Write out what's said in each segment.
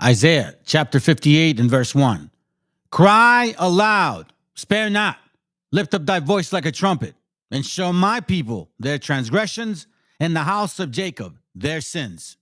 Isaiah chapter 58 and verse 1. Cry aloud, spare not, lift up thy voice like a trumpet, and show my people their transgressions, and the house of Jacob their sins.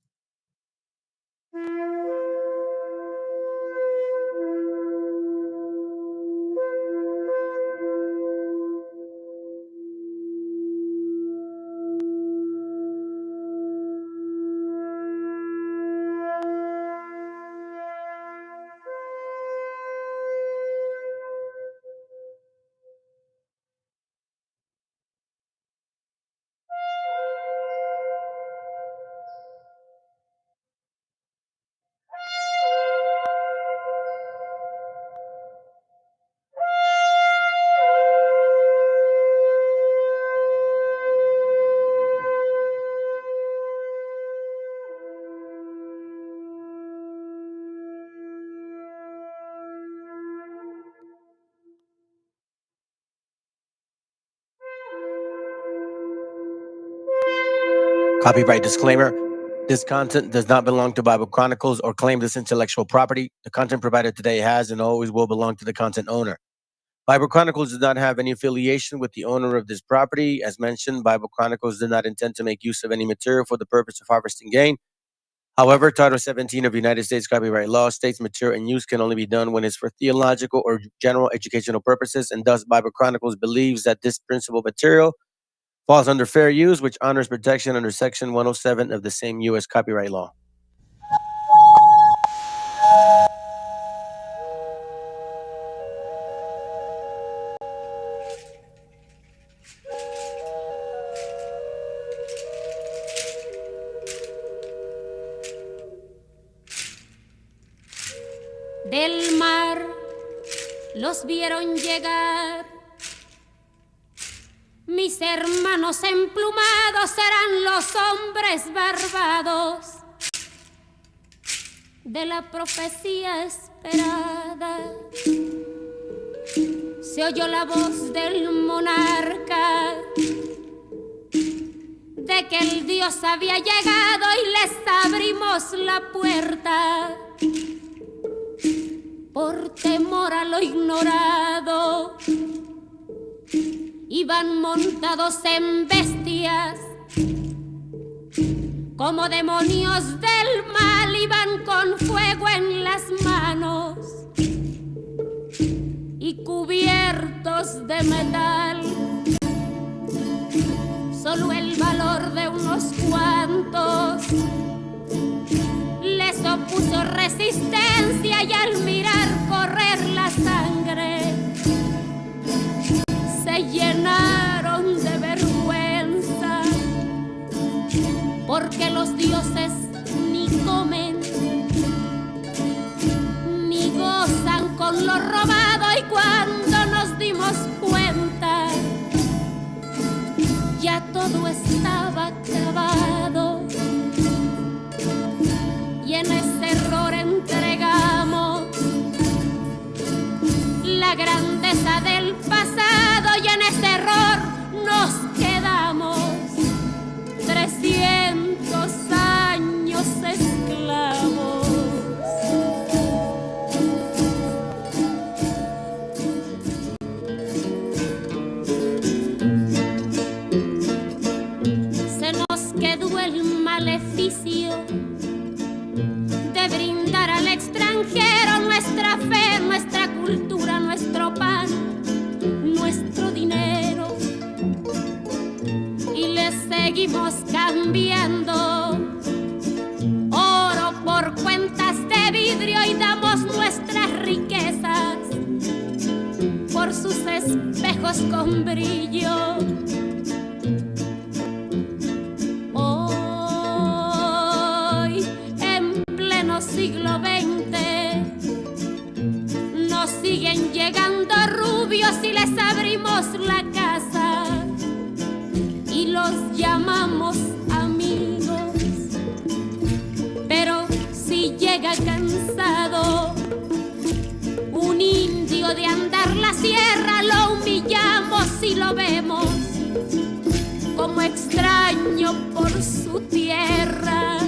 Copyright disclaimer. This content does not belong to Bible Chronicles or claim this intellectual property. The content provided today has and always will belong to the content owner. Bible Chronicles does not have any affiliation with the owner of this property. As mentioned, Bible Chronicles did not intend to make use of any material for the purpose of harvesting gain. However, Title 17 of United States copyright law states material and use can only be done when it's for theological or general educational purposes, and thus Bible Chronicles believes that this principal material falls under fair use, which honors protection under Section 107 of the same U.S. copyright law. Del mar los vieron llegar, mis hermanos emplumados serán los hombres barbados de la profecía esperada. Se oyó la voz del monarca de que el Dios había llegado y les abrimos la puerta. Por temor a lo ignorado, iban montados en bestias, como demonios del mal, iban con fuego en las manos y cubiertos de metal. Solo el valor de unos cuantos les opuso resistencia, y al mirar correr la sangre se llenaron de vergüenza, porque los dioses ni comen ni gozan con lo robado. Y cuando nos dimos cuenta, ya todo estaba acabado, y en ese error entregamos la grandeza del pasado, y en ese error nos quedamos 300 años esclavos. Se nos quedó el maleficio de brindar al extranjero nuestra fe, nuestra cultura, nuestro pan, nuestro dinero, y le seguimos cambiando oro por cuentas de vidrio, y damos nuestras riquezas por sus espejos con brillo. Siglo XX nos siguen llegando rubios y les abrimos la casa y los llamamos amigos, pero si llega cansado un indio de andar la sierra, lo humillamos y lo vemos como extraño por su tierra.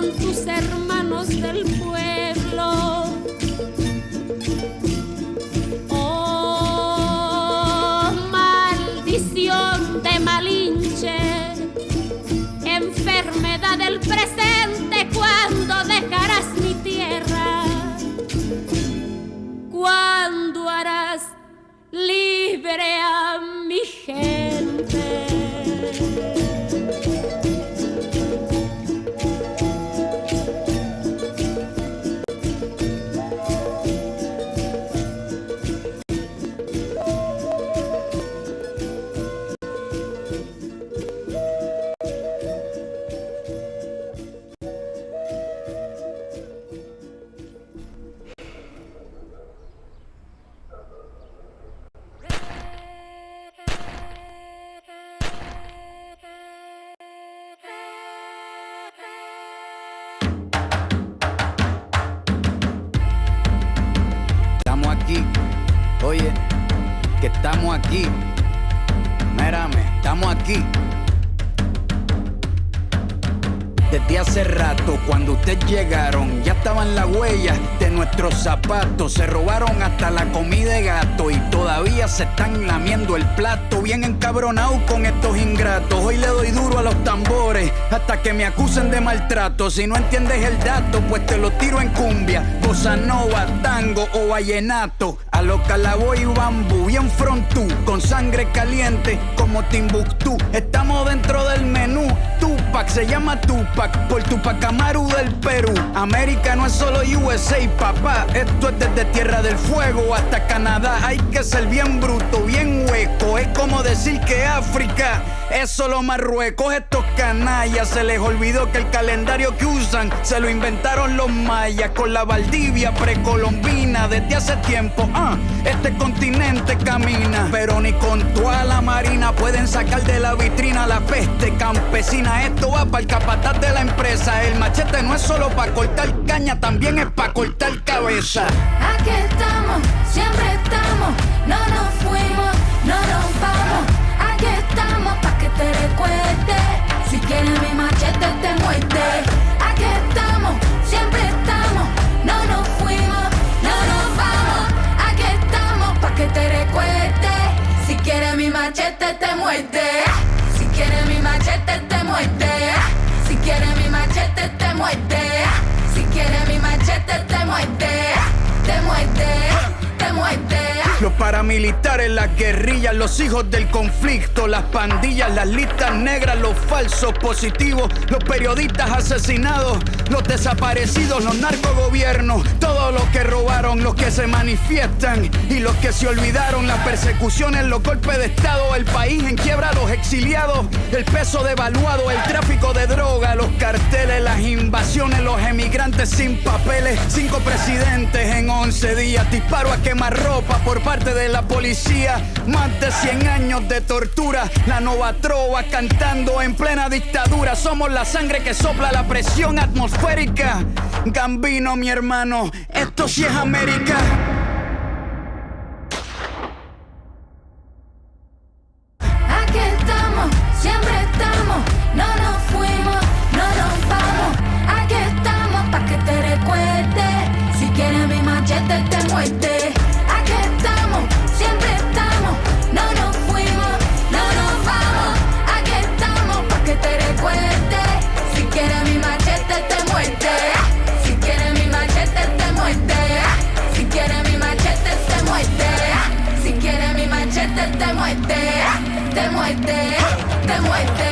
con tus hermanos del pueblo. Oh, maldición de Malinche, enfermedad del presente, ¿cuándo dejarás mi tierra? ¿Cuándo harás libre a mi gente? Oye, que estamos aquí. Mírame, estamos aquí. Desde hace rato, cuando ustedes llegaron, ya estaban las huellas de nuestros zapatos. Se robaron hasta la comida de gato y todavía se están lamiendo el plato. Bien encabronados con estos ingratos. Hoy le doy duro a los tambores hasta que me acusen de maltrato. Si no entiendes el dato, pues te lo tiro en cumbia, bossa nova, tango o vallenato. A lo Calaboy y bambú, bien frontú, con sangre caliente como Timbuktu. Estamos dentro del menú. Tupac se llama Tupac por Tupac Amaru del Perú. América no es solo USA, papá. Esto es desde Tierra del Fuego hasta Canadá. Hay que ser bien bruto, bien hueco. Es como decir que África es solo Marruecos. Estos canallas se les olvidó que el calendario que usan se lo inventaron los mayas con la Valdivia precolombina. Desde hace tiempo, este continente camina, pero ni con toda la marina pueden sacar de la vitrina la peste campesina. Esto va para el capataz de la empresa. El machete no es solo para cortar caña, también es para cortar cabeza. Aquí estamos, siempre estamos, no nos fuimos, no nos vamos. Aquí estamos pa' que te recuerde. Si quieres mi machete te muerde. Aquí estamos, siempre estamos, no nos fuimos, no nos vamos. Aquí estamos pa' que te recuerde. Si quieres mi machete te muerde. Si quieres mi machete te muerde. Si quieres mi machete te muerde. Si quieres mi machete te muerde. Te muerde, te muerde. Los paramilitares, las guerrillas, los hijos del conflicto, las pandillas, las listas negras, los falsos positivos, los periodistas asesinados, los desaparecidos, los narcogobiernos, todos los que robaron, los que se manifiestan y los que se olvidaron, las persecuciones, los golpes de estado, el país en quiebra, los exiliados, el peso devaluado, el tráfico de droga, los carteles, las invasiones, los emigrantes sin papeles, 5 presidentes en 11 días, disparo a quemarropa por parte de la policía, más de 100 años de tortura, la nova trova cantando en plena dictadura. Somos la sangre que sopla la presión atmosférica. Gambino, mi hermano, esto sí es América. Aquí estamos, siempre estamos, no nos fuimos, no nos vamos. Aquí estamos pa' que te recuerde. Si quieres mi machete te muerde. Aquí estamos, siempre estamos, no nos fuimos, no nos vamos. Aquí estamos pa' que te recuerde. Si quieres mi machete te muerde. Si quieres mi machete te muerde. Si quieres mi machete te muerde. Si quieres mi machete te muerde. Te muerde, te muerde.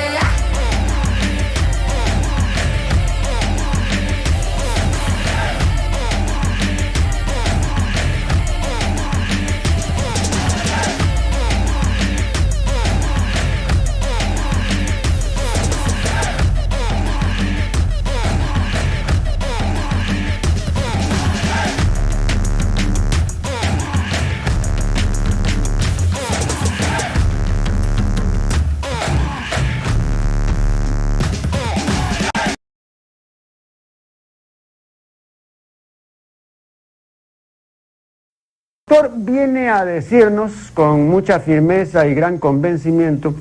El autor viene a decirnos con mucha firmeza y gran convencimiento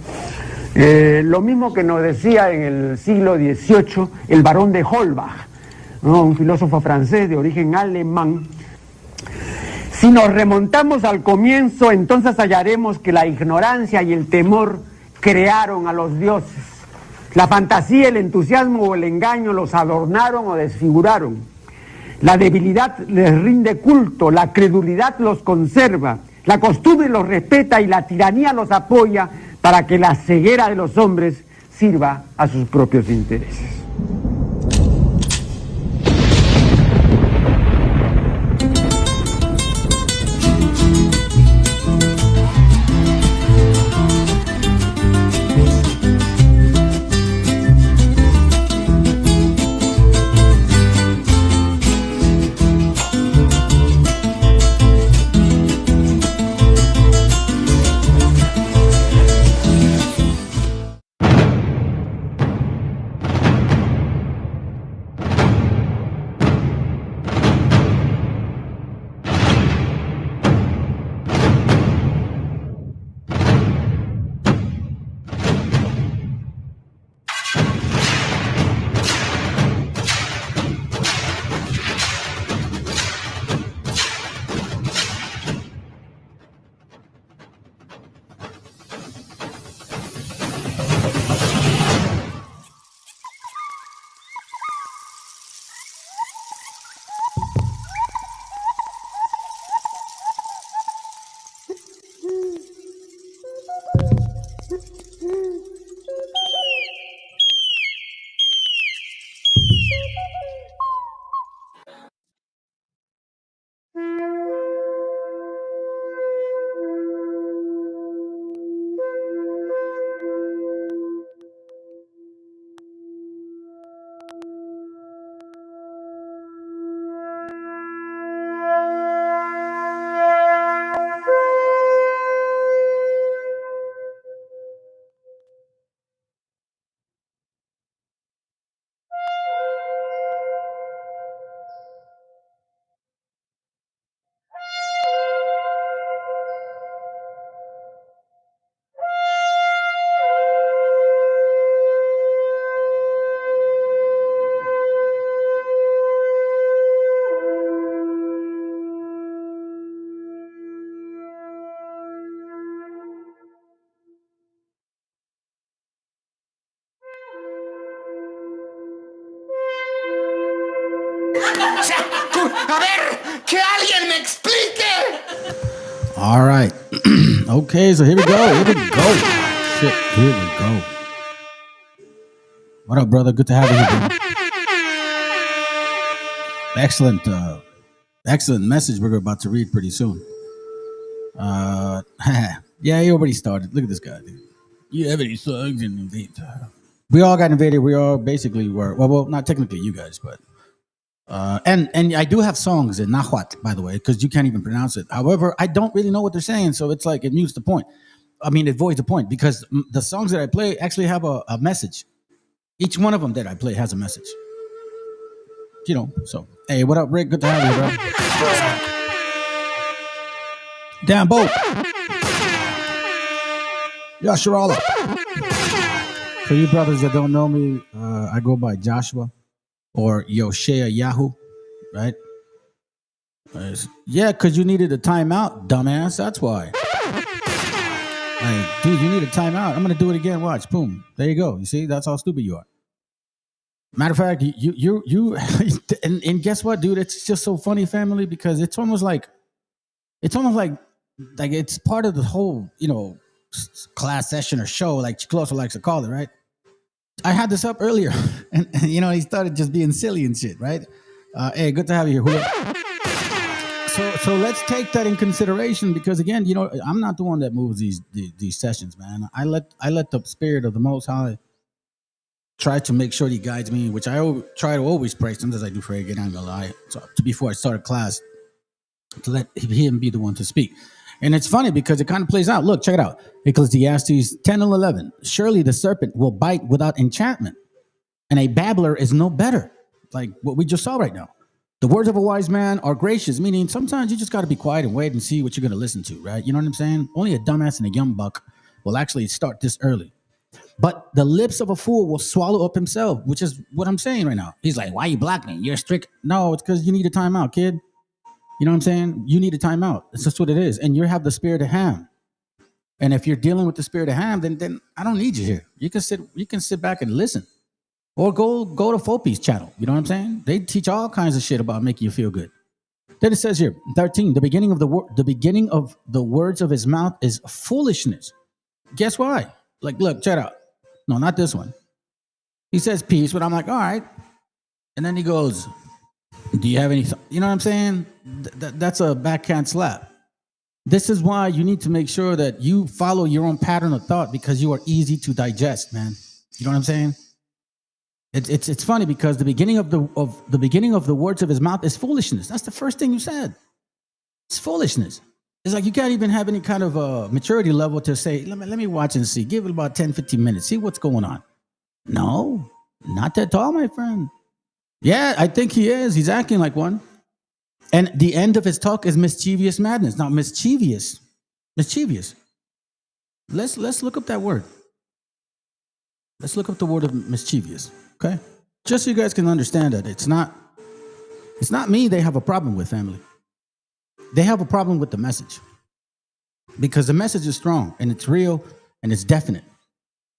Lo mismo que nos decía en el siglo XVIII el barón de Holbach, ¿no? Un filósofo francés de origen alemán. Si nos remontamos al comienzo, entonces hallaremos que la ignorancia y el temor crearon a los dioses. La fantasía, el entusiasmo o el engaño los adornaron o desfiguraron. La debilidad les rinde culto, la credulidad los conserva, la costumbre los respeta y la tiranía los apoya para que la ceguera de los hombres sirva a sus propios intereses. A ver, que alguien me explique. All right. Okay, so here we go. Shit, here we go. What up, brother? Good to have you here, bro. Excellent message we're about to read pretty soon. Yeah, he already started. Look at this guy, dude. You have any songs in invade? We all got invaded. We all basically were. Well, not technically you guys, but and I do have songs in Nahuatl, by the way, because you can't even pronounce it. However, I don't really know what they're saying, so it's like it mutes the point. I mean, it voids the point because the songs that I play actually have a message. Each one of them that I play has a message. You know, so hey, what up, Rick? Good to have you, bro. Damn, Bo. Yeah, Sharala. For you brothers that don't know me, I go by Joshua or Yoshea Yahoo, right? Yeah, because you needed a timeout, dumbass. That's why. Like, dude, you need a timeout. I'm going to do it again. Watch. Boom. There you go. You see? That's how stupid you are. Matter of fact, you and guess what, dude? It's just so funny, family, because it's almost like it's part of the whole, class session or show, like Chicloso likes to call it, right? I had this up earlier, and he started just being silly and shit, right? Hey, good to have you here, Julio. So let's take that in consideration because again, I'm not the one that moves these sessions, man. I let the Spirit of the Most High try to make sure he guides me, which I try to always pray. Sometimes I do pray again, I'm gonna lie. So before I start a class, to let him be the one to speak. And it's funny because it kind of plays out. Look, check it out. Ecclesiastes 10 and 11. Surely the serpent will bite without enchantment, and a babbler is no better. Like what we just saw right now. The words of a wise man are gracious, meaning sometimes you just got to be quiet and wait and see what you're going to listen to, right? You know what I'm saying? Only a dumbass and a young buck will actually start this early. But the lips of a fool will swallow up himself, which is what I'm saying right now. He's like, why you blocking me? You're strict. No, it's because you need a timeout, kid. You know what I'm saying? You need a timeout. It's just what it is. And you have the spirit of Ham. And if you're dealing with the spirit of Ham, then I don't need you here. You can sit back and listen. Or go to Fopi's channel. You know what I'm saying? They teach all kinds of shit about making you feel good. Then it says here, 13, the beginning of the words of his mouth is foolishness. Guess why? Like, look, check it out. No, not this one. He says peace, but I'm like, all right. And then he goes, do you have any, you know what I'm saying? That's a backhand slap. This is why you need to make sure that you follow your own pattern of thought, because you are easy to digest, man. You know what I'm saying? It's funny because the beginning of the words of his mouth is foolishness. That's the first thing you said. It's foolishness. It's like you can't even have any kind of maturity level to say, let me watch and see. Give it about 10, 15 minutes. See what's going on. No, not at all, my friend. Yeah, I think he is. He's acting like one. And the end of his talk is mischievous madness. Now, mischievous. Let's look up that word. Let's look up the word of mischievous. Okay? Just so you guys can understand that it's not me they have a problem with, family. They have a problem with the message. Because the message is strong and it's real and it's definite.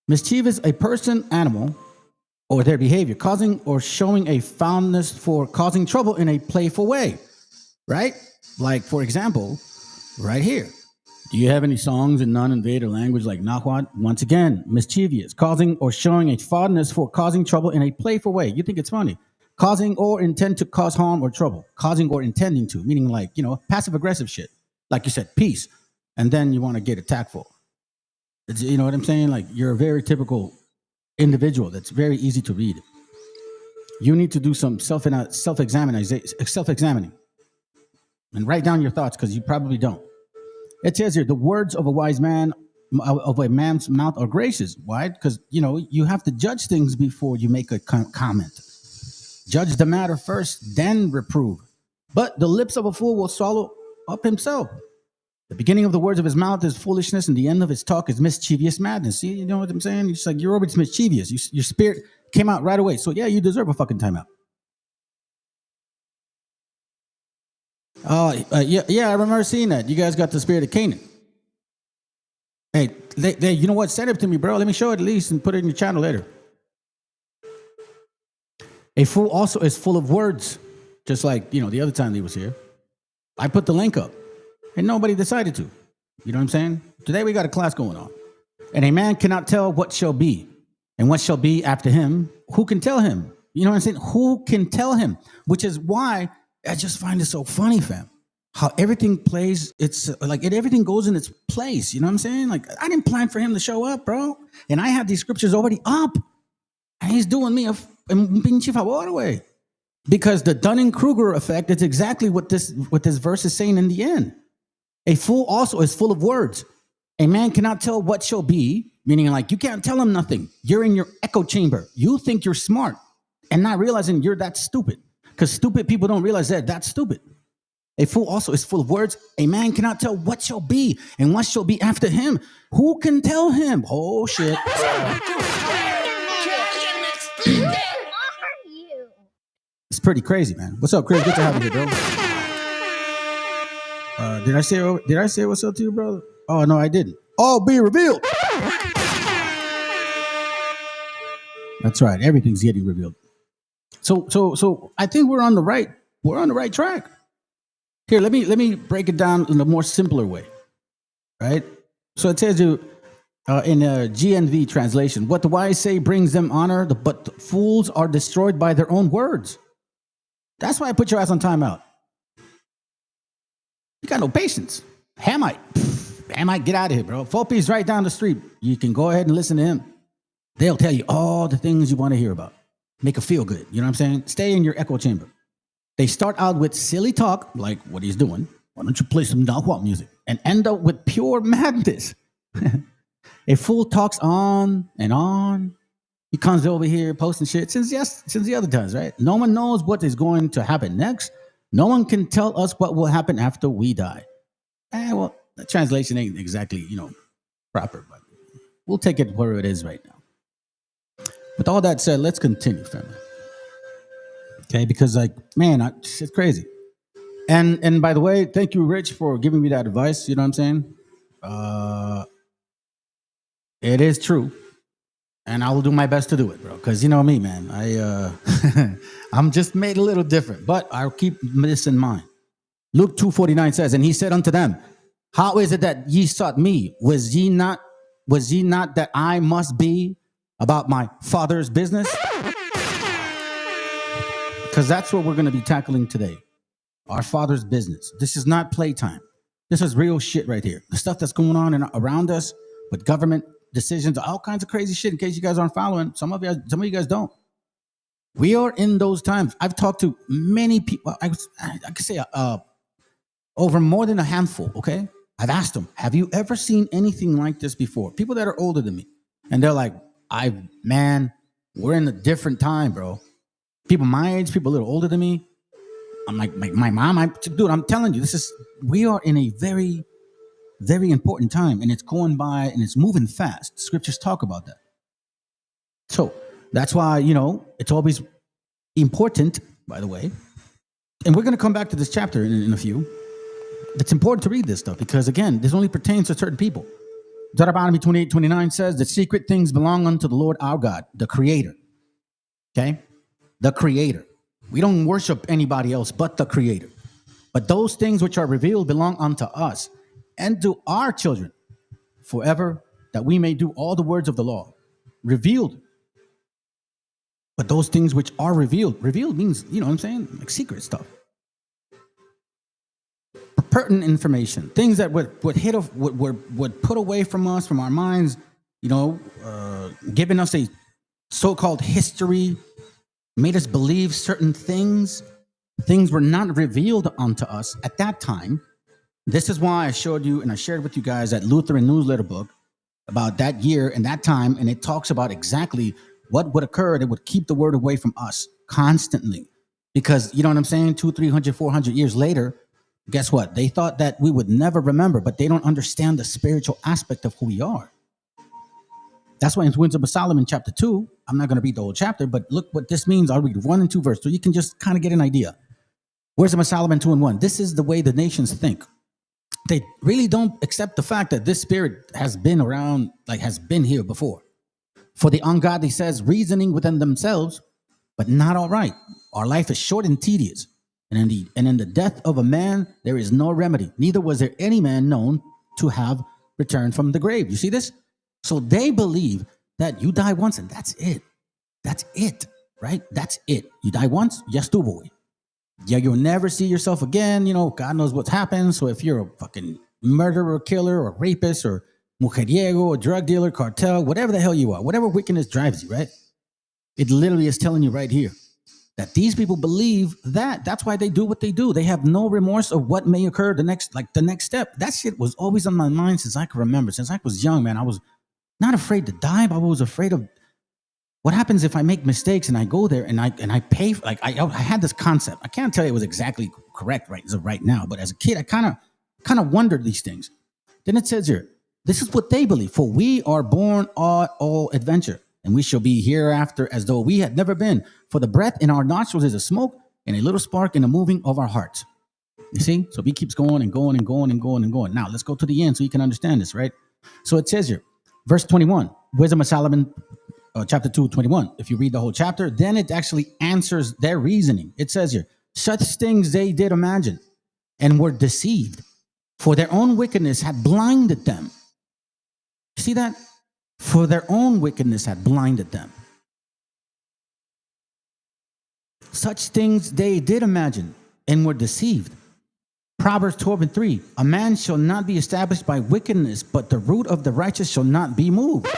Mischievous, a person, animal, or their behavior, causing or showing a fondness for causing trouble in a playful way. Right? Like, for example, right here. Do you have any songs in non-invader language like Nahuatl? Once again, mischievous, causing or showing a fondness for causing trouble in a playful way. You think it's funny. Causing or intend to cause harm or trouble. Causing or intending to, meaning like, passive-aggressive shit. Like you said, peace. And then you want to get tactful. You know what I'm saying? Like, you're a very typical individual that's very easy to read. You need to do some self-examining and write down your thoughts, because you probably don't. It says here, the words of a man's mouth are gracious. Why? Because, you have to judge things before you make a comment. Judge the matter first, then reprove. But the lips of a fool will swallow up himself. The beginning of the words of his mouth is foolishness, and the end of his talk is mischievous madness. See, you know what I'm saying? It's like, you're always mischievous. Your spirit came out right away. So, yeah, you deserve a fucking timeout. Oh, yeah, I remember seeing that. You guys got the spirit of Canaan. Hey, you know what? Send it to me, bro. Let me show it at least and put it in your channel later. A fool also is full of words, just like, the other time he was here. I put the link up, and nobody decided to. You know what I'm saying? Today we got a class going on. And a man cannot tell what shall be, and what shall be after him. Who can tell him? You know what I'm saying? Who can tell him? Which is why I just find it so funny, fam. How everything plays, everything goes in its place. You know what I'm saying? Like, I didn't plan for him to show up, bro. And I have these scriptures already up. And he's doing me a pinche favor away. Because the Dunning-Kruger effect is exactly what this verse is saying in the end. A fool also is full of words. A man cannot tell what shall be, meaning like you can't tell him nothing. You're in your echo chamber. You think you're smart and not realizing you're that stupid. Because stupid people don't realize that that's stupid. A fool also is full of words. A man cannot tell what shall be and what shall be after him. Who can tell him? Oh, shit. It's pretty crazy, man. What's up, Chris? Good to have you here, bro. Did I say what's up to you, brother? Oh, no, I didn't. Oh, be revealed. That's right. Everything's getting revealed. So I think we're on the right track. Here, let me break it down in a more simpler way. Right? So it says in a GNV translation, what the wise say brings them honor, but the fools are destroyed by their own words. That's why I put your ass on timeout. You got no patience. Hamite, get out of here, bro. Fopi's right down the street. You can go ahead and listen to him. They'll tell you all the things you want to hear about. Make it feel good. You know what I'm saying? Stay in your echo chamber. They start out with silly talk, like what he's doing. Why don't you play some Nahuatl music? And end up with pure madness. A fool talks on and on. He comes over here posting shit since the other times, right? No one knows what is going to happen next. No one can tell us what will happen after we die. Well, the translation ain't exactly, proper, but we'll take it where it is right now. With all that said, let's continue, family. Okay, because like, man, it's crazy. And by the way, thank you, Rich, for giving me that advice. You know what I'm saying? It is true, and I will do my best to do it, bro. Because you know me, man. I'm just made a little different, but I'll keep this in mind. Luke 2:49 says, and he said unto them, how is it that ye sought me? Was ye not that I must be about my Father's business? Because that's what we're going to be tackling today. Our Father's business. This is not playtime. This is real shit right here. The stuff that's going on around us with government decisions, all kinds of crazy shit. In case you guys aren't following, some of you guys don't. We are in those times. I've talked to many people. I could say over more than a handful. Okay, I've asked them, "Have you ever seen anything like this before?" People that are older than me, and they're like, "Man, we're in a different time, bro." People my age, people a little older than me. I'm like my mom. Dude, I'm telling you, we are in a very, very important time, and it's going by and it's moving fast. Scriptures talk about that. So that's why, it's always important, by the way. And we're going to come back to this chapter in a few. It's important to read this stuff because, again, this only pertains to certain people. Deuteronomy 28:29 says, the secret things belong unto the Lord our God, the Creator. Okay? The Creator. We don't worship anybody else but the Creator. But those things which are revealed belong unto us and to our children forever, that we may do all the words of the law. Revealed. But those things which are revealed means, you know what I'm saying? Like secret stuff. Pertinent information. Things that would put away from us, from our minds, giving us a so-called history, made us believe certain things. Things were not revealed unto us at that time. This is why I showed you and I shared with you guys that Lutheran newsletter book about that year and that time, and it talks about exactly what would occur that would keep the word away from us constantly. Because, you know what I'm saying, 200, 300, 400 years later, guess what? They thought that we would never remember, but they don't understand the spiritual aspect of who we are. That's why in Wisdom of Solomon chapter 2, I'm not going to read the whole chapter, but look what this means. I'll read 1 and 2 verse, so you can just kind of get an idea. Wisdom of Solomon 2 and 1. This is the way the nations think. They really don't accept the fact that this spirit has been around, like has been here before. For the ungodly says, reasoning within themselves, but not all right. Our life is short and tedious. And in the death of a man, there is no remedy. Neither was there any man known to have returned from the grave. You see this? So they believe that you die once and that's it. That's it, right? That's it. You die once, ya estuvo. Yeah, you'll never see yourself again. God knows what's happened. So if you're a fucking murderer, killer, or rapist, or mujeriego, or drug dealer, cartel, whatever the hell you are, whatever wickedness drives you, right? It literally is telling you right here that these people believe that. That's why they do what they do. They have no remorse of what may occur the next step. That shit was always on my mind since I can remember. Since I was young, man, I was not afraid to die, but I was afraid of what happens if I make mistakes and I go there and I pay. Like I had this concept. I can't tell you it was exactly correct right now, but as a kid, I kind of wondered these things. Then it says here, this is what they believe. For we are born all adventure, and we shall be hereafter as though we had never been. For the breath in our nostrils is a smoke, and a little spark in the moving of our hearts. You see? So he keeps going and going and going and going and going. Now let's go to the end so you can understand this, right? So it says here, verse 21, Wisdom of Solomon, chapter 2:21. If you read the whole chapter, then it actually answers their reasoning. It says here, such things they did imagine and were deceived, for their own wickedness had blinded them. You see that? For their own wickedness had blinded them. Such things they did imagine and were deceived. Proverbs 12:3. A man shall not be established by wickedness, but the root of the righteous shall not be moved.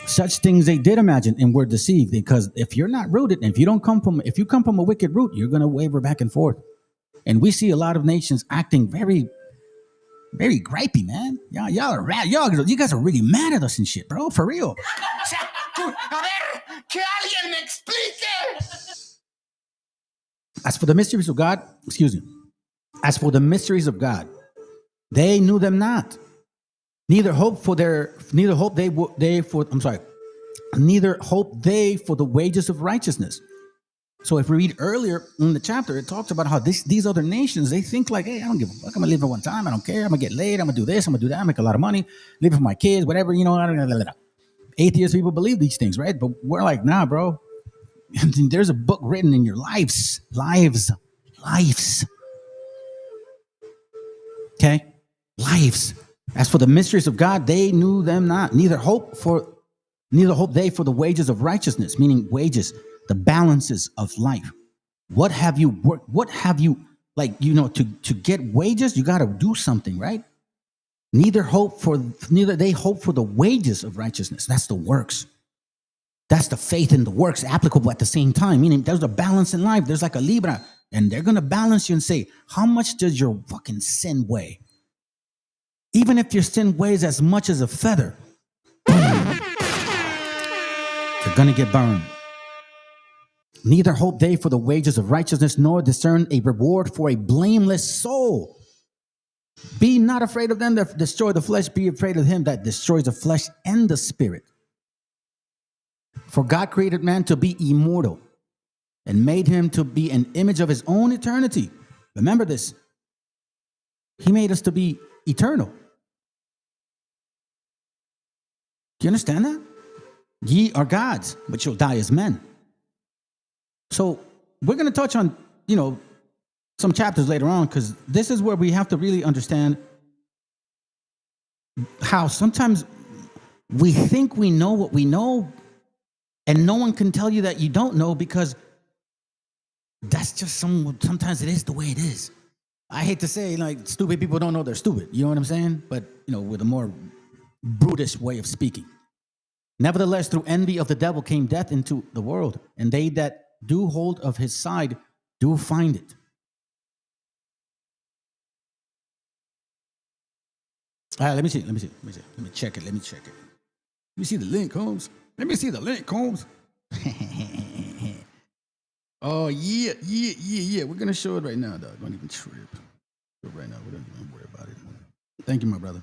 Such things they did imagine and were deceived, because if you're not rooted, and if you come from a wicked root, you're going to waver back and forth. And we see a lot of nations acting very, very gripey, man. You guys are really mad at us and shit, bro. For real. A ver, que alguien me explique. As for the mysteries of God, they knew them not. Neither hope they for the wages of righteousness. So if we read earlier in the chapter, it talks about how these other nations, they think like, hey, I don't give a fuck. I'm gonna live for one time. I don't care. I'm gonna get laid. I'm gonna do this. I'm gonna do that. I make a lot of money. Live for my kids, whatever, you know. Atheist people believe these things, right? But we're like, nah, bro. There's a book written in your lives. Okay? Lives. As for the mysteries of God, they knew them not. Neither hope they for the wages of righteousness, meaning wages, the balances of life. What have you worked? What have you, like, you know, to get wages, you got to do something, right? Neither they hope for the wages of righteousness. That's the works. That's the faith in the works applicable at the same time, meaning there's a balance in life. There's like a Libra, and they're going to balance you and say, how much does your fucking sin weigh? Even if your sin weighs as much as a feather, you're going to get burned. Neither hope they for the wages of righteousness, nor discern a reward for a blameless soul. Be not afraid of them that destroy the flesh. Be afraid of him that destroys the flesh and the spirit. For God created man to be immortal and made him to be an image of his own eternity. Remember this. He made us to be eternal. Do you understand that? Ye are gods, but you'll die as men. So we're going to touch on, you know, some chapters later on, because this is where we have to really understand how sometimes we think we know what we know, and no one can tell you that you don't know, because that's just sometimes it is the way it is. I hate to say, like, stupid people don't know they're stupid. You know what I'm saying? But, you know, with a more brutish way of speaking. Nevertheless, through envy of the devil came death into the world, and they that do hold of his side do find it. All right, let me check it. Let me see the link, Holmes. Oh, yeah. We're going to show it right now, dog. Don't even trip. Right now, we don't even worry about it. Thank you, my brother.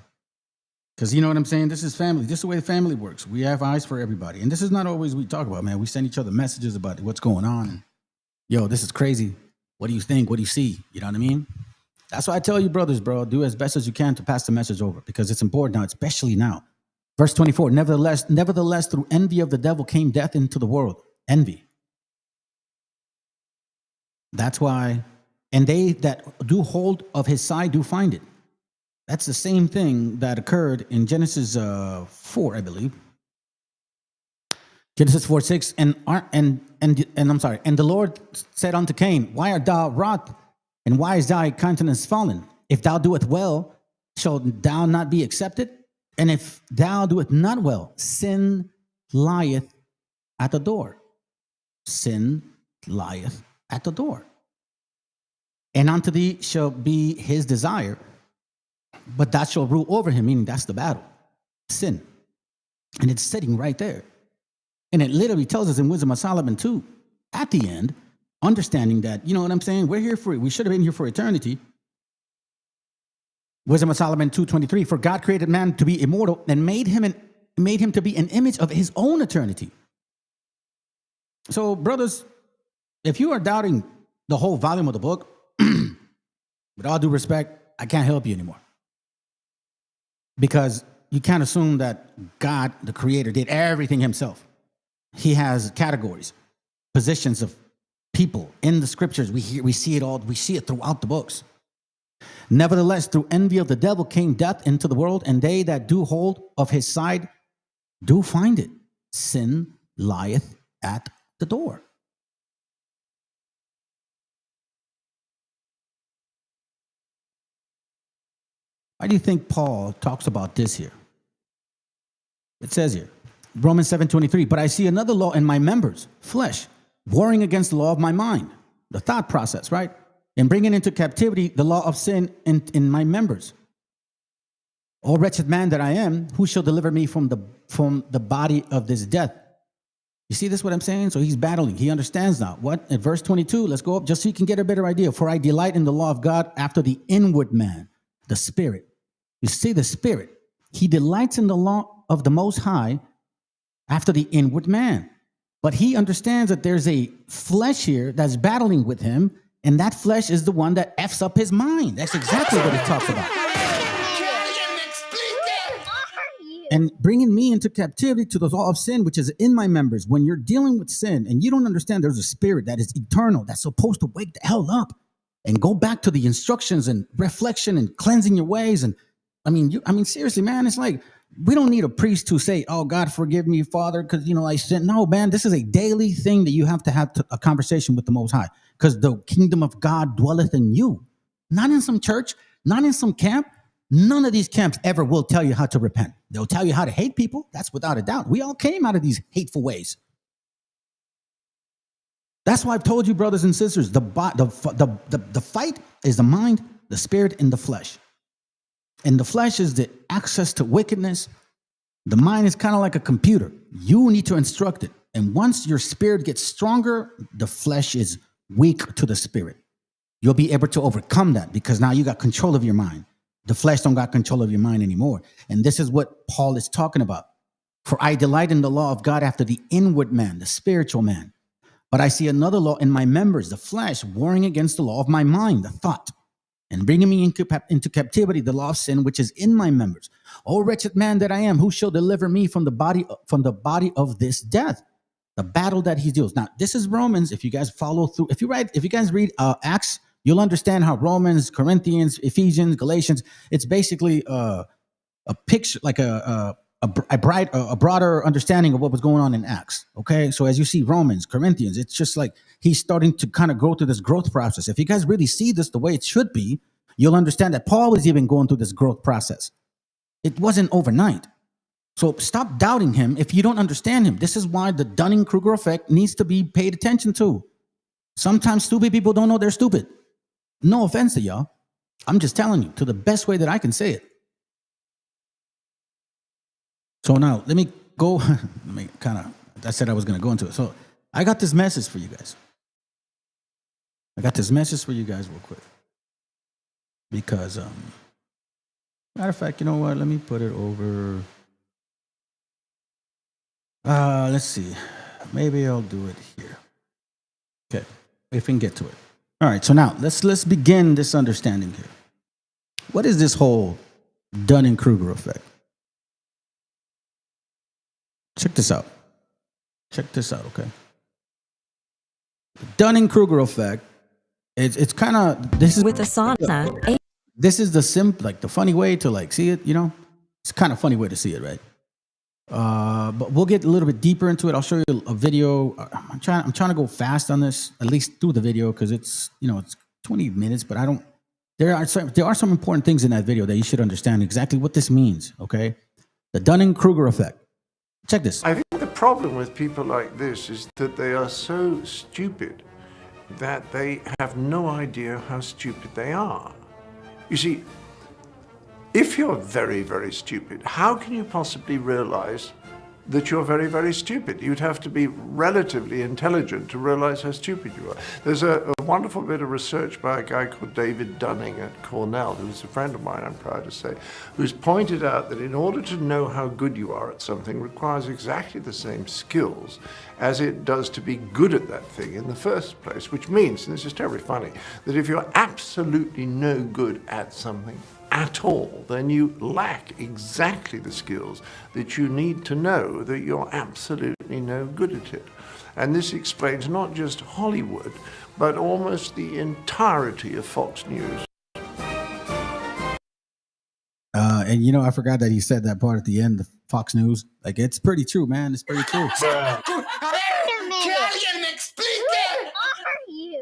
Because you know what I'm saying? This is family. This is the way the family works. We have eyes for everybody. And this is not always we talk about, man. We send each other messages about what's going on. And, yo, this is crazy. What do you think? What do you see? You know what I mean? That's why I tell you, brothers, bro, do as best as you can to pass the message over, because it's important now, especially now. Verse 24, nevertheless, through envy of the devil came death into the world. Envy. That's why, and they that do hold of his side do find it. That's the same thing that occurred in Genesis 4, I believe. Genesis 4:6, and the Lord said unto Cain, why art thou wroth, and why is thy countenance fallen? If thou doest well, shall thou not be accepted? And if thou doest not well, sin lieth at the door. Sin lieth at the door. And unto thee shall be his desire, but that shall rule over him, meaning that's the battle. Sin. And it's sitting right there. And it literally tells us in Wisdom of Solomon 2, at the end, understanding that, you know what I'm saying? We're here for it. We should have been here for eternity. Wisdom of Solomon 2:23, for God created man to be immortal and made him to be an image of his own eternity. So, brothers, if you are doubting the whole volume of the book, with all due respect, I can't help you anymore. Because you can't assume that God, the creator, did everything himself. He has categories, positions of people in the scriptures. We see it all. We see it throughout the books. Nevertheless, through envy of the devil came death into the world, and they that do hold of his side do find it. Sin lieth at the door. Why do you think Paul talks about this here? It says here, Romans 7:23, but I see another law in my members, flesh, warring against the law of my mind, the thought process, right? And bringing into captivity the law of sin in my members. O wretched man that I am, who shall deliver me from the body of this death? You see this, what I'm saying? So he's battling. He understands now. What? At verse 22, let's go up just so you can get a better idea. For I delight in the law of God after the inward man, the spirit. You see the spirit. He delights in the law of the Most High after the inward man. But he understands that there's a flesh here that's battling with him, and that flesh is the one that F's up his mind. That's exactly what he talks about. And bringing me into captivity to the law of sin, which is in my members. When you're dealing with sin and you don't understand there's a spirit that is eternal, that's supposed to wake the hell up and go back to the instructions and reflection and cleansing your ways. And I mean, seriously, man, it's like, we don't need a priest to say, oh, God, forgive me, Father, because, I sinned. No, man, this is a daily thing that you have to have a conversation with the Most High, because the kingdom of God dwelleth in you. Not in some church, not in some camp. None of these camps ever will tell you how to repent. They'll tell you how to hate people. That's without a doubt. We all came out of these hateful ways. That's why I've told you, brothers and sisters, the fight is the mind, the spirit, and the flesh. And the flesh is the access to wickedness. The mind is kind of like a computer. You need to instruct it. And once your spirit gets stronger, the flesh is weak to the spirit. You'll be able to overcome that because now you got control of your mind. The flesh don't got control of your mind anymore. And this is what Paul is talking about. For I delight in the law of God after the inward man, the spiritual man. But I see another law in my members, the flesh, warring against the law of my mind, the thought, and bringing me into captivity, the law of sin, which is in my members. O wretched man that I am, who shall deliver me from the body of this death? The battle that he deals. Now, this is Romans. If you guys follow through, if you guys read Acts, you'll understand how Romans, Corinthians, Ephesians, Galatians, it's basically a picture, like a broader understanding of what was going on in Acts. Okay, so as you see Romans, Corinthians, it's just like he's starting to kind of go through this growth process. If you guys really see this the way it should be, you'll understand that Paul was even going through this growth process. It wasn't overnight. So stop doubting him if you don't understand him. This is why the Dunning-Kruger effect needs to be paid attention to. Sometimes stupid people don't know they're stupid. No offense to y'all. I'm just telling you to the best way that I can say it. So now let me go. I said I was going to go into it. So I got this message for you guys. Real quick. Because, matter of fact, you know what? Let me put it over. Let's see. Maybe I'll do it here. Okay. If we can get to it. All right. So now let's begin this understanding here. What is this whole Dunning-Kruger effect? Check this out, okay? The Dunning-Kruger effect, it's kind of, this is... With a sauna. This is the funny way to see it, It's kind of funny way to see it, right? But we'll get a little bit deeper into it. I'll show you a video. I'm trying to go fast on this, at least through the video, because it's 20 minutes, but there are some important things in that video that you should understand exactly what this means, okay? The Dunning-Kruger effect. Check this. I think the problem with people like this is that they are so stupid that they have no idea how stupid they are. You see, if you're very, very stupid, how can you possibly realize that you're very, very stupid? You'd have to be relatively intelligent to realize how stupid you are. There's a wonderful bit of research by a guy called David Dunning at Cornell, who's a friend of mine, I'm proud to say, who's pointed out that in order to know how good you are at something requires exactly the same skills as it does to be good at that thing in the first place, which means, and this is terribly funny, that if you're absolutely no good at something at all, then you lack exactly the skills that you need to know that you're absolutely no good at it. And this explains not just Hollywood, but almost the entirety of Fox News. And I forgot that he said that part at the end of Fox News. It's pretty true, man. It's pretty true.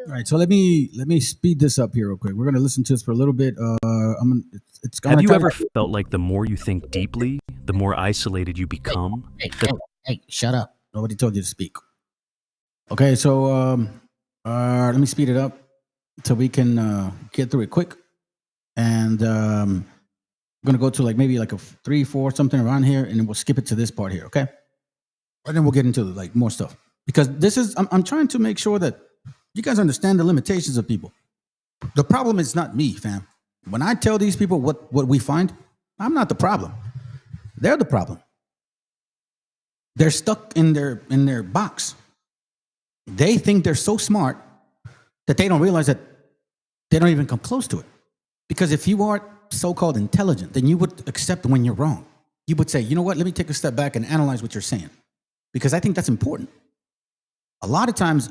All right, so let me speed this up here real quick. We're gonna listen to this for a little bit. Have you ever felt like the more you think deeply, the more isolated you become? Hey, shut up! Nobody told you to speak. Okay, so let me speed it up so we can get through it quick. And I'm gonna go to maybe a 3, 4 something around here, and then we'll skip it to this part here. Okay, and then we'll get into more stuff because this is I'm trying to make sure that you guys understand the limitations of people. The problem is not me, fam. When I tell these people what we find, I'm not the problem. They're the problem. They're stuck in their box. They think they're so smart that they don't realize that they don't even come close to it. Because if you are so-called intelligent, then you would accept when you're wrong. You would say, you know what, let me take a step back and analyze what you're saying. Because I think that's important. A lot of times,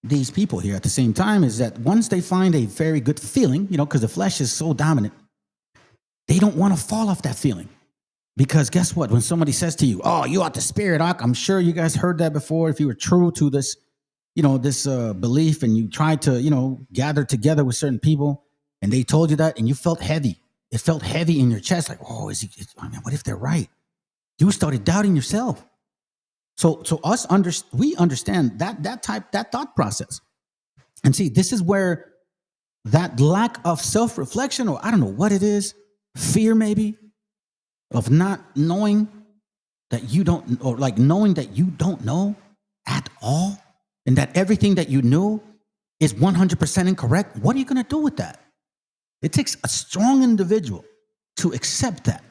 these people here at the same time is that once they find a very good feeling, because the flesh is so dominant, they don't want to fall off that feeling. Because guess what? When somebody says to you, oh, you are the spirit, I'm sure you guys heard that before. If you were true to this, this belief, and you tried to, gather together with certain people, and they told you that, and you felt heavy. It felt heavy in your chest, like, oh, what if they're right? You started doubting yourself. So we understand that thought process. And see, this is where that lack of self-reflection, or I don't know what it is, fear maybe, of not knowing that you don't, or like knowing that you don't know at all, and that everything that you knew is 100% incorrect. What are you going to do with that? It takes a strong individual to accept that.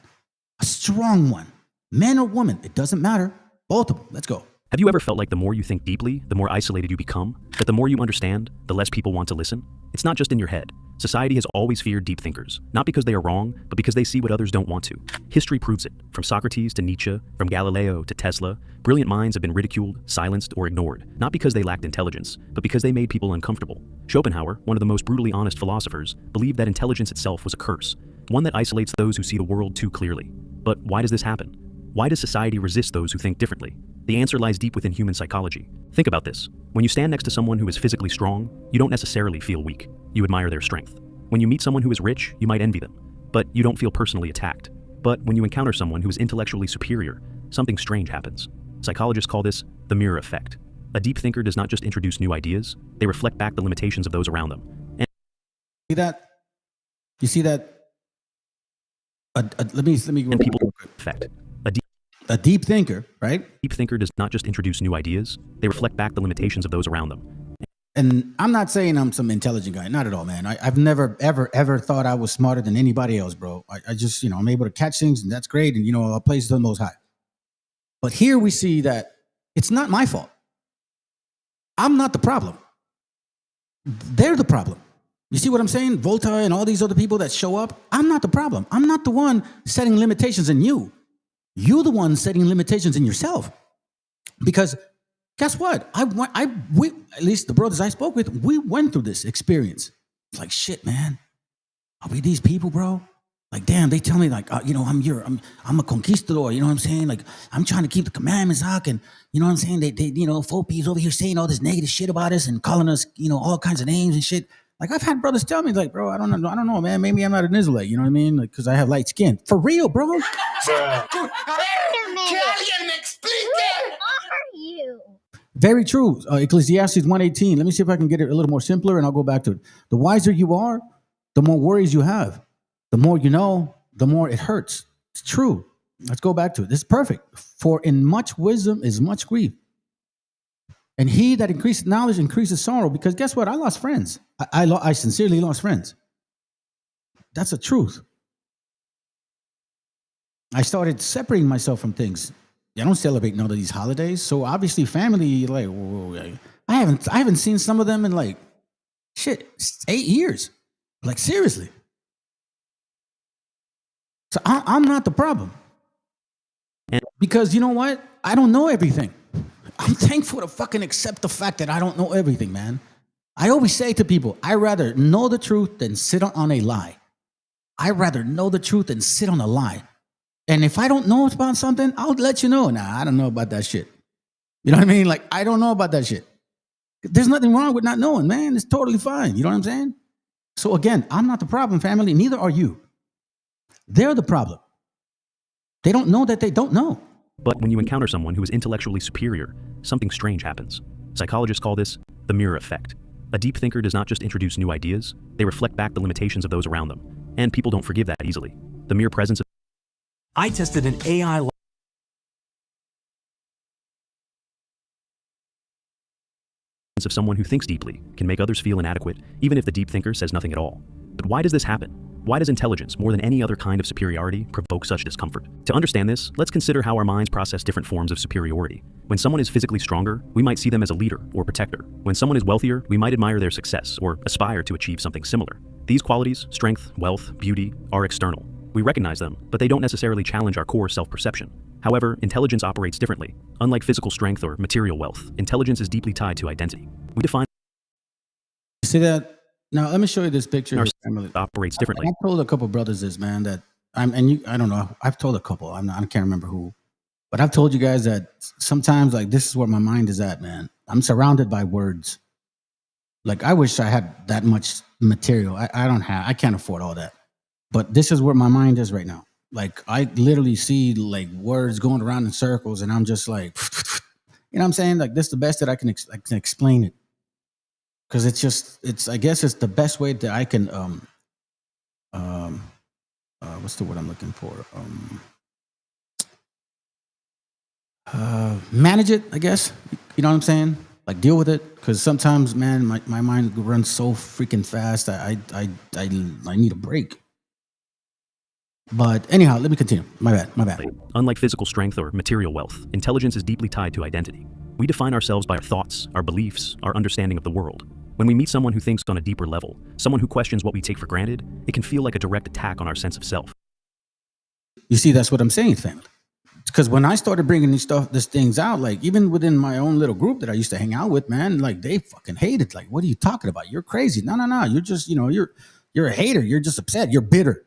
A strong one. Man or woman, it doesn't matter. Both of them. Let's go. Have you ever felt like the more you think deeply, the more isolated you become? That the more you understand, the less people want to listen? It's not just in your head. Society has always feared deep thinkers, not because they are wrong, but because they see what others don't want to. History proves it. From Socrates to Nietzsche, from Galileo to Tesla, brilliant minds have been ridiculed, silenced, or ignored, not because they lacked intelligence, but because they made people uncomfortable. Schopenhauer, one of the most brutally honest philosophers, believed that intelligence itself was a curse, one that isolates those who see the world too clearly. But why does this happen? Why does society resist those who think differently? The answer lies deep within human psychology. Think about this. When you stand next to someone who is physically strong, you don't necessarily feel weak. You admire their strength. When you meet someone who is rich, you might envy them, but you don't feel personally attacked. But when you encounter someone who is intellectually superior, something strange happens. Psychologists call this the mirror effect. A deep thinker does not just introduce new ideas, they reflect back the limitations of those around them. And You see that? Let me go. And people effect. A deep thinker, right? Deep thinker does not just introduce new ideas, they reflect back the limitations of those around them. And I'm not saying I'm some intelligent guy. Not at all, man. I've never, ever thought I was smarter than anybody else, bro. I just, I'm able to catch things, and that's great. And, I'll place the most high. But here we see that it's not my fault. I'm not the problem. They're the problem. You see what I'm saying? Volta and all these other people that show up, I'm not the problem. I'm not the one setting limitations in you. You're the one setting limitations in yourself. Because guess what? We, at least the brothers I spoke with, we went through this experience. It's like, shit, man. Are we these people, bro? Like, damn, they tell me like, I'm a conquistador. You know what I'm saying? Like, I'm trying to keep the commandments, and you know what I'm saying? They Fopi's over here saying all this negative shit about us and calling us, all kinds of names and shit. Like, I've had brothers tell me, like, bro, I don't know, man. Maybe I'm not an Israelite. You know what I mean? Like, because I have light skin. For real, bro. Very true. Ecclesiastes 1:18. Let me see if I can get it a little more simpler, and I'll go back to it. The wiser you are, the more worries you have. The more you know, the more it hurts. It's true. Let's go back to it. This is perfect. For in much wisdom is much grief. And he that increases knowledge increases sorrow. Because guess what? I lost friends. I sincerely lost friends. That's the truth. I started separating myself from things. I don't celebrate none of these holidays. So obviously family, like, I haven't seen some of them in like, 8 years. Like, seriously. So I'm not the problem. Because you know what? I don't know everything. I'm thankful to fucking accept the fact that I don't know everything, man. I always say to people, I'd rather know the truth than sit on a lie. I'd rather know the truth than sit on a lie. And if I don't know about something, I'll let you know. Nah, I don't know about that shit. You know what I mean? Like, I don't know about that shit. There's nothing wrong with not knowing, man. It's totally fine. You know what I'm saying? So again, I'm not the problem, family. Neither are you. They're the problem. They don't know that they don't know. But when you encounter someone who is intellectually superior, something strange happens. Psychologists call this the mirror effect. A deep thinker does not just introduce new ideas, they reflect back the limitations of those around them. And people don't forgive that easily. The mere presence of I tested an AI of someone who thinks deeply can make others feel inadequate, even if the deep thinker says nothing at all. But why does this happen? Why does intelligence, more than any other kind of superiority, provoke such discomfort? To understand this, let's consider how our minds process different forms of superiority. When someone is physically stronger, we might see them as a leader or protector. When someone is wealthier, we might admire their success or aspire to achieve something similar. These qualities, strength, wealth, beauty, are external. We recognize them, but they don't necessarily challenge our core self-perception. However, intelligence operates differently. Unlike physical strength or material wealth, intelligence is deeply tied to identity. We define You see that? Now let me show you this picture. our Family. operates differently. I told a couple brothers this, man, that I don't know. I've told a couple. I can't remember who, but I've told you guys that sometimes, like, this is where my mind is at, man. I'm surrounded by words. Like, I wish I had that much material. I can't afford all that. But this is where my mind is right now. Like, I literally see like words going around in circles, and I'm just like, you know what I'm saying? Like, this is the best that I can explain it. Because I guess it's the best way that I can, what's the word I'm looking for? Manage it, I guess. You know what I'm saying? Like, deal with it. Because sometimes, man, my mind runs so freaking fast that I need a break. But anyhow, let me continue. My bad. Unlike physical strength or material wealth, intelligence is deeply tied to identity. We define ourselves by our thoughts, our beliefs, our understanding of the world. When we meet someone who thinks on a deeper level, someone who questions what we take for granted, it can feel like a direct attack on our sense of self. You see, that's what I'm saying, family. Because when I started bringing these things out, like, even within my own little group that I used to hang out with, man, like, they fucking hate it. Like, what are you talking about? You're crazy. No. You're just, you're a hater. You're just upset. You're bitter.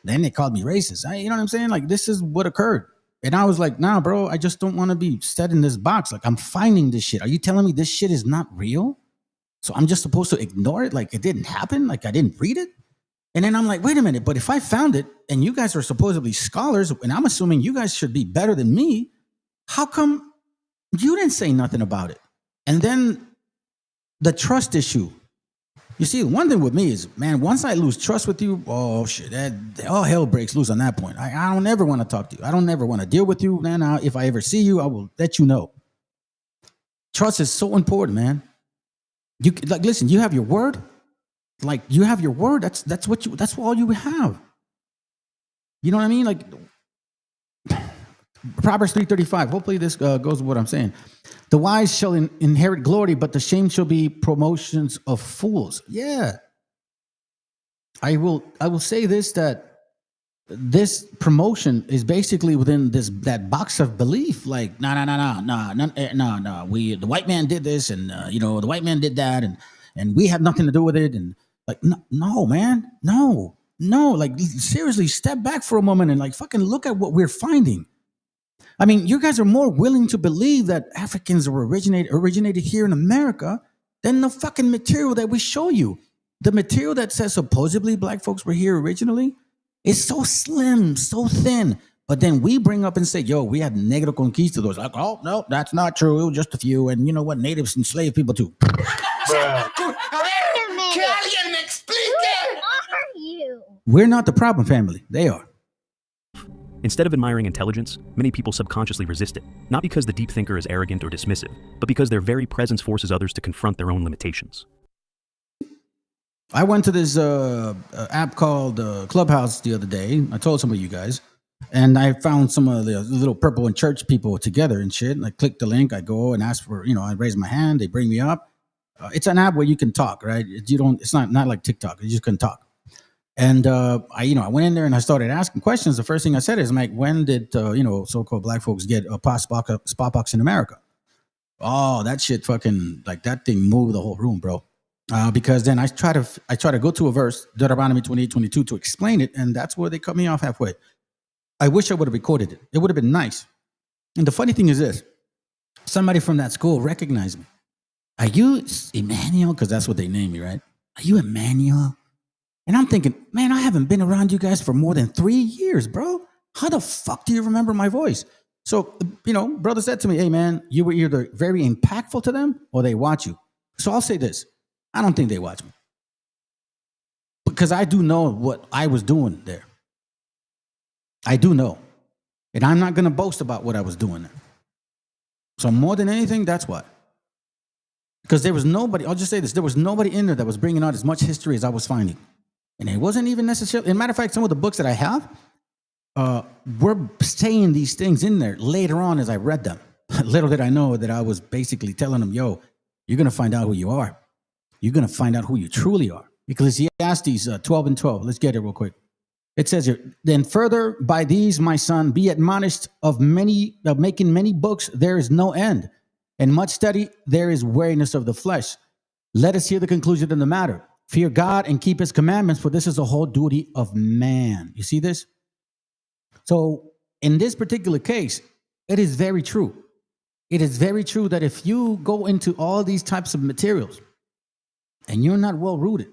Then they called me racist. You know what I'm saying? Like, this is what occurred. And I was like, nah, bro, I just don't want to be set in this box. Like, I'm finding this shit. Are you telling me this shit is not real? So I'm just supposed to ignore it? Like, it didn't happen? Like, I didn't read it? And then I'm like, wait a minute, but if I found it and you guys are supposedly scholars, and I'm assuming you guys should be better than me, how come you didn't say nothing about it? And then the trust issue. You see, one thing with me is, man, once I lose trust with you, oh shit, all hell breaks loose on that point. I don't ever want to talk to you. I don't ever want to deal with you. Man, if I ever see you, I will let you know. Trust is so important, man. You like, listen, you have your word. Like, you have your word. That's all you have. You know what I mean? Like, Proverbs 3:35. Hopefully this goes with what I'm saying. The wise shall inherit glory, but the shame shall be promotions of fools. Yeah. I will say this, that this promotion is basically within that box of belief. Like, no. The white man did this, and the white man did that, and we have nothing to do with it. And like, no, man, no. Like, seriously, step back for a moment and like fucking look at what we're finding. I mean, you guys are more willing to believe that Africans were originated here in America than the fucking material that we show you. The material that says supposedly black folks were here originally is so slim, so thin. But then we bring up and say, yo, we had negro conquistadors. Like, oh, no, that's not true. It was just a few. And you know what? Natives enslaved people too. We're not the problem, family. They are. Instead of admiring intelligence, many people subconsciously resist it, not because the deep thinker is arrogant or dismissive, but because their very presence forces others to confront their own limitations. I went to this app called Clubhouse the other day. I told some of you guys, and I found some of the little purple and church people together and shit. And I clicked the link. I go and ask for, I raise my hand. They bring me up. It's an app where you can talk, right? It's not like TikTok. You just can talk. And I went in there and I started asking questions. The first thing I said is, like, when did so-called black folks get a spot box in America? Oh, that shit fucking, like, that thing moved the whole room, bro. Because then I try to go to a verse, Deuteronomy 28:22, to explain it, and that's where they cut me off halfway. I wish I would have recorded it. It would have been nice. And the funny thing is this: somebody from that school recognized me. Are you Emmanuel? Because that's what they named me, right? Are you Emmanuel? And I'm thinking, man, I haven't been around you guys for more than 3 years, bro. How the fuck do you remember my voice? So, brother said to me, hey, man, you were either very impactful to them or they watch you. So I'll say this. I don't think they watch me. Because I do know what I was doing there. I do know. And I'm not going to boast about what I was doing there. So more than anything, that's why. Because there was nobody, I'll just say this, there was nobody in there that was bringing out as much history as I was finding. And it wasn't even necessarily, as a matter of fact, some of the books that I have, were saying these things in there later on as I read them. Little did I know that I was basically telling them, yo, you're going to find out who you are. You're going to find out who you truly are. Ecclesiastes 12 and 12. Let's get it real quick. It says here, then further by these, my son, be admonished of making many books, there is no end. And much study, there is weariness of the flesh. Let us hear the conclusion of the matter. Fear God and keep his commandments, for this is the whole duty of man. You see this? So in this particular case, it is very true. It is very true that if you go into all these types of materials and you're not well rooted,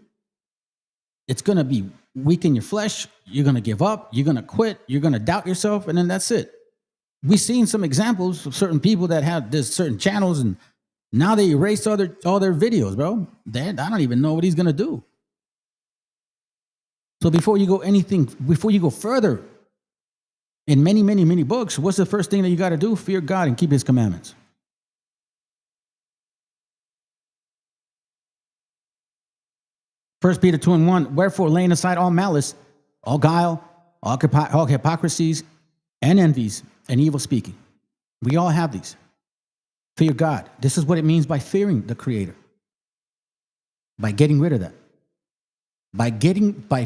it's going to be weak in your flesh. You're going to give up. You're going to quit. You're going to doubt yourself. And then that's it. We've seen some examples of certain people that have this certain channels, and now they erased all their videos, bro. I don't even know what he's going to do. So before you go further in many, many, many books, what's the first thing that you got to do? Fear God and keep his commandments. First Peter 2 and 1, wherefore laying aside all malice, all guile, all hypocrisies and envies and evil speaking. We all have these. Fear God. This is what it means by fearing the Creator. By getting rid of that. By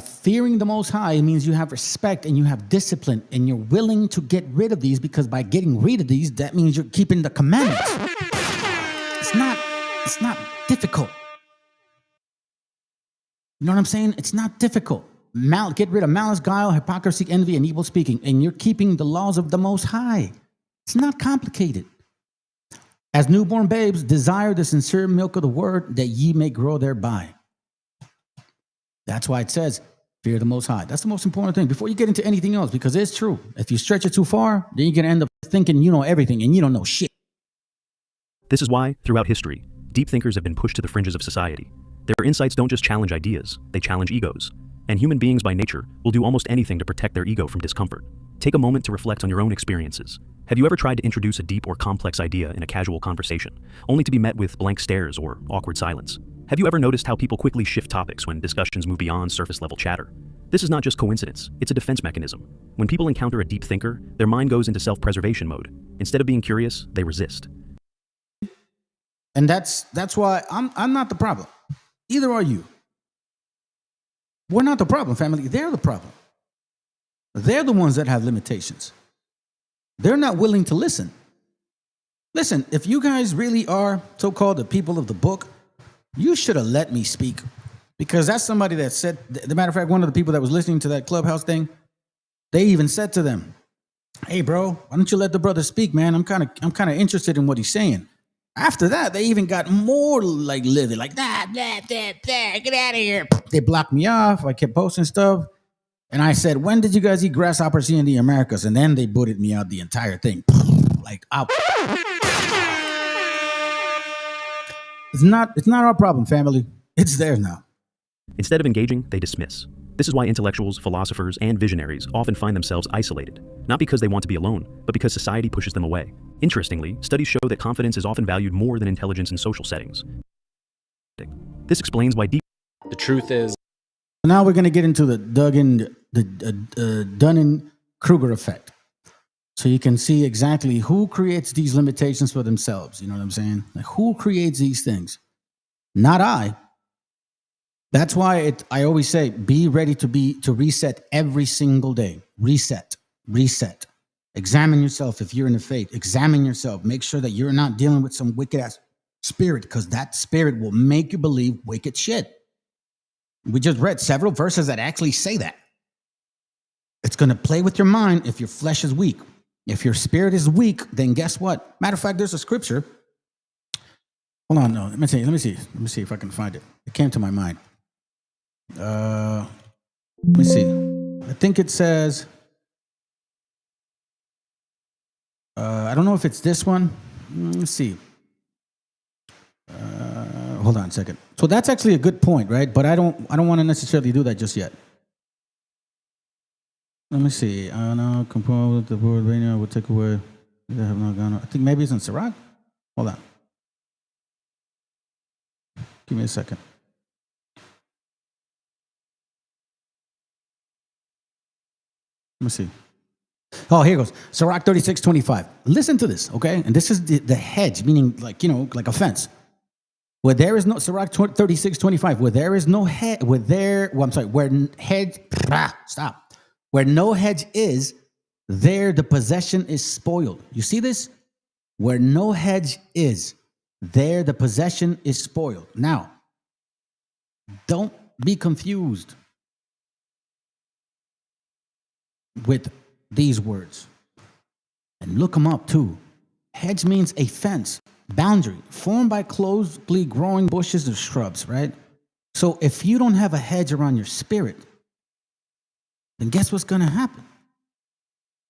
fearing the Most High, it means you have respect and you have discipline and you're willing to get rid of these, because by getting rid of these, that means you're keeping the commandments. It's not difficult. You know what I'm saying? It's not difficult. Get rid of malice, guile, hypocrisy, envy, and evil speaking, and you're keeping the laws of the Most High. It's not complicated. As newborn babes, desire the sincere milk of the word, that ye may grow thereby. That's why it says, fear the Most High. That's the most important thing before you get into anything else, because it's true. If you stretch it too far, then you're going to end up thinking you know everything and you don't know shit. This is why, throughout history, deep thinkers have been pushed to the fringes of society. Their insights don't just challenge ideas, they challenge egos. And human beings by nature will do almost anything to protect their ego from discomfort. Take a moment to reflect on your own experiences. Have you ever tried to introduce a deep or complex idea in a casual conversation, only to be met with blank stares or awkward silence? Have you ever noticed how people quickly shift topics when discussions move beyond surface-level chatter? This is not just coincidence, it's a defense mechanism. When people encounter a deep thinker, their mind goes into self-preservation mode. Instead of being curious, they resist. And that's why I'm not the problem. Either are you. We're not the problem, family. They're the problem. They're the ones that have limitations. They're not willing to listen. Listen, if you guys really are so-called the people of the book, you should have let me speak. Because that's somebody that said, as a matter of fact, one of the people that was listening to that Clubhouse thing, they even said to them, hey, bro, why don't you let the brother speak, man? I'm kind of interested in what he's saying. After that, they even got more like livid, like, blah, blah, blah, blah, get out of here. They blocked me off. I kept posting stuff. And I said, when did you guys eat grasshoppers here in the Americas? And then they booted me out the entire thing. Like, out. It's not our problem, family. It's theirs now. Instead of engaging, they dismiss. This is why intellectuals, philosophers, and visionaries often find themselves isolated, not because they want to be alone, but because society pushes them away. Interestingly, studies show that confidence is often valued more than intelligence in social settings. This explains why deep... The truth is... Now we're going to get into the Dunning-Kruger effect. So you can see exactly who creates these limitations for themselves. You know what I'm saying? Like, who creates these things? Not I. That's why I always say, be ready to reset every single day. Reset. Examine yourself if you're in the faith. Examine yourself. Make sure that you're not dealing with some wicked ass spirit, because that spirit will make you believe wicked shit. We just read several verses that actually say that. It's going to play with your mind if your flesh is weak. If your spirit is weak, then guess what? Matter of fact, there's a scripture. Hold on, no. Let me see if I can find it. It came to my mind. Let me see. I think it says, I don't know if it's this one. Let's see. Hold on a second. So that's actually a good point, right? But I don't want to necessarily do that just yet. Let me see. I know, compare with the word right now will take away. I have not gone. I think maybe it's in Sirach. Hold on. Give me a second. Let me see. Oh, here goes. Sirach 36:25. Listen to this, okay? And this is the hedge, meaning like, like a fence. Where there is no, Sirach 36:25, where there is no hedge, where no hedge is, there the possession is spoiled. You see this? Where no hedge is, there the possession is spoiled. Now, don't be confused with these words. And look them up too. Hedge means a fence, boundary, formed by closely growing bushes or shrubs, right? So if you don't have a hedge around your spirit, then guess what's going to happen?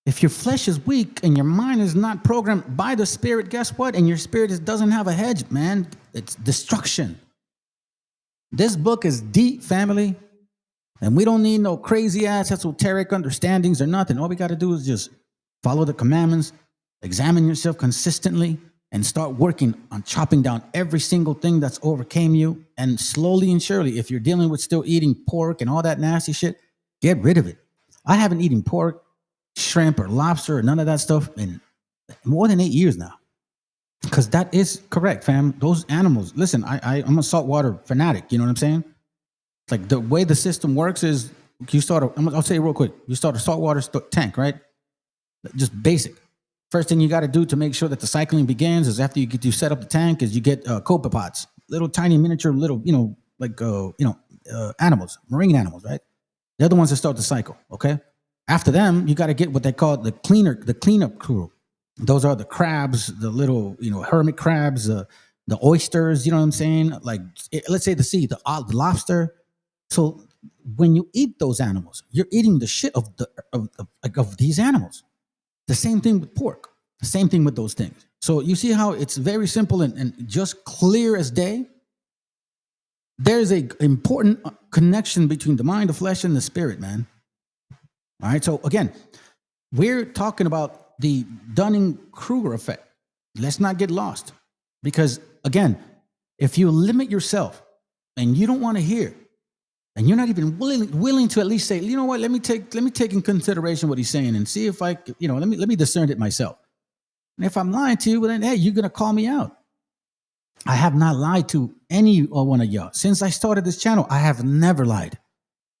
If your flesh is weak and your mind is not programmed by the spirit, guess what? And your spirit doesn't have a hedge, man. It's destruction. This book is deep, family. And we don't need no crazy ass esoteric understandings or nothing. All we got to do is just follow the commandments, examine yourself consistently, and start working on chopping down every single thing that's overcame you. And slowly and surely, if you're dealing with still eating pork and all that nasty shit, get rid of it. I haven't eaten pork, shrimp, or lobster, or none of that stuff in more than 8 years now. Because that is correct, fam. Those animals, listen, I'm a saltwater fanatic. You know what I'm saying? Like the way the system works is I'll say it real quick. You start a saltwater tank, right? Just basic. First thing you got to do to make sure that the cycling begins is after you set up the tank is you get copepods, little tiny miniature, little, animals, marine animals, right? They're the ones that start the cycle. Okay. After them, you got to get what they call the cleanup crew. Those are the crabs, the little, hermit crabs, the oysters, you know what I'm saying? Like, let's say the sea, the lobster. So when you eat those animals, you're eating the shit of these animals. The same thing with pork, the same thing with those things. So you see how it's very simple and just clear as day. There's an important connection between the mind, the flesh, and the spirit, man. All right. So again, we're talking about the Dunning-Kruger effect. Let's not get lost. Because again, if you limit yourself and you don't want to hear, and you're not even willing to at least say, you know what, let me take in consideration what he's saying and see if I, let me discern it myself. And if I'm lying to you, well, then, hey, you're going to call me out. I have not lied to any one of y'all. Since I started this channel, I have never lied.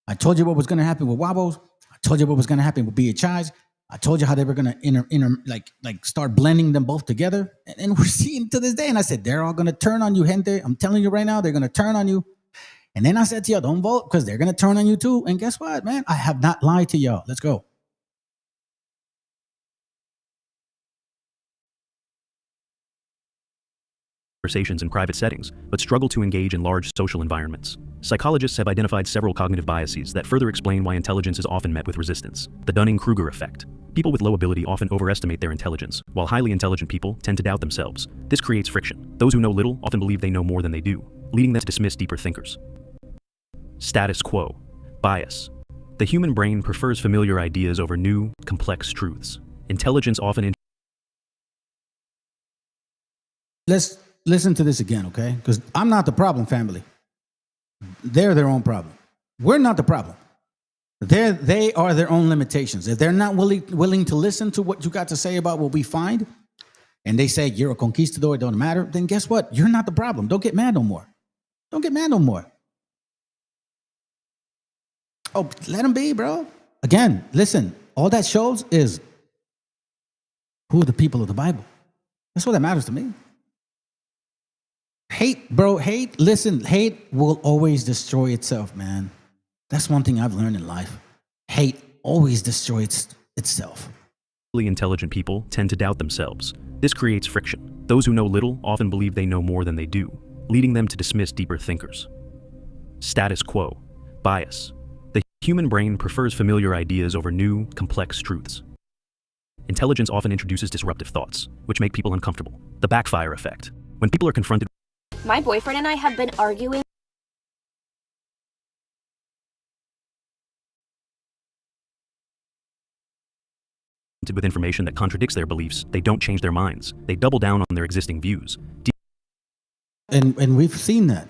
I told you what was going to happen with Wabos. I told you what was going to happen with BHIs. I told you how they were going to start blending them both together. And we're seeing to this day. And I said, they're all going to turn on you, gente. I'm telling you right now, they're going to turn on you. And then I said to y'all, don't vote because they're going to turn on you too. And guess what, man? I have not lied to y'all. Let's go. Conversations in private settings, but struggle to engage in large social environments. Psychologists have identified several cognitive biases that further explain why intelligence is often met with resistance. The Dunning-Kruger effect. People with low ability often overestimate their intelligence, while highly intelligent people tend to doubt themselves. This creates friction. Those who know little often believe they know more than they do, leading them to dismiss deeper thinkers. Status quo. Bias. The human brain prefers familiar ideas over new, complex truths. Intelligence often... Let's listen to this again, okay? Because I'm not the problem, family. They're their own problem. We're not the problem. They are their own limitations. If they're not willing to listen to what you got to say about what we find, and they say you're a conquistador, it don't matter, then guess what? You're not the problem. Don't get mad no more. Don't get mad no more. Oh, let them be, bro. Again, listen, all that shows is who are the people of the Bible. That's what that matters to me. Hate, bro, listen, hate will always destroy itself, man. That's one thing I've learned in life. Hate always destroys itself. Intelligent people tend to doubt themselves. This creates friction. Those who know little often believe they know more than they do, leading them to dismiss deeper thinkers. Status quo. Bias. The human brain prefers familiar ideas over new, complex truths. Intelligence often introduces disruptive thoughts, which make people uncomfortable. The backfire effect. When people are confronted... My boyfriend and I have been arguing with information that contradicts their beliefs, they don't change their minds. They double down on their existing views. And we've seen that.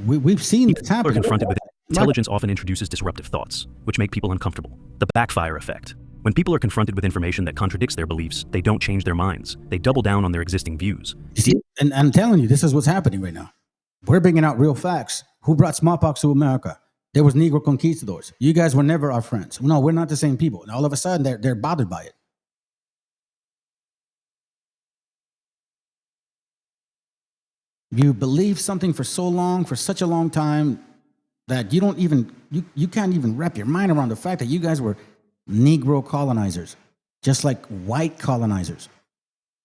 We've seen this happen. Confronted with Intelligence often introduces disruptive thoughts, which make people uncomfortable. The backfire effect. When people are confronted with information that contradicts their beliefs, they don't change their minds. They double down on their existing views. You see, and I'm telling you, this is what's happening right now. We're bringing out real facts. Who brought smallpox to America? There was Negro conquistadors. You guys were never our friends. No, we're not the same people. And all of a sudden, they're bothered by it. You believe something for so long, for such a long time, that you don't even, you can't even wrap your mind around the fact that you guys were Negro colonizers, just like white colonizers.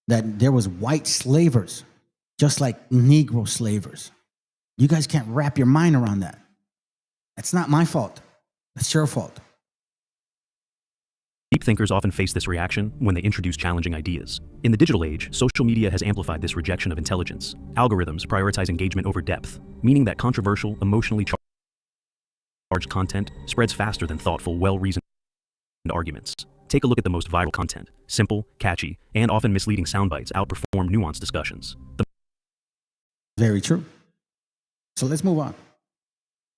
That there was white slavers, just like Negro slavers. You guys can't wrap your mind around that. That's not my fault. That's your fault. Deep thinkers often face this reaction when they introduce challenging ideas. In the digital age, social media has amplified this rejection of intelligence. Algorithms prioritize engagement over depth, meaning that controversial, emotionally charged content spreads faster than thoughtful, well-reasoned arguments. Take a look at the most viral content. Simple, catchy, and often misleading soundbites outperform nuanced discussions. Very true. So let's move on.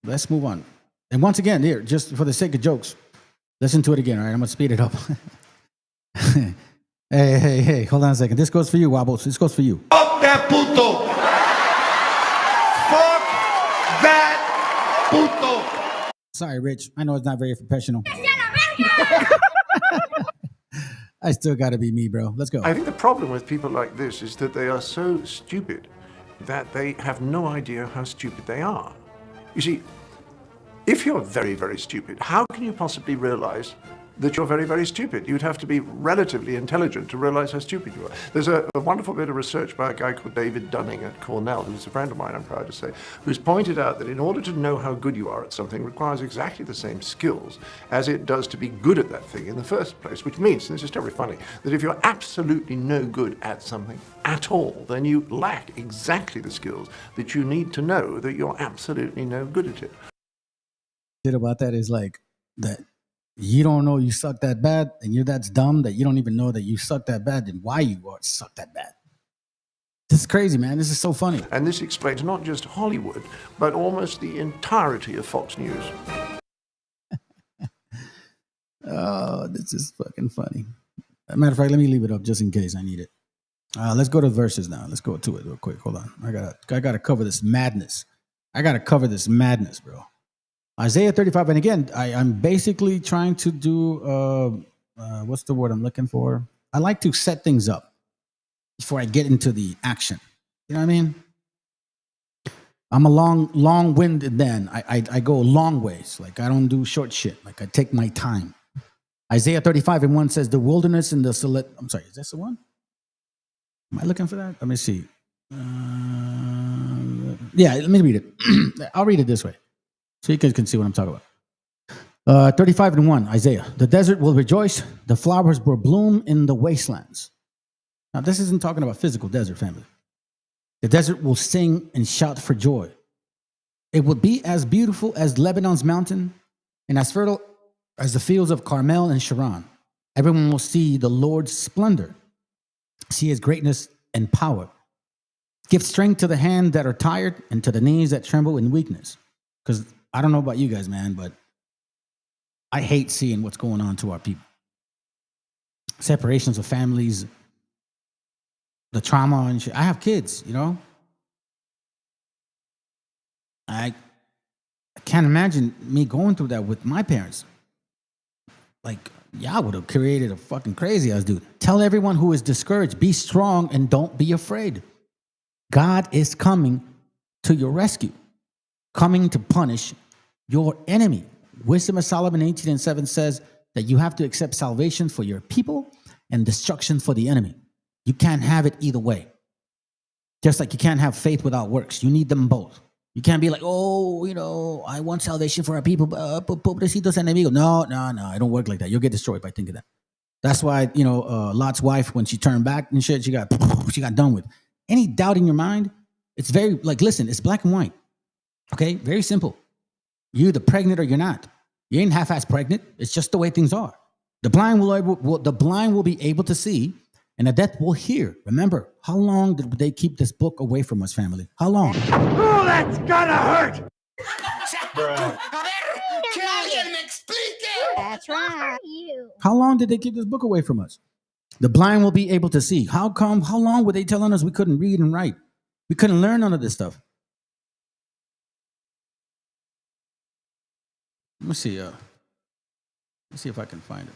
Let's move on. And once again, here, just for the sake of jokes, listen to it again, all right? I'm going to speed it up. Hey, hold on a second. This goes for you, Wobbles. This goes for you. Fuck that puto. Fuck that puto. Sorry, Rich. I know it's not very professional. I still got to be me, bro. Let's go. I think the problem with people like this is that they are so stupid that they have no idea how stupid they are. You see, if you're very, very stupid, how can you possibly realize that you're very, very stupid? You'd have to be relatively intelligent to realize how stupid you are. There's a wonderful bit of research by a guy called David Dunning at Cornell, who's a friend of mine, I'm proud to say, who's pointed out that in order to know how good you are at something requires exactly the same skills as it does to be good at that thing in the first place, which means, and this is terribly funny, that if you're absolutely no good at something at all, then you lack exactly the skills that you need to know that you're absolutely no good at it. About that is like that you don't know you suck that bad and you're that dumb that you don't even know that you suck that bad and why you suck that bad. This is crazy, man. This is so funny. And this explains not just Hollywood, but almost the entirety of Fox News. Oh, this is fucking funny. As a matter of fact, let me leave it up just in case I need it. Let's go to verses now. Let's go to it real quick. Hold on. I gotta cover this madness. Bro. Isaiah 35, and again, I'm basically trying to do, what's the word I'm looking for? I like to set things up before I get into the action. You know what I mean? I'm a long-winded man. I go long ways. Like, I don't do short shit. Like, I take my time. Isaiah 35 and 1 says, the wilderness and the I'm sorry, is that the one? Am I looking for that? Let me see. Yeah, let me read it. I'll read it this way, so you guys can see what I'm talking about. 35 and 1, Isaiah. The desert will rejoice. The flowers will bloom in the wastelands. Now, this isn't talking about physical desert, family. The desert will sing and shout for joy. It will be as beautiful as Lebanon's mountain and as fertile as the fields of Carmel and Sharon. Everyone will see the Lord's splendor, see his greatness and power. Give strength to the hands that are tired and to the knees that tremble in weakness. Because I don't know about you guys, man, but I hate seeing what's going on to our people. Separations of families, the trauma and shit. I have kids, you know. I can't imagine me going through that with my parents. Like, y'all would have created a fucking crazy ass dude. Tell everyone who is discouraged, be strong and don't be afraid. God is coming to your rescue, coming to punish your enemy. Wisdom of Solomon 18:7 says that you have to accept salvation for your people and destruction for the enemy. You can't have it either way. Just like you can't have faith without works. You need them both. You can't be like, oh, you know, I want salvation for our people, pobrecitos enemigos. No, it don't work like that. You'll get destroyed by thinking that. That's why, you know, Lot's wife, when she turned back and shit, she got done with. Any doubt in your mind, it's very, like, listen, it's black and white. Okay? Very simple. You're either pregnant or you're not. You ain't half-ass pregnant. It's just the way things are. The blind will be able to see, and the deaf will hear. Remember, how long did they keep this book away from us, family? How long? Oh, that's gonna hurt! A ver, que alguien me explique. That's right. How long did they keep this book away from us? The blind will be able to see. How come? How long were they telling us we couldn't read and write? We couldn't learn none of this stuff. Let me see. Let me see if I can find it.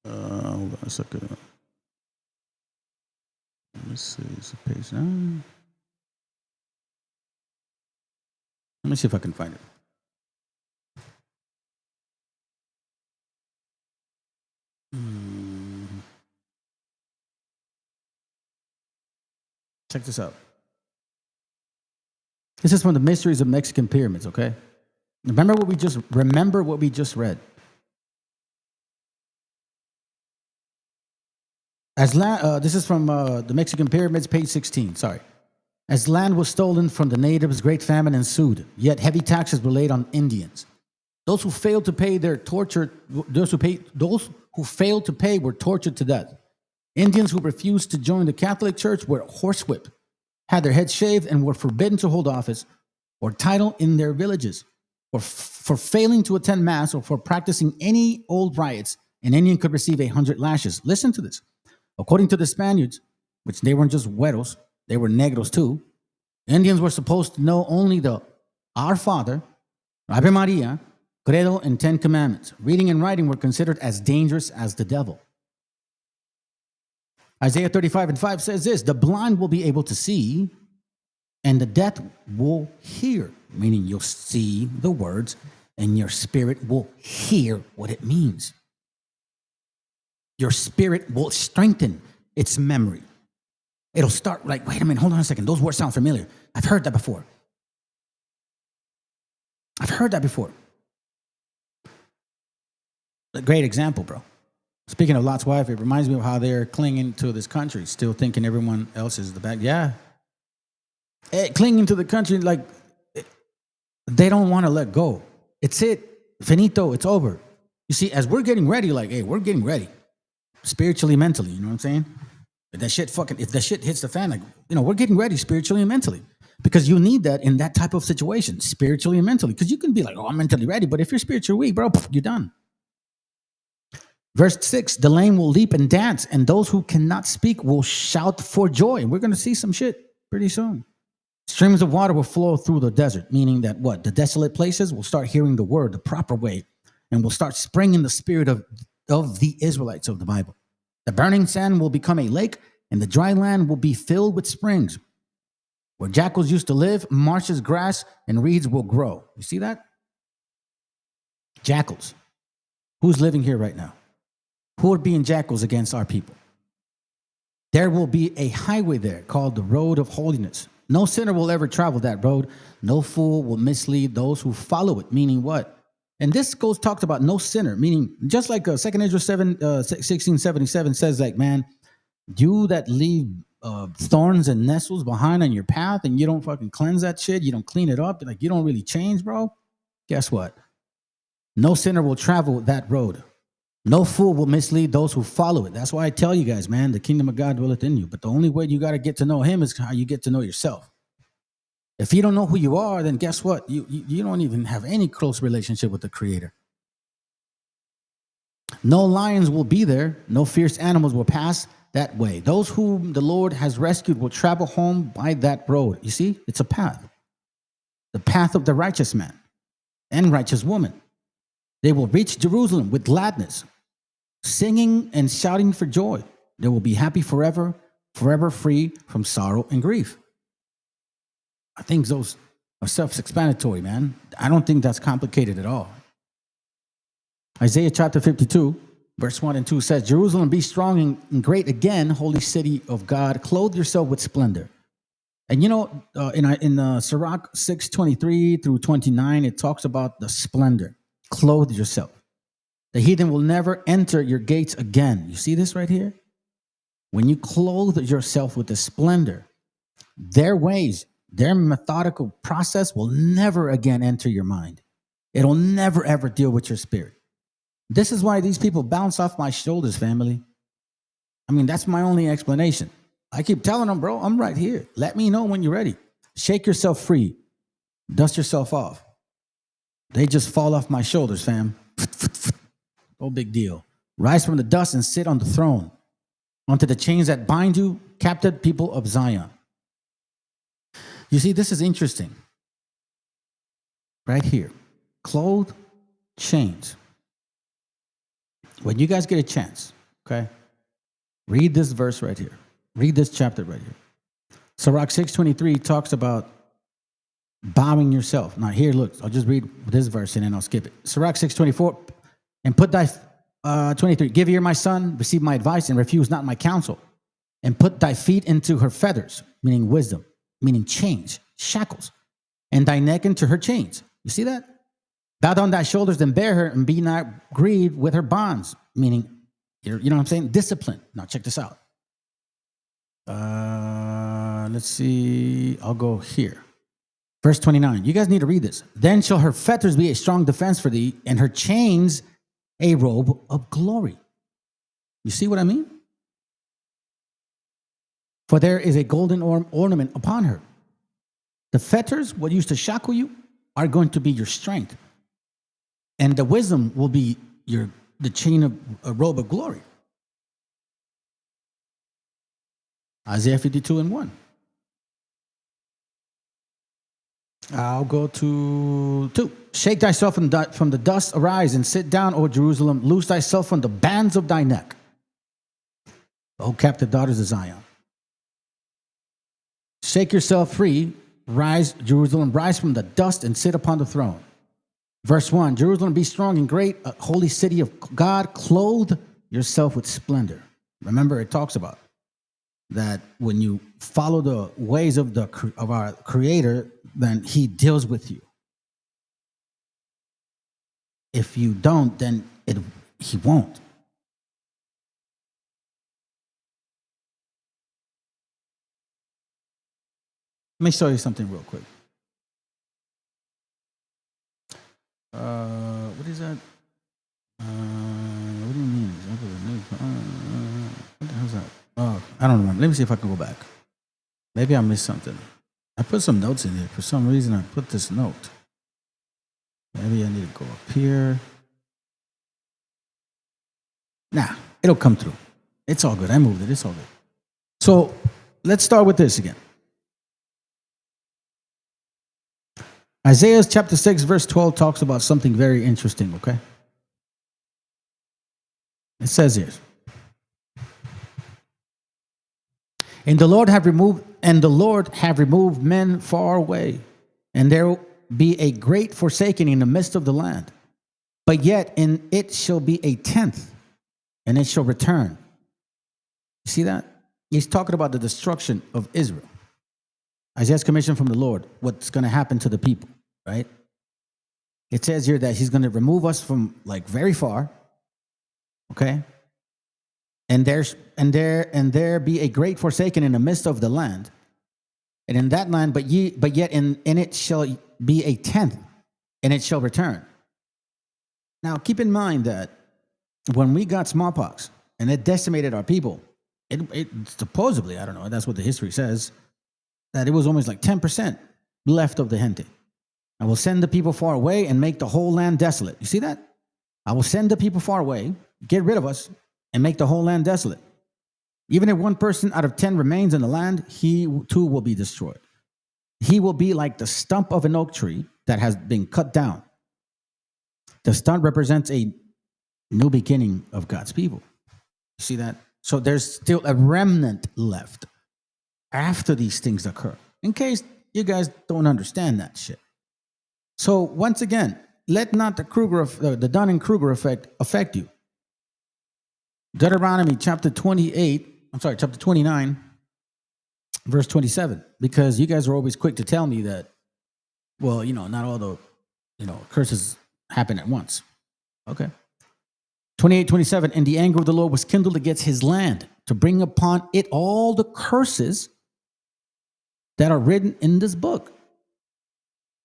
Hold on a second. Let me see. It's page 9. Let me see if I can find it. Check this out. This is from the Mysteries of Mexican Pyramids, okay? Remember what we just read. This is from the Mexican Pyramids, page 16, sorry. As land was stolen from the natives, great famine ensued, yet heavy taxes were laid on Indians. Those who failed to pay were tortured to death. Indians who refused to join the Catholic Church were horsewhipped, had their heads shaved, and were forbidden to hold office or title in their villages, or for failing to attend mass or for practicing any old rites. An Indian could receive 100 lashes. Listen to this. According to the Spaniards, which they weren't just güeros, they were negros too, Indians were supposed to know only the Our Father, Ave Maria, Credo, and 10 Commandments. Reading and writing were considered as dangerous as the devil. Isaiah 35:5 says this: the blind will be able to see, and the deaf will hear, meaning you'll see the words, and your spirit will hear what it means. Your spirit will strengthen its memory. It'll start like, wait a minute, hold on a second. Those words sound familiar. I've heard that before. A great example, bro. Speaking of Lot's wife, it reminds me of how they're clinging to this country, still thinking everyone else is the bad. Yeah. Clinging to the country like they don't want to let go. It's it. Finito. It's over. You see, as we're getting ready, like, hey, we're getting ready. Spiritually, mentally, you know what I'm saying? If that shit hits the fan, like, we're getting ready spiritually and mentally. Because you need that in that type of situation, spiritually and mentally. Because you can be like, oh, I'm mentally ready. But if you're spiritually weak, bro, you're done. Verse 6, the lame will leap and dance, and those who cannot speak will shout for joy. We're going to see some shit pretty soon. Streams of water will flow through the desert, meaning that what? The desolate places will start hearing the word the proper way, and will start springing the spirit of the Israelites of the Bible. The burning sand will become a lake, and the dry land will be filled with springs. Where jackals used to live, marshes, grass, and reeds will grow. You see that? Jackals. Who's living here right now? Who are being jackals against our people? There will be a highway there called the road of holiness. No sinner will ever travel that road. No fool will mislead those who follow it. Meaning what? And this talks about no sinner, meaning just like 2 Ezra 16:77 says, like, man, you that leave thorns and nettles behind on your path and you don't fucking cleanse that shit, you don't clean it up, like you don't really change, bro. Guess what? No sinner will travel that road. No fool will mislead those who follow it. That's why I tell you guys, man, the kingdom of God dwelleth in you. But the only way you got to get to know him is how you get to know yourself. If you don't know who you are, then guess what? You don't even have any close relationship with the Creator. No lions will be there. No fierce animals will pass that way. Those whom the Lord has rescued will travel home by that road. You see, it's a path. The path of the righteous man and righteous woman. They will reach Jerusalem with gladness, singing and shouting for joy. They will be happy forever, forever free from sorrow and grief. I think those are self-explanatory, man. I don't think that's complicated at all. Isaiah chapter 52, verse 1 and 2 says, Jerusalem, be strong and great again, holy city of God. Clothe yourself with splendor. And in Sirach 6:23 through 29, it talks about the splendor. Clothe yourself. The heathen will never enter your gates again. You see this right here? When you clothe yourself with the splendor, their ways, their methodical process will never again enter your mind. It'll never, ever deal with your spirit. This is why these people bounce off my shoulders, family. I mean, that's my only explanation. I keep telling them, bro, I'm right here. Let me know when you're ready. Shake yourself free. Dust yourself off. They just fall off my shoulders, fam. No big deal. Rise from the dust and sit on the throne. Onto the chains that bind you, captive people of Zion. You see, this is interesting. Right here. Clothed, chains. When you guys get a chance, okay, read this verse right here. Read this chapter right here. Sirach 6:23 talks about bowing yourself. Now here, look, I'll just read this verse and then I'll skip it. Sirach 6:24, and put thy 23, give ear, my son, receive my advice, and refuse not my counsel, and put thy feet into her feathers, meaning wisdom, meaning chains, shackles, and thy neck into her chains. You see that? Bow down thy shoulders and bear her, and be not grieved with her bonds, meaning, you know what I'm saying? Discipline. Now check this out. Let's see. I'll go here. Verse 29. You guys need to read this. Then shall her fetters be a strong defense for thee, and her chains a robe of glory. You see what I mean? For there is a golden ornament upon her. The fetters, what used to shackle you, are going to be your strength. And the wisdom will be the chain of a robe of glory. Isaiah 52:1. I'll go to 2. Shake thyself from the dust, arise and sit down, O Jerusalem. Loose thyself from the bands of thy neck, O captive daughters of Zion. Shake yourself free, rise, Jerusalem, rise from the dust and sit upon the throne. Verse 1, Jerusalem, be strong and great, a holy city of God, clothe yourself with splendor. Remember, it talks about that when you follow the ways of our Creator, then He deals with you. If you don't, then He won't. Let me show you something real quick. What is that? What do you mean? What the hell is that? Oh, I don't remember. Let me see if I can go back. Maybe I missed something. I put some notes in here. For some reason, I put this note. Maybe I need to go up here. Nah, it'll come through. It's all good. I moved it. It's all good. So let's start with this again. Isaiah chapter 6, verse 12 talks about something very interesting, okay? It says here, And the Lord have removed men far away, and there will be a great forsaking in the midst of the land. But yet in it shall be a tenth, and it shall return. See that? He's talking about the destruction of Israel. Isaiah's commission from the Lord, what's going to happen to the people, right? It says here that He's going to remove us from like very far, okay? And there be a great forsaken in the midst of the land, and in that land, but yet in it shall be a tenth, and it shall return. Now keep in mind that when we got smallpox and it decimated our people, it supposedly, I don't know, that's what the history says, that it was almost like 10% left of the gente. I will send the people far away and make the whole land desolate. You see that? I will send the people far away, get rid of us, and make the whole land desolate. Even if one person out of 10 remains in the land, he too will be destroyed. He will be like the stump of an oak tree that has been cut down. The stump represents a new beginning of God's people. You see that? So there's still a remnant left after these things occur, in case you guys don't understand that shit. So once again, let not the Dunning-Kruger effect affect you. Deuteronomy chapter 29, verse 27, because you guys are always quick to tell me that, well, not all the, curses happen at once. Okay. 28:27, and the anger of the Lord was kindled against His land to bring upon it all the curses that are written in this book.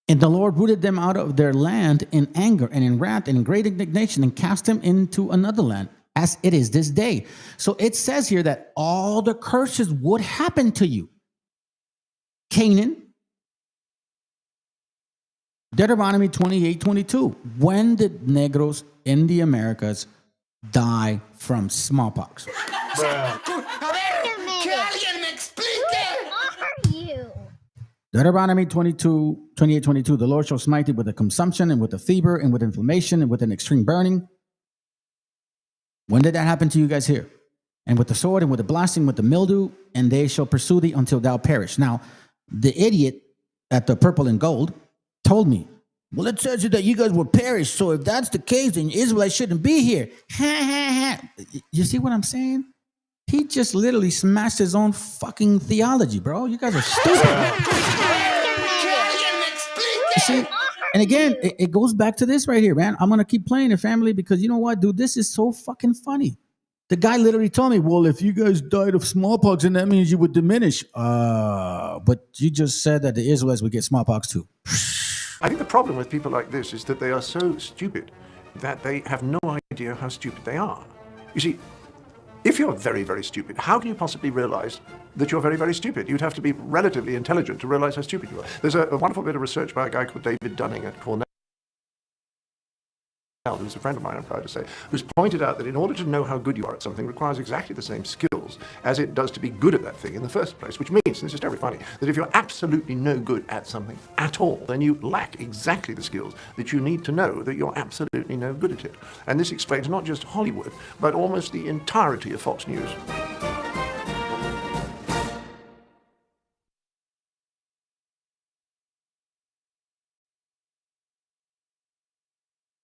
And the Lord rooted them out of their land in anger and in wrath and in great indignation and cast them into another land, as it is this day. So it says here that all the curses would happen to you. Canaan, Deuteronomy 28:22. When did negros in the Americas die from smallpox? A ver, que alguien me explique. Deuteronomy 28:22. The Lord shall smite thee with a consumption and with a fever and with inflammation and with an extreme burning. When did that happen to you guys here? And with the sword and with the blasting, with the mildew, and they shall pursue thee until thou perish. Now, the idiot at the purple and gold told me, well, it says that you guys will perish. So if that's the case, then Israelites shouldn't be here. You see what I'm saying? He just literally smashed his own fucking theology, bro. You guys are stupid. You see? And again, it goes back to this right here, man. I'm going to keep playing it, family, because you know what, dude? This is so fucking funny. The guy literally told me, well, if you guys died of smallpox, then that means you would diminish. But you just said that the Israelites would get smallpox too. I think the problem with people like this is that they are so stupid that they have no idea how stupid they are. You see, if you're very, very stupid, how can you possibly realize that you're very, very stupid? You'd have to be relatively intelligent to realize how stupid you are. There's a wonderful bit of research by a guy called David Dunning at Cornell, who's a friend of mine, I'm proud to say, who's pointed out that in order to know how good you are at something requires exactly the same skills as it does to be good at that thing in the first place, which means, and this is very funny, that if you're absolutely no good at something at all, then you lack exactly the skills that you need to know that you're absolutely no good at it. And this explains not just Hollywood, but almost the entirety of Fox News.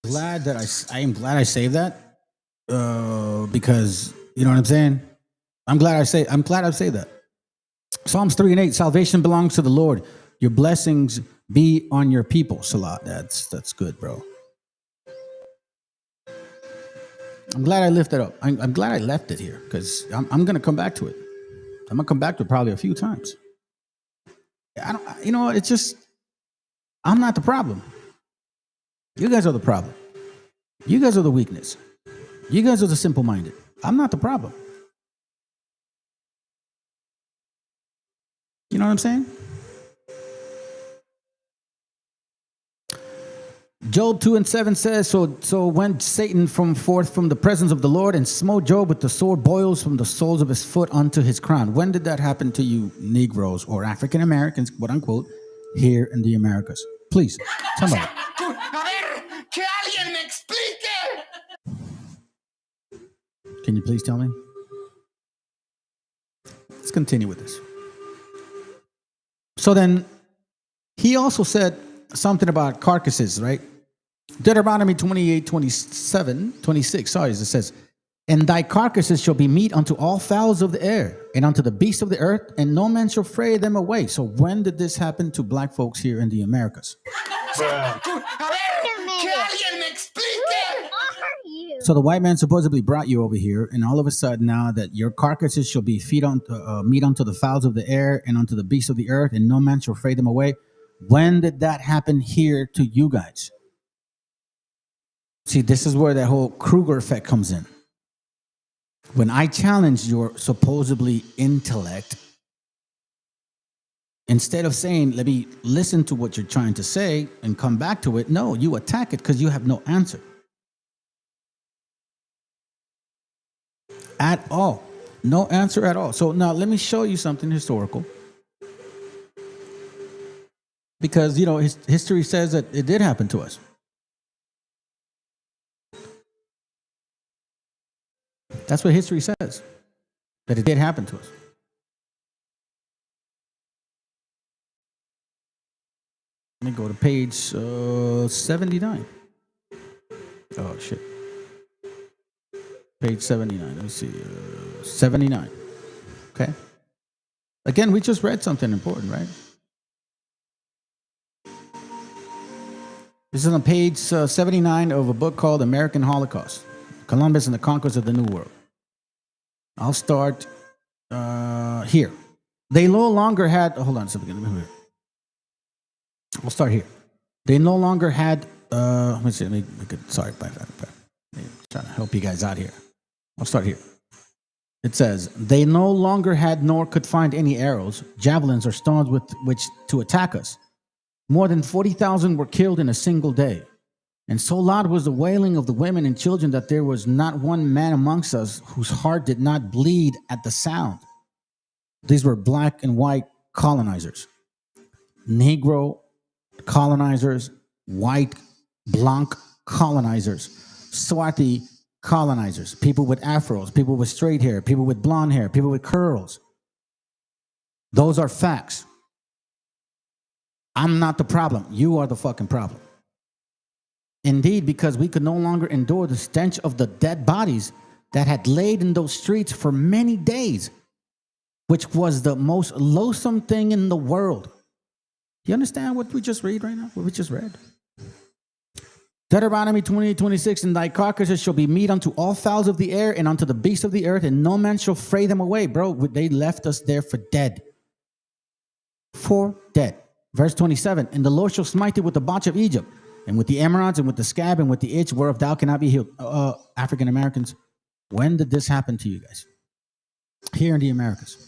Glad that I am glad I saved that because you know what I'm saying. I'm glad I saved that. Psalms 3:8. Salvation belongs to the Lord. Your blessings be on your people. Salah. That's good, bro. I'm glad I lifted it up. I'm glad I left it here because I'm gonna come back to it. I'm gonna come back to it probably a few times. I don't. You know what? It's just I'm not the problem. You guys are the problem. You guys are the weakness. You guys are the simple-minded. I'm not the problem. You know what I'm saying? Job 2:7 says, so went Satan forth from the presence of the Lord and smote Job with the sword boils from the soles of his foot unto his crown. When did that happen to you, Negroes or African Americans, quote unquote, here in the Americas? Please, somebody. Que alguien me explique. Can you please tell me? Let's continue with this. So then, he also said something about carcasses, right? Deuteronomy 28:26. Sorry, it says, and thy carcasses shall be meat unto all fowls of the air, and unto the beasts of the earth, and no man shall fray them away. So when did this happen to black folks here in the Americas? So the white man supposedly brought you over here, and all of a sudden now that your carcasses shall be meat unto the fowls of the air and unto the beasts of the earth, and no man shall fray them away. When did that happen here to you guys? See, this is where that whole Kruger effect comes in. When I challenge your supposedly intellect, instead of saying, let me listen to what you're trying to say and come back to it, no, you attack it because you have no answer. At all. No answer at all. So now let me show you something historical. Because, you know, history says that it did happen to us. That's what history says, that it did happen to us. Let me go to page 79. Oh, shit. Page 79. Let me see. 79. Okay. Again, we just read something important, right? This is on page 79 of a book called American Holocaust, Columbus and the Conquerors of the New World. I'll start here. They no longer had, hold on a second. I'll start here. They no longer had, let me see, sorry, I'm trying to help you guys out here. I'll start here. It says, they no longer had nor could find any arrows, javelins, or stones with which to attack us. More than 40,000 were killed in a single day. And so loud was the wailing of the women and children that there was not one man amongst us whose heart did not bleed at the sound. These were black and white colonizers, Negro colonizers, white, blanc colonizers, Swati colonizers, people with afros, people with straight hair, people with blonde hair, people with curls. Those are facts. I'm not the problem. You are the fucking problem. Indeed, because we could no longer endure the stench of the dead bodies that had laid in those streets for many days, which was the most loathsome thing in the world. You understand what we just read right now? What we just read? Deuteronomy 28:26, and thy carcasses shall be meat unto all fowls of the air and unto the beasts of the earth, and no man shall fray them away. Bro, they left us there for dead. For dead. Verse 27, and the Lord shall smite thee with the botch of Egypt, and with the emerods, and with the scab, and with the itch, whereof thou cannot be healed. African Americans, when did this happen to you guys? Here in the Americas.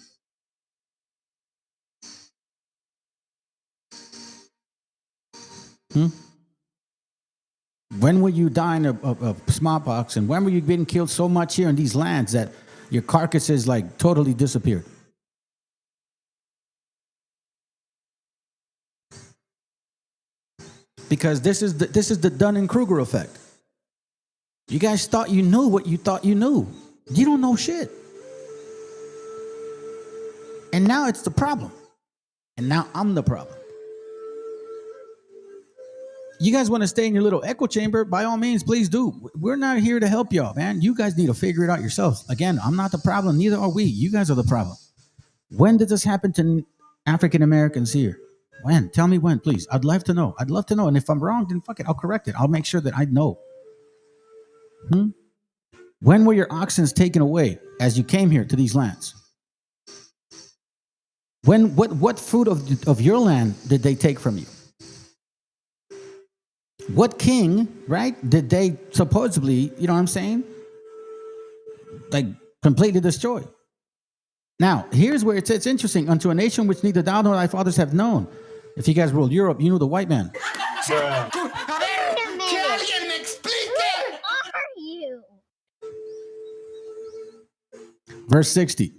When were you dying of smallpox, and when were you getting killed so much here in these lands that your carcasses like totally disappeared? Because this is the Dunning-Kruger effect. You guys thought you knew what you thought you knew. You don't know shit. And now it's the problem. And now I'm the problem. You guys want to stay in your little echo chamber? By all means, please do. We're not here to help y'all, man. You guys need to figure it out yourselves. Again, I'm not the problem. Neither are we. You guys are the problem. When did this happen to African Americans here? When? Tell me when, please. I'd love to know. I'd love to know. And if I'm wrong, then fuck it. I'll correct it. I'll make sure that I know. When were your oxen taken away as you came here to these lands? What fruit of your land did they take from you? What king, right, did they supposedly, you know what I'm saying, like completely destroy? Now, here's where it's interesting. Unto a nation which neither thou nor thy fathers have known. If you guys ruled Europe, you knew the white man. Verse 60.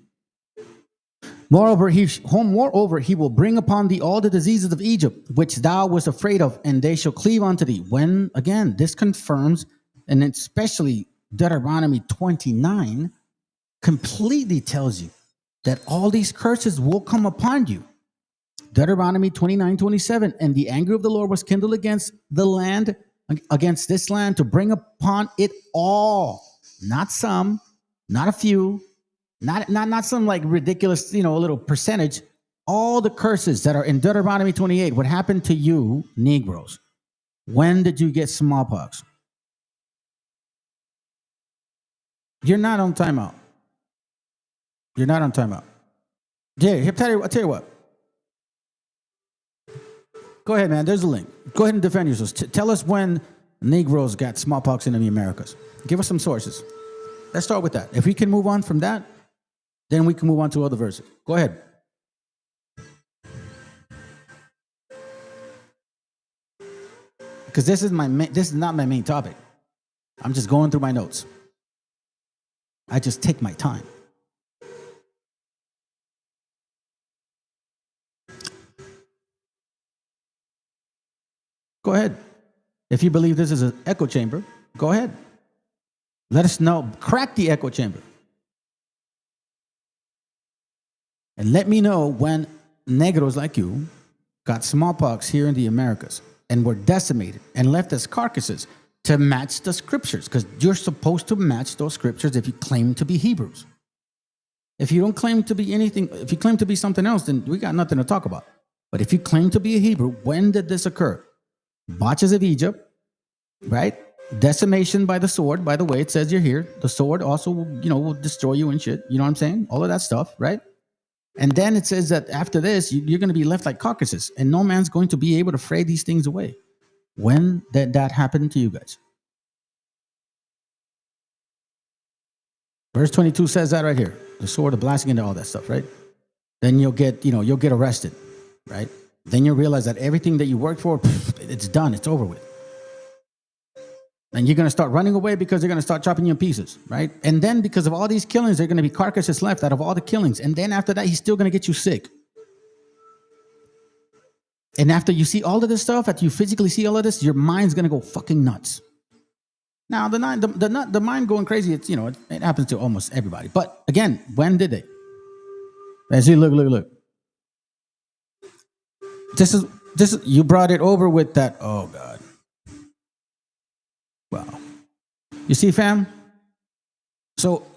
Moreover, he will bring upon thee all the diseases of Egypt, which thou wast afraid of, and they shall cleave unto thee. When, again, this confirms, and especially Deuteronomy 29 completely tells you that all these curses will come upon you. Deuteronomy 29:27, and the anger of the Lord was kindled against the land, against this land, to bring upon it all, not some, not a few, not some like ridiculous, a little percentage. All the curses that are in Deuteronomy 28. What happened to you, Negroes? When did you get smallpox? You're not on timeout. You're not on timeout. Yeah, I'll tell you what. Go ahead, man. There's a link. Go ahead and defend yourselves. Tell us when Negroes got smallpox in the Americas. Give us some sources. Let's start with that. If we can move on from that, then we can move on to other verses. Go ahead. Because this is not my main topic. I'm just going through my notes. I just take my time. Go ahead. If you believe this is an echo chamber, go ahead. Let us know. Crack the echo chamber. And let me know when Negros like you got smallpox here in the Americas and were decimated and left as carcasses to match the scriptures, because you're supposed to match those scriptures if you claim to be Hebrews. If you don't claim to be anything, if you claim to be something else, then we got nothing to talk about. But if you claim to be a Hebrew, when did this occur? Botches of Egypt, right? Decimation by the sword. By the way, it says you're here. The sword also, will destroy you and shit. You know what I'm saying? All of that stuff, right? And then it says that after this, you're going to be left like carcasses, and no man's going to be able to fray these things away. When did that happen to you guys? Verse 22 says that right here. The sword, the blasting, and all that stuff, right? Then you'll get arrested, right? Then you realize that everything that you worked for, it's done, it's over with. And you're going to start running away because they're going to start chopping you in pieces, right? And then because of all these killings, there are going to be carcasses left out of all the killings. And then after that, he's still going to get you sick. And after you see all of this stuff, after you physically see all of this, your mind's going to go fucking nuts. Now, the mind going crazy, it's, it happens to almost everybody. But again, when did they? Let's see, look. This is, you brought it over with that, oh God. Wow. You see, fam? So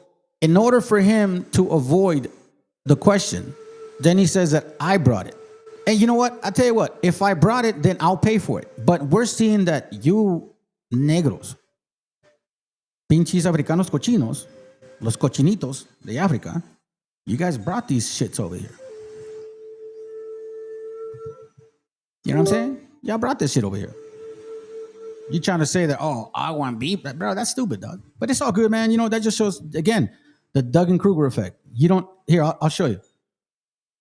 in order for him to avoid the question, then he says that I brought it. And you know what? I tell you what, if I brought it, then I'll pay for it. But we're seeing that you negros, pinches africanos cochinos, los cochinitos de Africa, you guys brought these shits over here. You know what I'm saying? Y'all brought this shit over here. You trying to say that, oh, I want beef? Bro, that's stupid, dog. But it's all good, man. That just shows, again, the Dunning-Kruger effect. You don't, here, I'll show you.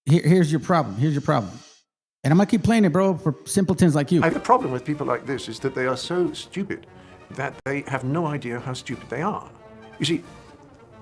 Here's your problem. And I'm going to keep playing it, bro, for simpletons like you. The problem with people like this is that they are so stupid that they have no idea how stupid they are. You see,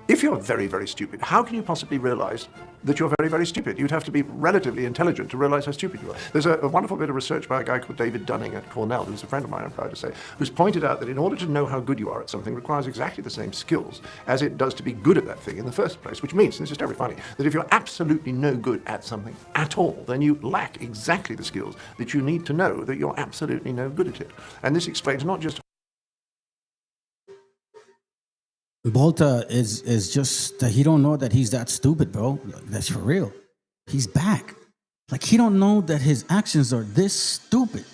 if you're very, very stupid, how can you possibly realize that you're very, very stupid? You'd have to be relatively intelligent to realize how stupid you are. There's a wonderful bit of research by a guy called David Dunning at Cornell, who's a friend of mine, I'm proud to say, who's pointed out that in order to know how good you are at something requires exactly the same skills as it does to be good at that thing in the first place, which means, and this is very funny, that if you're absolutely no good at something at all, then you lack exactly the skills that you need to know that you're absolutely no good at it. And this explains not just Volta is just he don't know that he's that stupid, bro. That's for real. He's back. Like, he don't know that his actions are this stupid,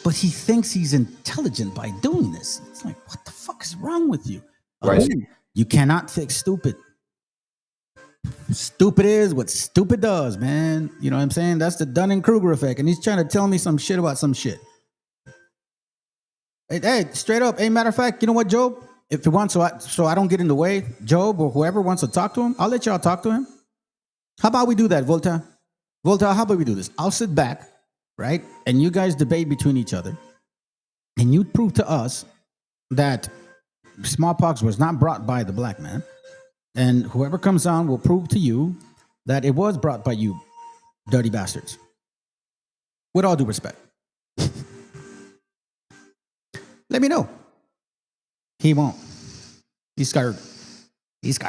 but he thinks he's intelligent by doing this. It's like, what the fuck is wrong with you? Right. You cannot fix stupid. Stupid is what stupid does, man. You know what I'm saying? That's the Dunning-Kruger effect. And he's trying to tell me some shit about some shit. Hey, straight up. Hey, matter of fact, you know what, Job? If you want, so I don't get in the way, Job or whoever wants to talk to him, I'll let y'all talk to him. How about we do that, Volta? Volta, how about we do this? I'll sit back, right? And you guys debate between each other. And you prove to us that smallpox was not brought by the black man. And whoever comes on will prove to you that it was brought by you, dirty bastards. With all due respect. Let me know. He won't. He's scared. It's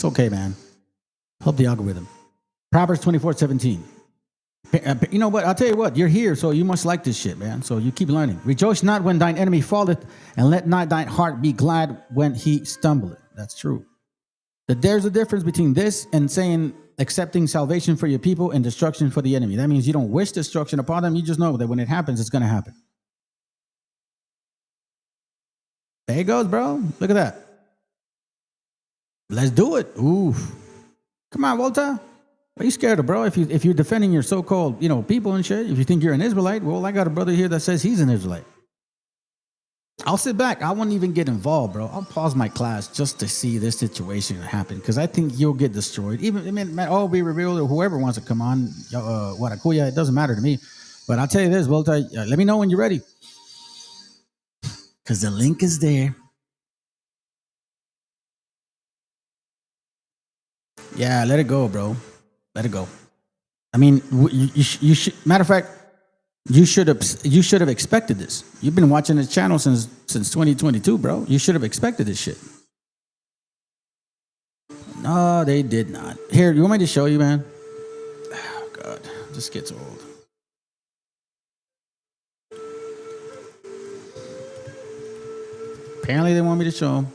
okay, man. Help the algorithm. Proverbs 24:17. You know what? I'll tell you what. You're here, so you must like this shit, man. So you keep learning. Rejoice not when thine enemy falleth, and let not thine heart be glad when he stumbleth. That's true. That there's a difference between this and saying accepting salvation for your people and destruction for the enemy. That means you don't wish destruction upon them. You just know that when it happens, it's going to happen. There it goes, bro. Look at that. Let's do it. Ooh. Come on, Volta. What are you scared of, bro? If you're defending your so-called, people and shit, if you think you're an Israelite, well, I got a brother here that says he's an Israelite. I'll sit back. I won't even get involved, bro. I'll pause my class just to see this situation happen because I think you'll get destroyed. Be revealed or whoever wants to come on, Warakuya, it doesn't matter to me. But I'll tell you this, Volta, let me know when you're ready. Because the link is there. Yeah, let it go, bro. Let it go. I mean, you should. Matter of fact, you should have expected this. You've been watching this channel since 2022, bro. You should have expected this shit. No, they did not. Here, you want me to show you, man? Oh God, this gets old. Apparently, they want me to show them.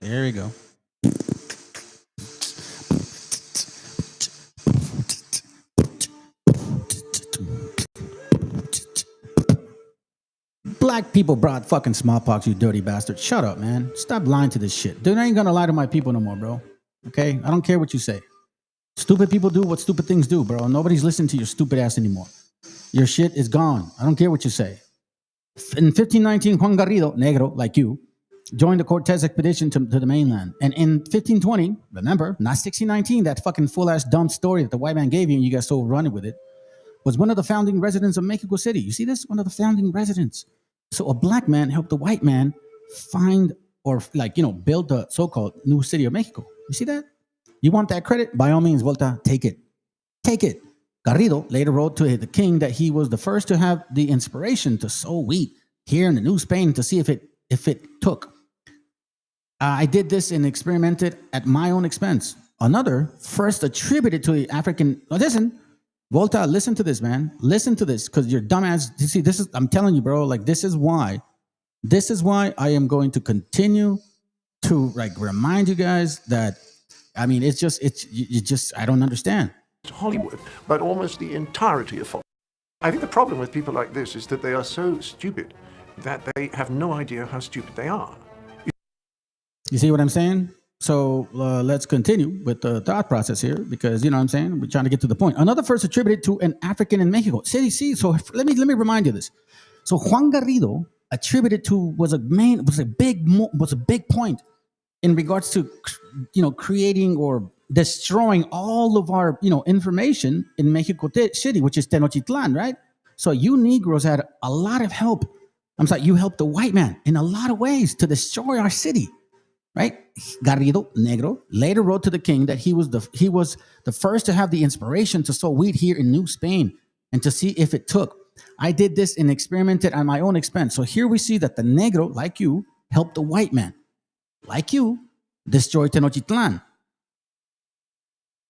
There we go. Black people brought fucking smallpox, you dirty bastard. Shut up, man. Stop lying to this shit. Dude, I ain't gonna lie to my people no more, bro. Okay? I don't care what you say. Stupid people do what stupid things do, bro. Nobody's listening to your stupid ass anymore. Your shit is gone. I don't care what you say. In 1519, Juan Garrido, negro, like you, joined the Cortez expedition to the mainland. And in 1520, remember, not 1619, that fucking full-ass dumb story that the white man gave you and you guys still running with it, was one of the founding residents of Mexico City. You see this? One of the founding residents. So a black man helped the white man find or build the so-called new city of Mexico. You see that? You want that credit? By all means, Volta, take it. Take it. Garrido later wrote to the king that he was the first to have the inspiration to sow wheat here in the New Spain to see if it took. I did this and experimented at my own expense. Another first attributed to the African. Now listen, Volta, listen to this, man. Listen to this, because you're dumbass. You see, this is. I'm telling you, bro. Like this is why I am going to continue to remind you guys that. I mean, it's just I don't understand. Hollywood, but almost the entirety of Hollywood. I think the problem with people like this is that they are so stupid that they have no idea how stupid they are. You see what I'm saying? So let's continue with the thought process here, because you know what I'm saying? We're trying to get to the point. Another first attributed to an African in Mexico. See, so let me remind you this. So Juan Garrido attributed to was a big point in regards to creating or destroying all of our information in Mexico City, which is Tenochtitlan, right? So you Negroes had a lot of help. I'm sorry, you helped the white man in a lot of ways to destroy our city, right? Garrido Negro later wrote to the king that he was the first to have the inspiration to sow wheat here in New Spain and to see if it took. I did this and experimented at my own expense. So here we see that the Negro, like you, helped the white man, like you, destroy Tenochtitlan.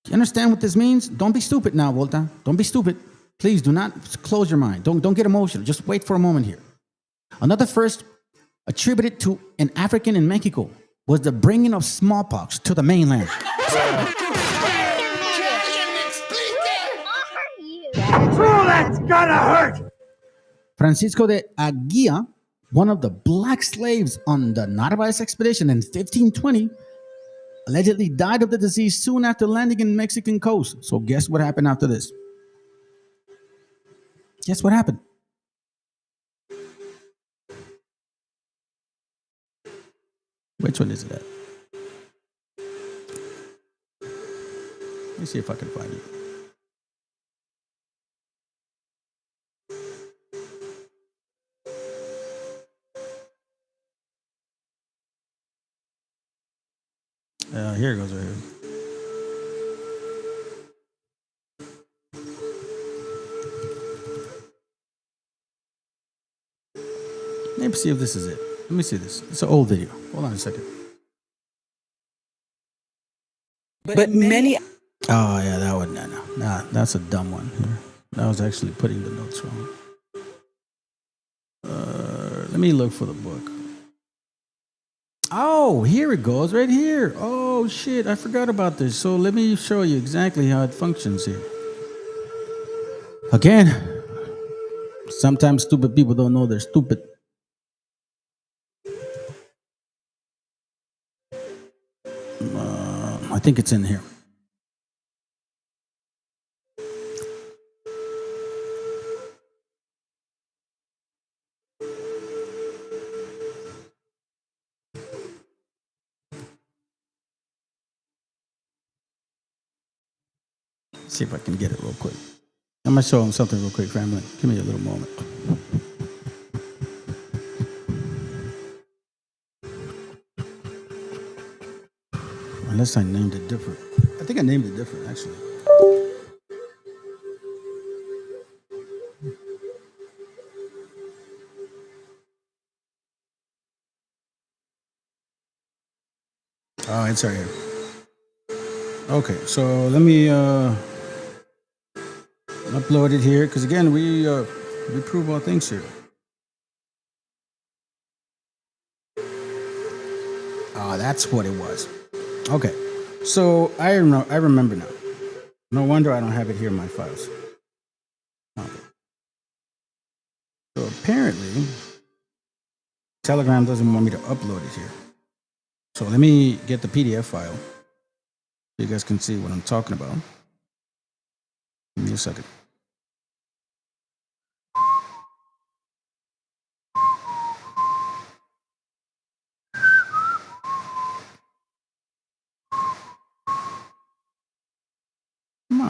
Do you understand what this means? Don't be stupid now, Volta. Don't be stupid. Please do not close your mind. Don't get emotional. Just wait for a moment here. Another first attributed to an African in Mexico was the bringing of smallpox to the mainland. Oh, that's gonna hurt! Francisco de Aguirre, one of the black slaves on the Narvaez expedition in 1520, allegedly died of the disease soon after landing in Mexican coast. So guess what happened after this? Guess what happened? Which one is it at? Let me see if I can find it. Here it goes right here. Let me see if this is it. Let me see this. It's an old video. Hold on a second. But many. Oh, yeah, that one. No, that's a dumb one here. That was actually putting the notes wrong. Let me look for the book. Oh, here it goes, right here. Oh, shit, I forgot about this. So let me show you exactly how it functions here. Again, sometimes stupid people don't know they're stupid. I think it's in here. See if I can get it real quick. I'm going to show them something real quick, family. Give me a little moment. Unless I named it different. I think I named it different, actually. Oh, it's right here. Okay, so let me upload it here, because again, we prove all things here. Oh, that's what it was. Okay, so I remember now. No wonder I don't have it here in my files. Okay. So apparently, Telegram doesn't want me to upload it here. So let me get the PDF file so you guys can see what I'm talking about. Give me a second.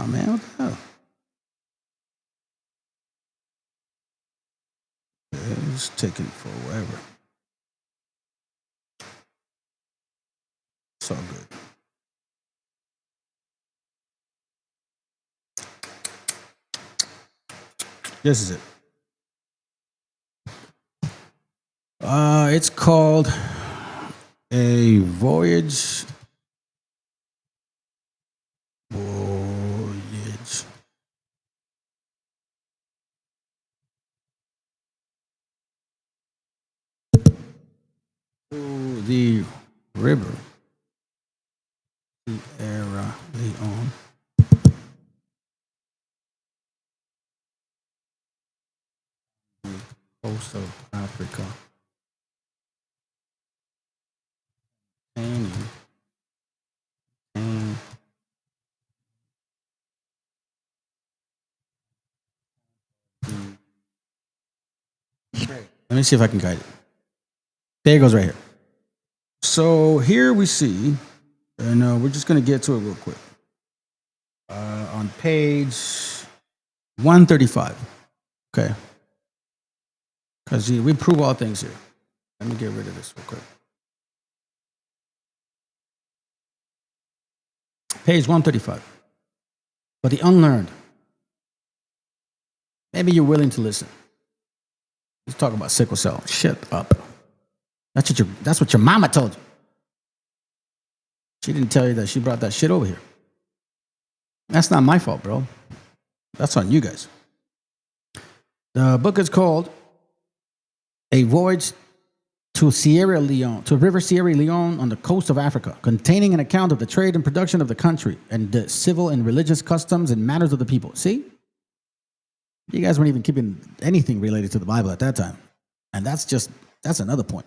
on, man. What the hell? It's taking forever. It's all good. This is it. It's called A Voyage. To the river. Sierra Leone. Coast of Africa. Let me see if I can guide it. There it goes right here. So here we see, and we're just going to get to it real quick. On page 135. Okay. Because we prove all things here. Let me get rid of this real quick. Page 135. For the unlearned. Maybe you're willing to listen. Let's talk about sickle cell. Shut up. That's what your mama told you. She didn't tell you that she brought that shit over here. That's not my fault, bro. That's on you guys. The book is called A Voyage to Sierra Leone, to River Sierra Leone on the coast of Africa, containing an account of the trade and production of the country and the civil and religious customs and manners of the people. See? You guys weren't even keeping anything related to the Bible at that time. And that's another point.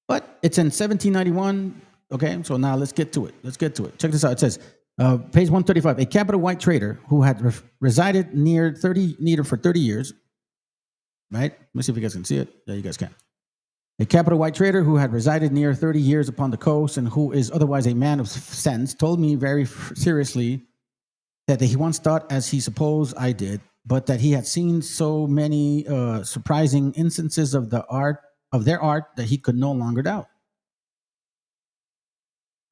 But it's in 1791. Okay, so now let's get to it. Check this out. It says, page 135, a capital white trader who had resided near for 30 years, right? Let me see if you guys can see it. Yeah, you guys can. A capital white trader who had resided near 30 years upon the coast and who is otherwise a man of sense told me very seriously that he once thought, as he supposed I did, but that he had seen so many surprising instances of their art that he could no longer doubt.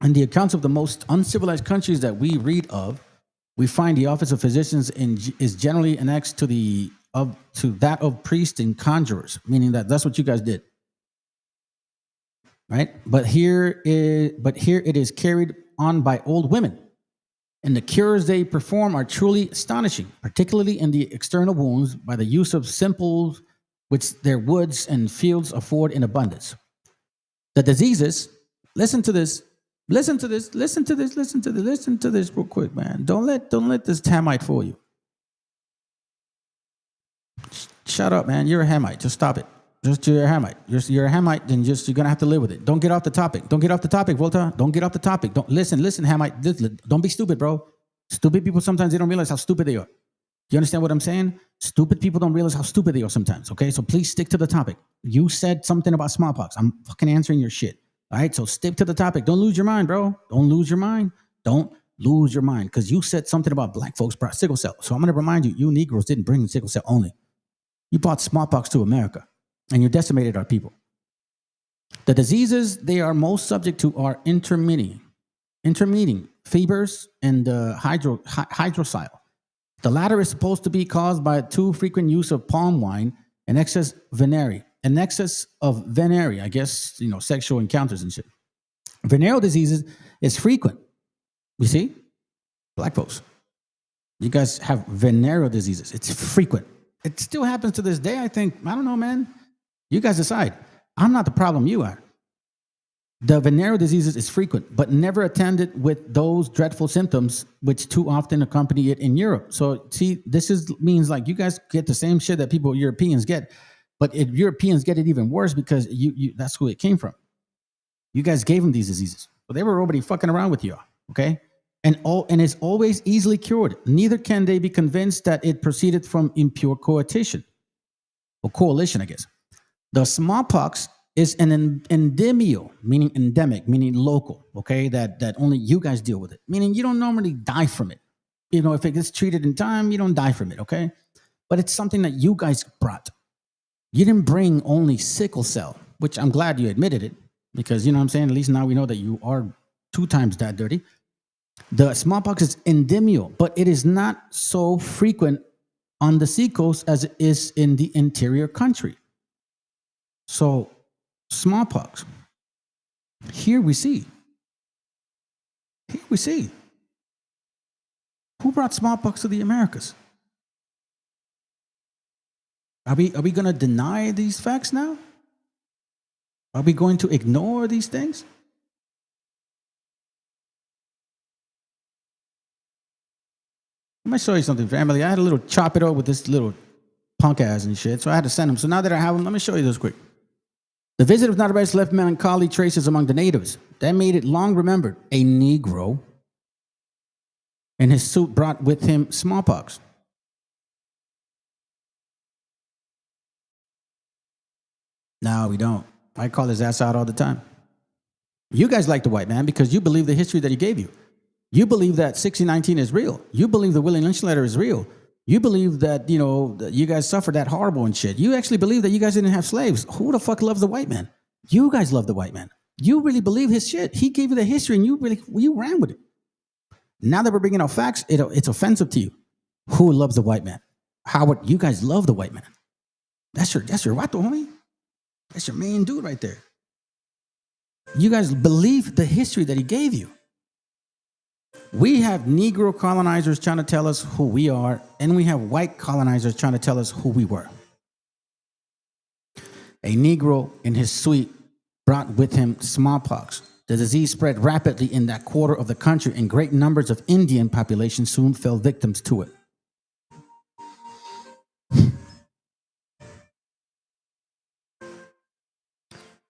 In the accounts of the most uncivilized countries that we read of, we find the office of physicians is generally annexed to that of priests and conjurers, meaning that's what you guys did, right? But here it is carried on by old women, and the cures they perform are truly astonishing, particularly in the external wounds, by the use of simples which their woods and fields afford in abundance. The diseases, listen to this real quick, man. Don't let this Hamite fool you. Shut up, man. You're a Hamite. Just stop it. You're a Hamite. You're a Hamite, then you're gonna have to live with it. Don't get off the topic. Volta. Don't get off the topic. Don't listen, Hamite. Don't be stupid, bro. Stupid people, sometimes they don't realize how stupid they are. You understand what I'm saying? Stupid people don't realize how stupid they are sometimes, okay? So please stick to the topic. You said something about smallpox. I'm fucking answering your shit. All right, so stick to the topic. Don't lose your mind, bro. Don't lose your mind. Because you said something about black folks brought sickle cell. So I'm going to remind you, you Negroes didn't bring sickle cell only. You brought smallpox to America, and you decimated our people. The diseases they are most subject to are intermitting fevers and hydrocele. The latter is supposed to be caused by too frequent use of palm wine and excess of venereal, I guess, sexual encounters and shit. Venereal diseases is frequent. You see? Black folks. You guys have venereal diseases. It's frequent. It still happens to this day, I think. I don't know, man. You guys decide. I'm not the problem, you are. The venereal diseases is frequent, but never attended with those dreadful symptoms which too often accompany it in Europe. So, see, means like you guys get the same shit that Europeans get, but Europeans get it even worse because that's who it came from. You guys gave them these diseases. But they were already fucking around with you, okay? And it's always easily cured. Neither can they be convinced that it proceeded from impure coalition, I guess. The smallpox is an endemic, meaning local, okay? That only you guys deal with it, meaning you don't normally die from it. if it gets treated in time, you don't die from it, okay? But it's something that you guys brought. You didn't bring only sickle cell, which I'm glad you admitted it, because you know what I'm saying? At least now we know that you are 2 times that dirty. The smallpox is endemial, but it is not so frequent on the seacoast as it is in the interior country. So, smallpox. Here we see. Who brought smallpox to the Americas? Are we going to deny these facts now? Are we going to ignore these things? Let me show you something, family. I had a little chop it up with this little punk ass and shit, so I had to send him. So now that I have him, let me show you this quick. The visit of Narvaez left melancholy traces among the natives. That made it long remembered. A Negro in his suit brought with him smallpox. No, we don't. I call his ass out all the time. You guys like the white man because you believe the history that he gave you. You believe that 1619 is real. You believe the Willie Lynch letter is real. You believe that, that you guys suffered that horrible and shit. You actually believe that you guys didn't have slaves. Who the fuck loves the white man? You guys love the white man. You really believe his shit. He gave you the history and you ran with it. Now that we're bringing out facts, it's offensive to you. Who loves the white man? Howard, you guys love the white man. That's your vato, homie. That's your main dude right there. You guys believe the history that he gave you. We have Negro colonizers trying to tell us who we are, and we have white colonizers trying to tell us who we were. A Negro in his suite brought with him smallpox. The disease spread rapidly in that quarter of the country, and great numbers of Indian population soon fell victims to it.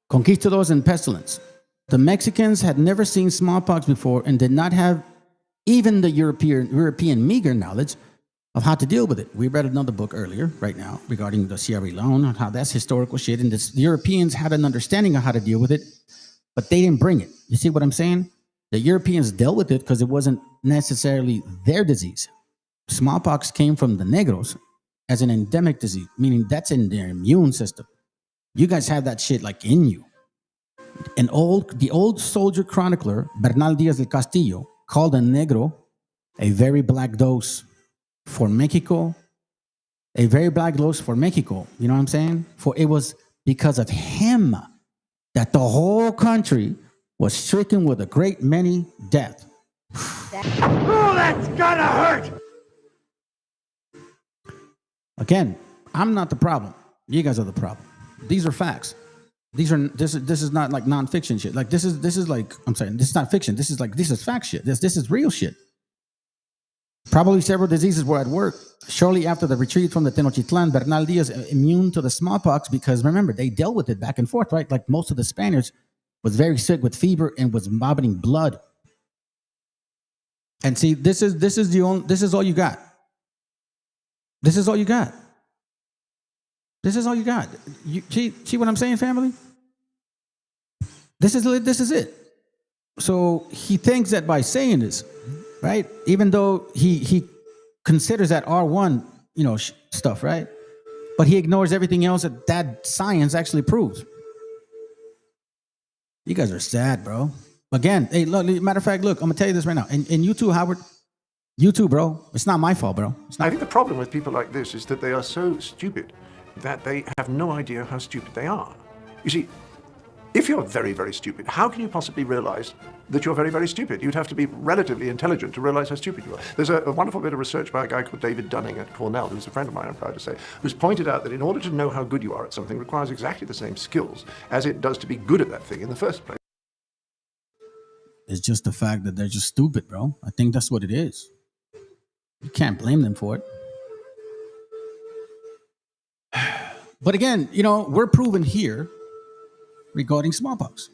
Conquistadors and pestilence. The Mexicans had never seen smallpox before and did not have even the European meager knowledge of how to deal with it. We read another book earlier, right now, regarding the Sierra Leone, how that's historical shit, and the Europeans had an understanding of how to deal with it, but they didn't bring it. You see what I'm saying? The Europeans dealt with it because it wasn't necessarily their disease. Smallpox came from the Negros as an endemic disease, meaning that's in their immune system. You guys have that shit like in you. The old soldier chronicler, Bernal Diaz del Castillo, called a Negro a very black dose for Mexico. A very black dose for Mexico. You know what I'm saying? For it was because of him that the whole country was stricken with a great many deaths. Oh, that's gonna hurt! Again, I'm not the problem. You guys are the problem. These are facts. This is not like nonfiction shit. Like this is like, I'm saying, this is not fiction. This is fact shit. This is real shit. Probably several diseases were at work. Shortly after the retreat from the Tenochtitlan, Bernal Diaz immune to the smallpox because remember, they dealt with it back and forth, right? Like most of the Spaniards was very sick with fever and was vomiting blood. And see, this is all you got. This is all you got. This is all you got. You see what I'm saying, family? This is it. So he thinks that by saying this, right? Even though he considers that R1, stuff, right? But he ignores everything else that science actually proves. You guys are sad, bro. Again, hey, look, matter of fact, look, I'm gonna tell you this right now. And you too, Howard. You too, bro. It's not my fault, bro. I think the problem with people like this is that they are so stupid that they have no idea how stupid they are. You see, if you're very, very stupid, how can you possibly realize that you're very, very stupid? You'd have to be relatively intelligent to realize how stupid you are. There's a wonderful bit of research by a guy called David Dunning at Cornell, who's a friend of mine, I'm proud to say, who's pointed out that in order to know how good you are at something requires exactly the same skills as it does to be good at that thing in the first place. It's just the fact that they're just stupid, bro. I think that's what it is. You can't blame them for it. But again, we're proven here regarding smallpox.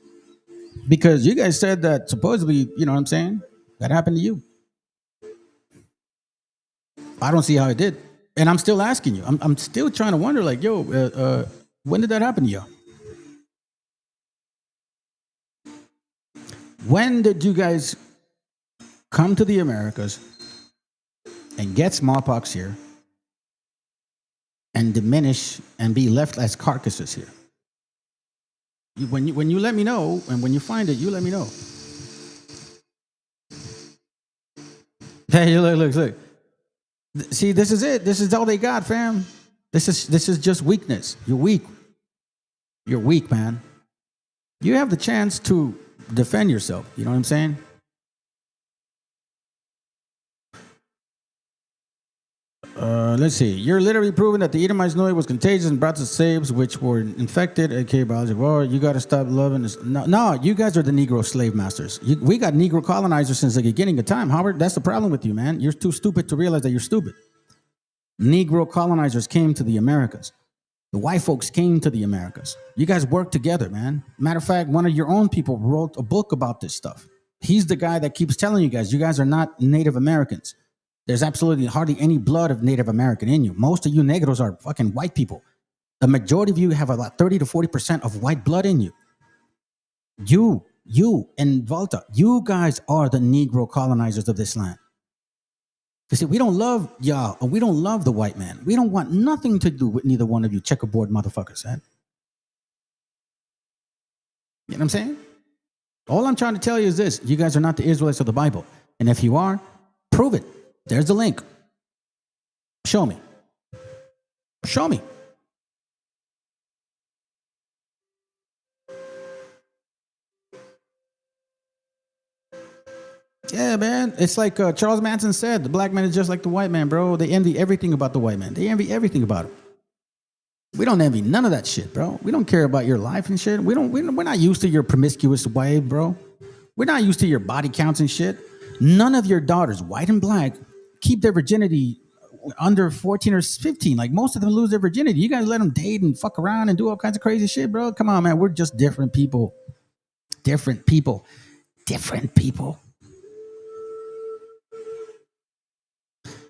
Because you guys said that supposedly, you know what I'm saying, that happened to you. I don't see how it did. And I'm still asking you. I'm still trying to wonder, like, when did that happen to you? When did you guys come to the Americas and get smallpox here and diminish and be left as carcasses here. When you let me know, and when you find it, you let me know. Hey, look. See, this is it. This is all they got, fam. This is just weakness. You're weak. You're weak, man. You have the chance to defend yourself. You know what I'm saying? Let's see. You're literally proving that the Edomites knew it was contagious and brought the slaves which were infected, aka biological war. You got to stop loving this. No, you guys are the Negro slave masters. We got Negro colonizers since the beginning of time, Howard. That's the problem with you, man. You're too stupid to realize that you're stupid. Negro colonizers came to the Americas. The white folks came to the Americas. You guys worked together, man. Matter of fact, one of your own people wrote a book about this stuff. He's the guy that keeps telling you guys are not Native Americans. There's absolutely hardly any blood of Native American in you. Most of you Negros are fucking white people. The majority of you have about 30 to 40% of white blood in you. You and Volta, you guys are the Negro colonizers of this land. You see, we don't love y'all, or we don't love the white man. We don't want nothing to do with neither one of you checkerboard motherfuckers, man. You know what I'm saying? All I'm trying to tell you is this. You guys are not the Israelites of the Bible. And if you are, prove it. There's the link. Show me. Show me. Yeah, man. It's like Charles Manson said, the black man is just like the white man, bro. They envy everything about the white man. They envy everything about him. We don't envy none of that shit, bro. We don't care about your life and shit. We're not used to your promiscuous way, bro. We're not used to your body counts and shit. None of your daughters, white and black, keep their virginity under 14 or 15. Like, most of them lose their virginity. You guys let them date and fuck around and do all kinds of crazy shit, bro. Come on, man. We're just different people. Different people. Different people.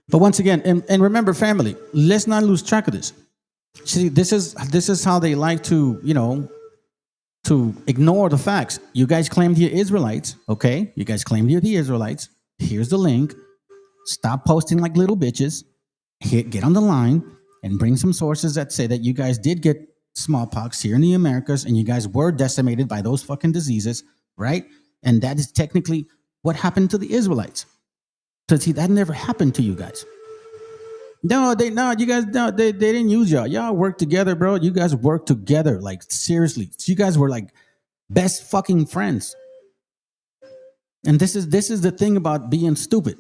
But once again, and remember, family, let's not lose track of this. See, this is how they like to, to ignore the facts. You guys claimed you're Israelites, okay? You guys claimed you're the Israelites. Here's the link. Stop posting like little bitches. Get on the line and bring some sources that say that you guys did get smallpox here in the Americas and you guys were decimated by those fucking diseases, right? And that is technically what happened to the Israelites. So see, that never happened to you guys. You didn't use y'all. Y'all worked together, bro. You guys worked together, like, seriously. You guys were like best fucking friends. And this is the thing about being stupid.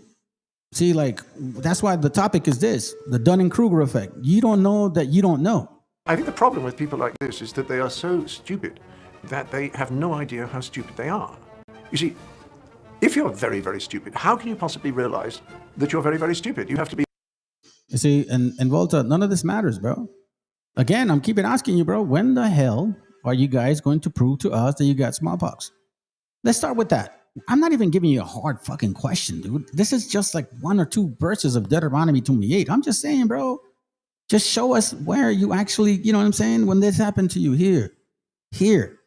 See, like, that's why the topic is this, the Dunning-Kruger effect. You don't know that you don't know. I think the problem with people like this is that they are so stupid that they have no idea how stupid they are. You see, if you're very, very stupid, how can you possibly realize that you're very, very stupid? You have to be. You see, and Volta, none of this matters, bro. Again, I'm keeping asking you, bro, when the hell are you guys going to prove to us that you got smallpox? Let's start with that. I'm not even giving you a hard fucking question, dude. This is just like 1 or 2 verses of Deuteronomy 28. I'm just saying, bro, just show us where you actually, you know what I'm saying, when this happened to you here.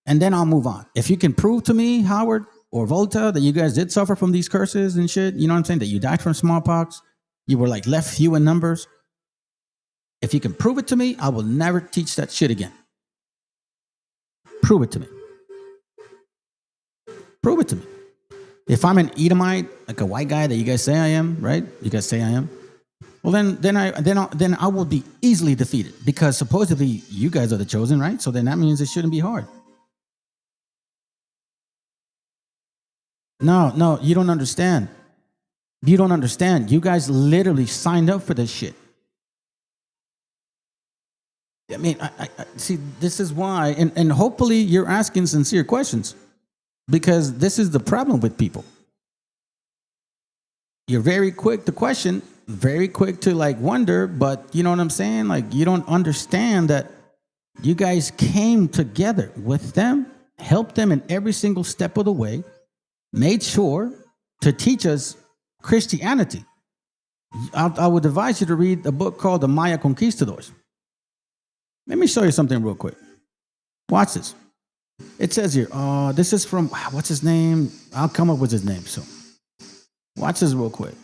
And then I'll move on. If you can prove to me, Howard or Volta, that you guys did suffer from these curses and shit, you know what I'm saying, that you died from smallpox, you were like left few in numbers. If you can prove it to me, I will never teach that shit again. Prove it to me. Prove it to me. If I'm an Edomite, like a white guy that you guys say I am, right? You guys say I am. Well, then I will be easily defeated because supposedly you guys are the chosen, right? So then that means it shouldn't be hard. No, you don't understand. You don't understand. You guys literally signed up for this shit. I mean, I see, this is why, and hopefully you're asking sincere questions, because this is the problem with people. You're very quick to question, very quick to like wonder, but you know what I'm saying? Like, you don't understand that you guys came together with them, helped them in every single step of the way, made sure to teach us Christianity. I would advise you to read a book called The Maya Conquistadors. Let me show you something real quick. Watch this. It says here, this is from, what's his name? I'll come up with his name. So watch this real quick.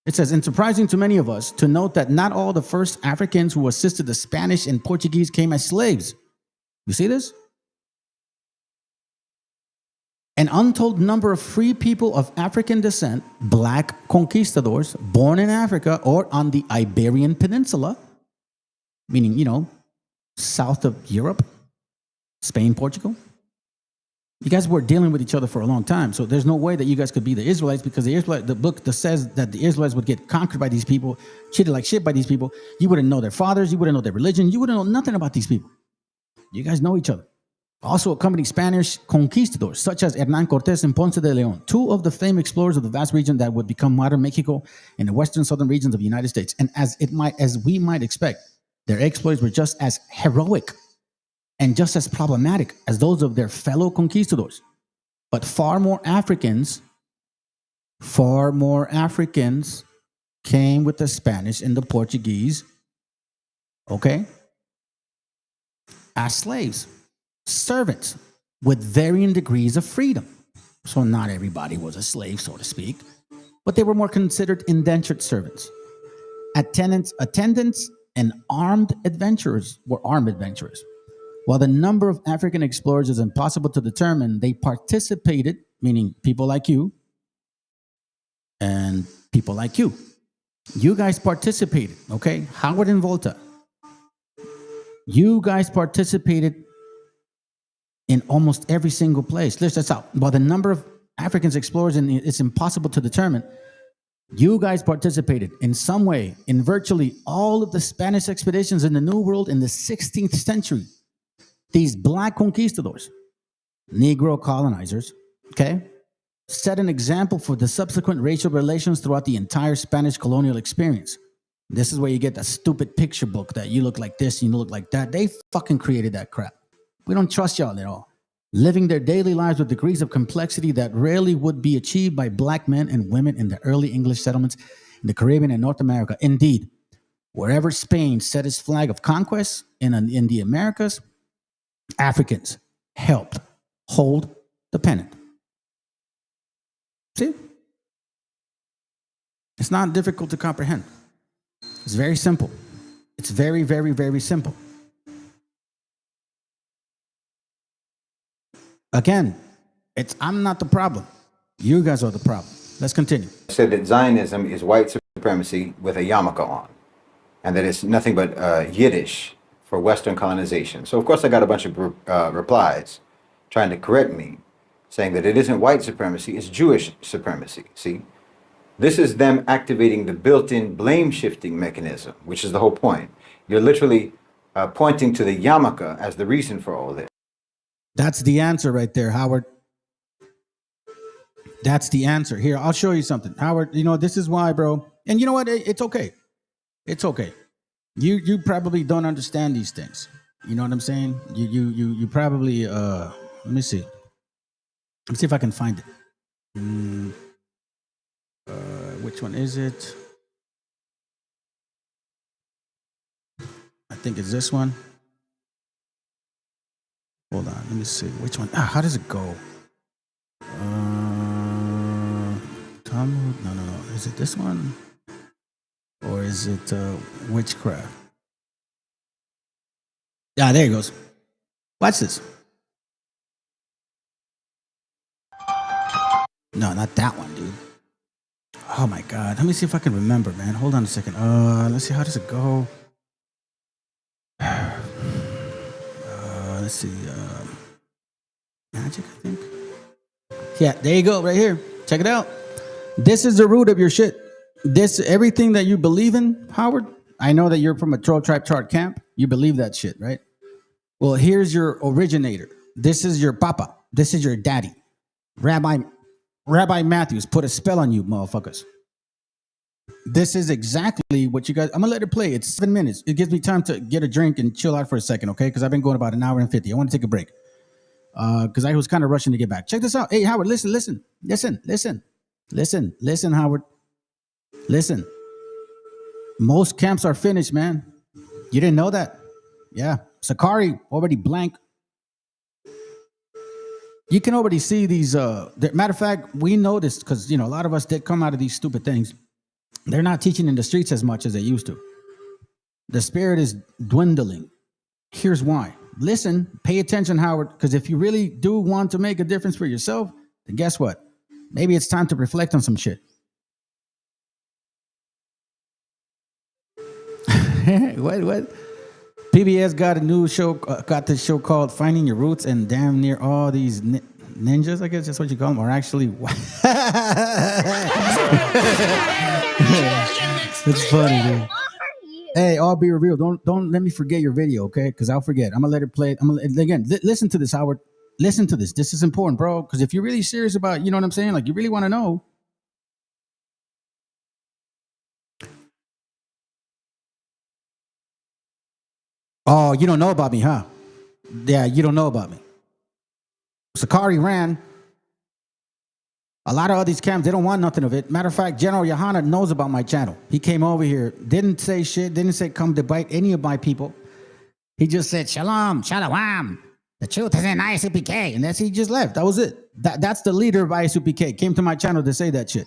It says, it's surprising to many of us to note that not all the first Africans who assisted the Spanish and Portuguese came as slaves. You see this? An untold number of free people of African descent, black conquistadors born in Africa or on the Iberian Peninsula, meaning, you know, south of Europe, Spain, Portugal. You guys were dealing with each other for a long time, so there's no way that you guys could be the Israelites, because the book that says that the Israelites would get conquered by these people, treated like shit by these people. You wouldn't know their fathers, you wouldn't know their religion, you wouldn't know nothing about these people. You guys know each other. Also accompanied Spanish conquistadors such as Hernán Cortés and Ponce de León, two of the famed explorers of the vast region that would become modern Mexico and the western southern regions of the United States. And as we might expect, their exploits were just as heroic and just as problematic as those of their fellow conquistadors. But far more Africans came with the Spanish and the Portuguese, okay, as slaves, servants with varying degrees of freedom. So not everybody was a slave, so to speak, but they were more considered indentured servants. Attendants and armed adventurers were armed adventurers. While the number of African explorers is impossible to determine, they participated, meaning people like you and people like you. You guys participated, okay? Howard and Volta. You guys participated in almost every single place. List this out. While the number of African explorers it's impossible to determine, you guys participated in some way in virtually all of the Spanish expeditions in the New World in the 16th century. These black conquistadors, Negro colonizers, okay, set an example for the subsequent racial relations throughout the entire Spanish colonial experience. This is where you get that stupid picture book that you look like this and you look like that. They fucking created that crap. We don't trust y'all at all. Living their daily lives with degrees of complexity that rarely would be achieved by black men and women in the early English settlements in the Caribbean and North America. Indeed, wherever Spain set its flag of conquest in the Americas, Africans helped hold the pennant. See? It's not difficult to comprehend. It's very simple. It's very, very, very simple. Again, I'm not the problem. You guys are the problem. Let's continue. Said that Zionism is white supremacy with a yarmulke on, and that it's nothing but Yiddish for Western colonization. So of course I got a bunch of replies trying to correct me, saying that it isn't white supremacy, it's Jewish supremacy. See, this is them activating the built-in blame shifting mechanism, which is the whole point. You're literally pointing to the yarmulke as the reason for all this. That's the answer right there, Howard. That's the answer. Here, I'll show you something. Howard, you know, this is why, bro. And you know what? It's okay. It's okay. You probably don't understand these things. You know what I'm saying? You probably let me see. Let me see if I can find it. Which one is it? I think it's this one. Hold on, let me see. Which one? How does it go? Talmud? No. Is it this one? Or is it witchcraft? Yeah, there it goes. Watch this. No, not that one, dude. Oh my God. Let me see if I can remember, man. Hold on a second. Let's see. How does it go? Let's see. Magic, I think. Yeah, there you go, right here. Check it out. This is the root of your shit. Everything that you believe in, Howard. I know that you're from a 12 tribe chart camp. You believe that shit, right? Well, here's your originator. This is your papa. This is your daddy. Rabbi Matthews put a spell on you, motherfuckers. This is exactly what you guys... I'm going to let it play. It's 7 minutes. It gives me time to get a drink and chill out for a second, okay? Because I've been going about an hour and 50. I want to take a break. Because I was kind of rushing to get back. Check this out. Hey, Howard, listen, Howard. Listen. Most camps are finished, man. You didn't know that? Yeah. Sakari already blank. You can already see these. Matter of fact, we noticed, because, you know, a lot of us did come out of these stupid things. They're not teaching in the streets as much as they used to. The spirit is dwindling. Here's why. Listen, pay attention, Howard, because if you really do want to make a difference for yourself, then guess what? Maybe it's time to reflect on some shit. What? PBS got a new show, got this show called Finding Your Roots, and damn near all these ninjas, I guess that's what you call them, are actually. It's funny, dude. Hey, I'll be real. Don't let me forget your video, okay? Because I'll forget. I'm gonna let it play. Listen to this, Howard. Listen to this. This is important, bro. Because if you're really serious about, you know what I'm saying, like you really want to know. Oh, you don't know about me, huh? Yeah, you don't know about me. Sakari ran. A lot of all these camps, they don't want nothing of it. Matter of fact, General Yohana knows about my channel. He came over here, didn't say shit, didn't say come to bite any of my people. He just said, shalom, shalom. The truth is in ISUPK. And he just left. That was it. That's the leader of ISUPK. Came to my channel to say that shit.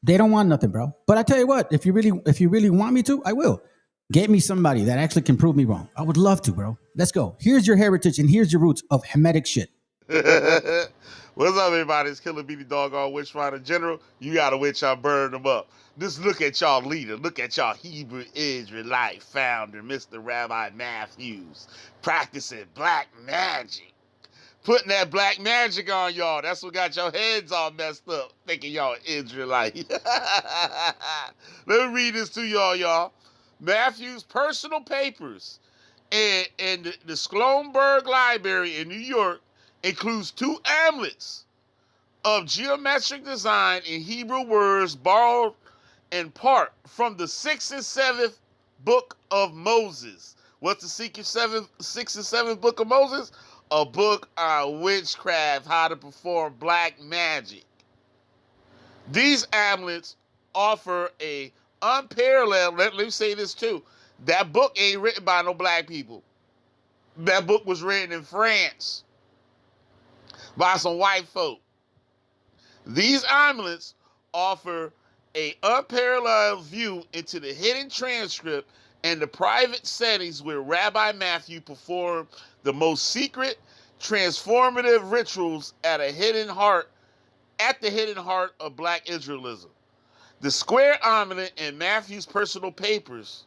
They don't want nothing, bro. But I tell you what, if you really want me to, I will. Get me somebody that actually can prove me wrong. I would love to, bro. Let's go. Here's your heritage and here's your roots of Hamitic shit. What's up, everybody? It's Killer B, the doggone witch finder general. You got a witch, I burn them up. Just look at y'all leader. Look at y'all Hebrew Israelite founder, Mr. Rabbi Matthews, practicing black magic. Putting that black magic on y'all. That's what got your heads all messed up, thinking y'all Israelite. Let me read this to y'all. Matthews' personal papers and the Sloanberg Library in New York includes 2 amulets of geometric design in Hebrew words borrowed in part from the 6th and 7th book of Moses. What's the 6th and 7th book of Moses? A book on witchcraft, how to perform black magic. These amulets offer a unparalleled, let me say this too, that book ain't written by no black people. That book was written in France by some white folk. These amulets offer a unparalleled view into the hidden transcript and the private settings where Rabbi Matthew performed the most secret, transformative rituals at the hidden heart of black Israelism. The square amulet in Matthew's personal papers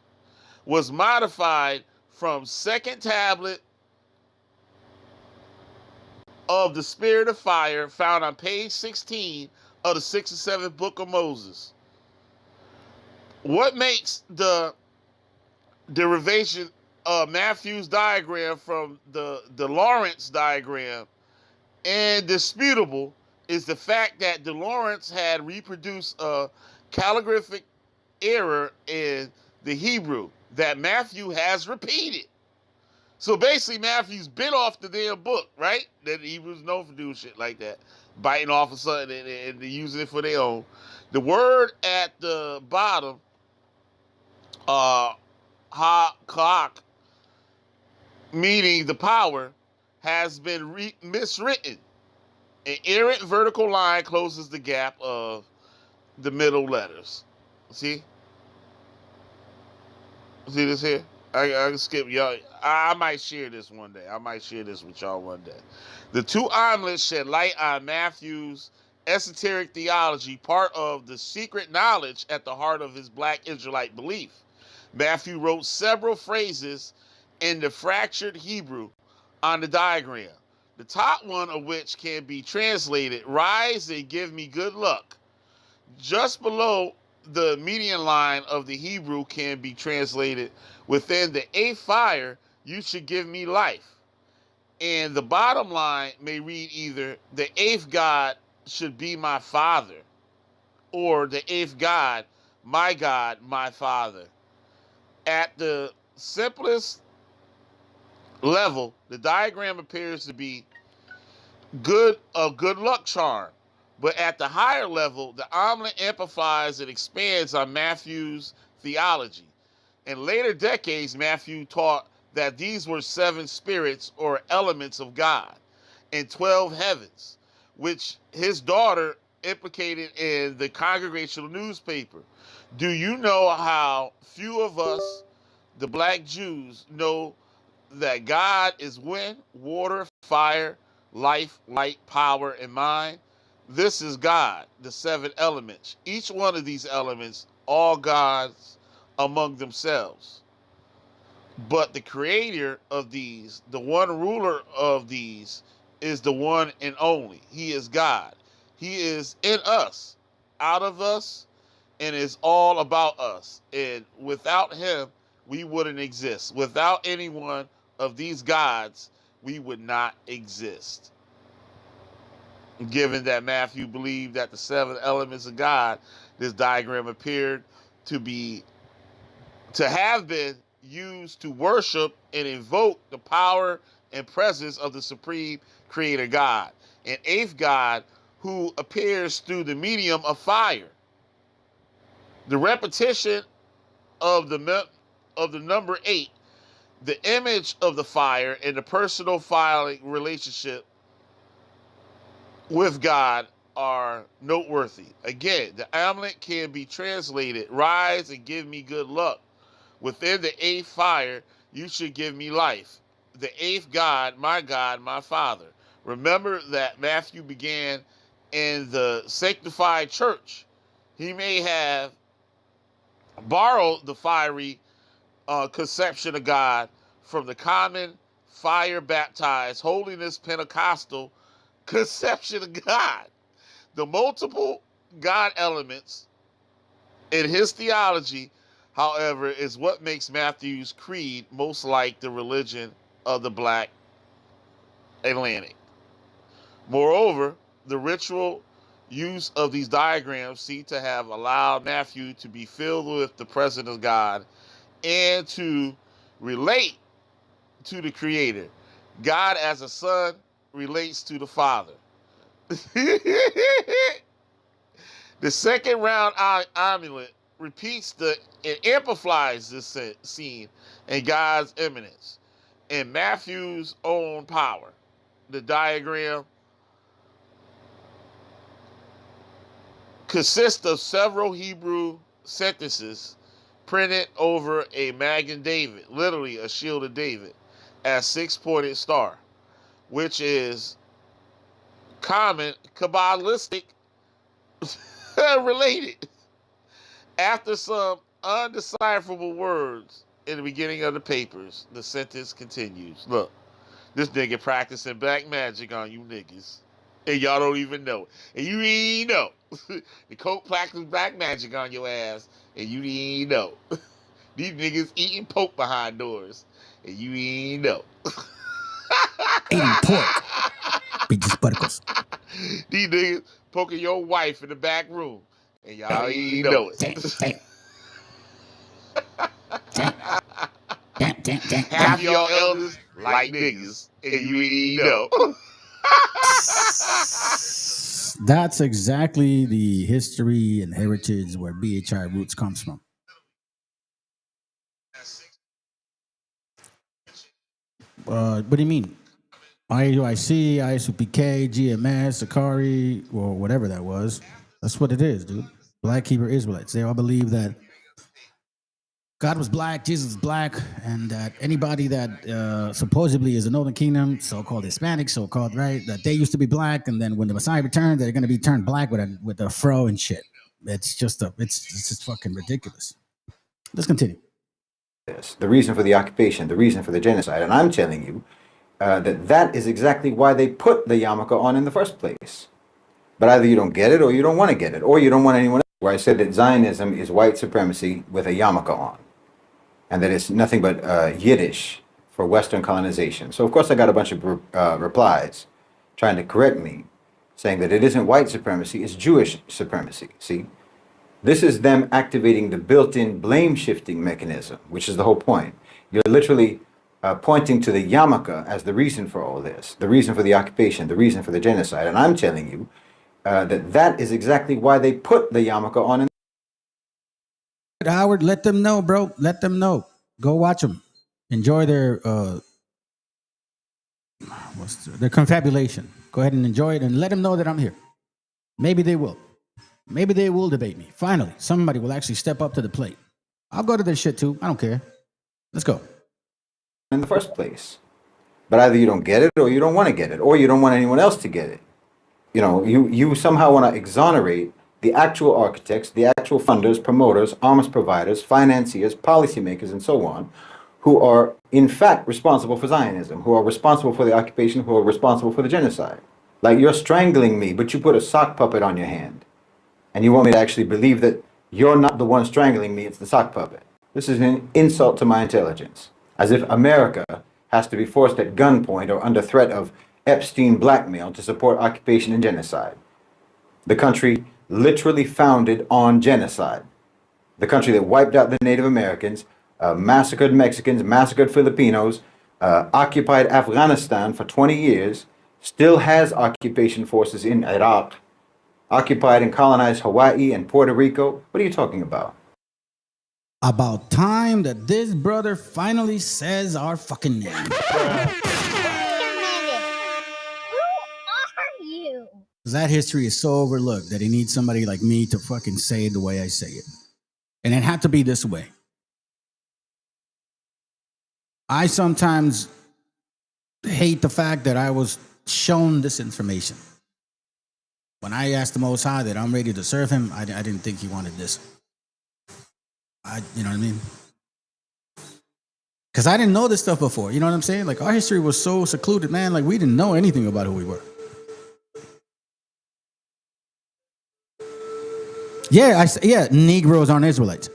was modified from second tablet of the Spirit of Fire found on page 16 of the 6th and 7th book of Moses. What makes the derivation of Matthew's diagram from the Lawrence diagram indisputable is the fact that de Lawrence had reproduced a calligraphic error in the Hebrew that Matthew has repeated. So basically, Matthew's bit off the damn book, right? That the Hebrews known for doing shit like that, biting off of something and using it for their own. The word at the bottom, ha-kak, meaning the power, has been miswritten. An errant vertical line closes the gap of the middle letters. See this here? I can skip y'all. I might share this one day. I might share this with y'all one day. The 2 amulets shed light on Matthew's esoteric theology, part of the secret knowledge at the heart of his black Israelite belief. Matthew wrote several phrases in the fractured Hebrew on the diagram, the top one of which can be translated, "Rise and give me good luck." Just below the median line of the Hebrew can be translated, "Within the 8th fire, you should give me life." And the bottom line may read either, "The 8th God should be my father," or "The 8th God, my father." At the simplest level, the diagram appears to be a good luck charm. But at the higher level, the omelet amplifies and expands on Matthew's theology. In later decades, Matthew taught that these were 7 spirits or elements of God and 12 heavens, which his daughter implicated in the congregational newspaper. Do you know how few of us, the black Jews, know that God is wind, water, fire, life, light, power, and mind? This is God, the 7 elements. Each one of these elements, all gods among themselves. But the creator of these, the one ruler of these, is the one and only. He is God. He is in us, out of us, and is all about us. And without him, we wouldn't exist. Without any one of these gods, we would not exist. Given that Matthew believed that the 7 elements of God, this diagram appeared to have been used to worship and invoke the power and presence of the supreme creator God. An 8th God who appears through the medium of fire. The repetition of the number 8, the image of the fire, and the personal filing relationship with God are noteworthy. Again, the amulet can be translated, rise and give me good luck. Within the 8th fire, you should give me life. The 8th God, my Father. Remember that Matthew began in the sanctified church. He may have borrowed the fiery conception of God from the common fire-baptized holiness Pentecostal conception of God. The multiple God elements in his theology, however, is what makes Matthew's creed most like the religion of the Black Atlantic. Moreover, the ritual use of these diagrams seem to have allowed Matthew to be filled with the presence of God and to relate to the Creator. God as a son relates to the Father. The second round amulet repeats and amplifies this scene in God's immanence and Matthew's own power. The diagram consists of several Hebrew sentences printed over a Magen David, literally a shield of David, as 6-pointed star, which is common Kabbalistic related. After some undecipherable words in the beginning of the papers, the sentence continues. Look, this nigga practicing black magic on you niggas. And y'all don't even know. And you ain't know. The coke practice black magic on your ass. And you ain't know. These niggas eating pork behind doors. And you ain't know. Eating pork. Pinches puercos. These niggas poking your wife in the back room. And y'all ain't know it. Half your elders like niggas. And you ain't know. That's exactly the history and heritage where BHI roots comes from. What do you mean? IUIC, ISUPK, GMS, Sakari, or whatever that was. That's what it is, dude. Black Hebrew Israelites. They all believe that God was black, Jesus was black, and that anybody that supposedly is a Northern Kingdom, so-called Hispanic, so-called, right, that they used to be black, and then when the Messiah returned, they're going to be turned black with a fro and shit. It's just fucking ridiculous. Let's continue. The reason for the occupation, the reason for the genocide, and I'm telling you that is exactly why they put the yarmulke on in the first place. But either you don't get it, or you don't want to get it, or you don't want anyone else. Where I said that Zionism is white supremacy with a yarmulke on, and that it's nothing but Yiddish for Western colonization. So of course I got a bunch of replies trying to correct me, saying that it isn't white supremacy, it's Jewish supremacy. See? This is them activating the built-in blame-shifting mechanism, which is the whole point. You're literally pointing to the yarmulke as the reason for all this, the reason for the occupation, the reason for the genocide. And I'm telling you that is exactly why they put the yarmulke on. Howard, let them know, bro. Let them know. Go watch them. Enjoy their confabulation. Go ahead and enjoy it, and let them know that I'm here. Maybe they will. Maybe they will debate me. Finally, somebody will actually step up to the plate. I'll go to this shit too. I don't care. Let's go. In the first place. But either you don't get it or you don't want to get it, or you don't want anyone else to get it. You know, you somehow want to exonerate the actual architects, the actual funders, promoters, arms providers, financiers, policymakers, and so on, who are in fact responsible for Zionism, who are responsible for the occupation, who are responsible for the genocide. Like, you're strangling me, but you put a sock puppet on your hand. And you want me to actually believe that you're not the one strangling me, it's the sock puppet. This is an insult to my intelligence. As if America has to be forced at gunpoint or under threat of Epstein blackmail to support occupation and genocide. The country literally founded on genocide. The country that wiped out the Native Americans, massacred Mexicans, massacred Filipinos, occupied Afghanistan for 20 years, still has occupation forces in Iraq, occupied and colonized Hawaii and Puerto Rico. What are you talking about? About time that this brother finally says our fucking name. That history is so overlooked that he needs somebody like me to fucking say it the way I say it. And it had to be this way. I sometimes hate the fact that I was shown this information. When I asked the Most High that I'm ready to serve him, I didn't think he wanted this. You know what I mean? Because I didn't know this stuff before. You know what I'm saying? Like, our history was so secluded, man. Like, we didn't know anything about who we were. Yeah, Negroes aren't Israelites.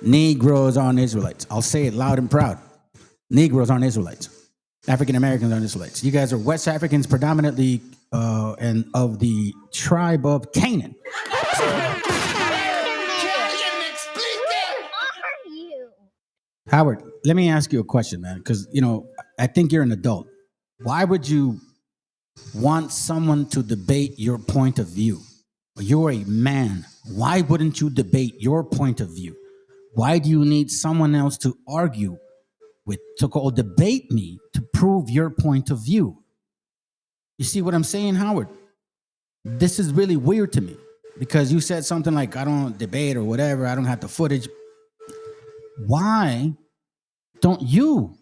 Negroes aren't Israelites. I'll say it loud and proud. Negroes aren't Israelites. African Americans aren't Israelites. You guys are West Africans predominantly and of the tribe of Canaan. Howard, let me ask you a question, man, because, you know, I think you're an adult. Why would you want someone to debate your point of view? You're a man. Why wouldn't you debate your point of view? Why do you need someone else to argue with, to debate me to prove your point of view? You see what I'm saying, Howard? This is really weird to me because you said something like, I don't debate or whatever. I don't have the footage. Why don't you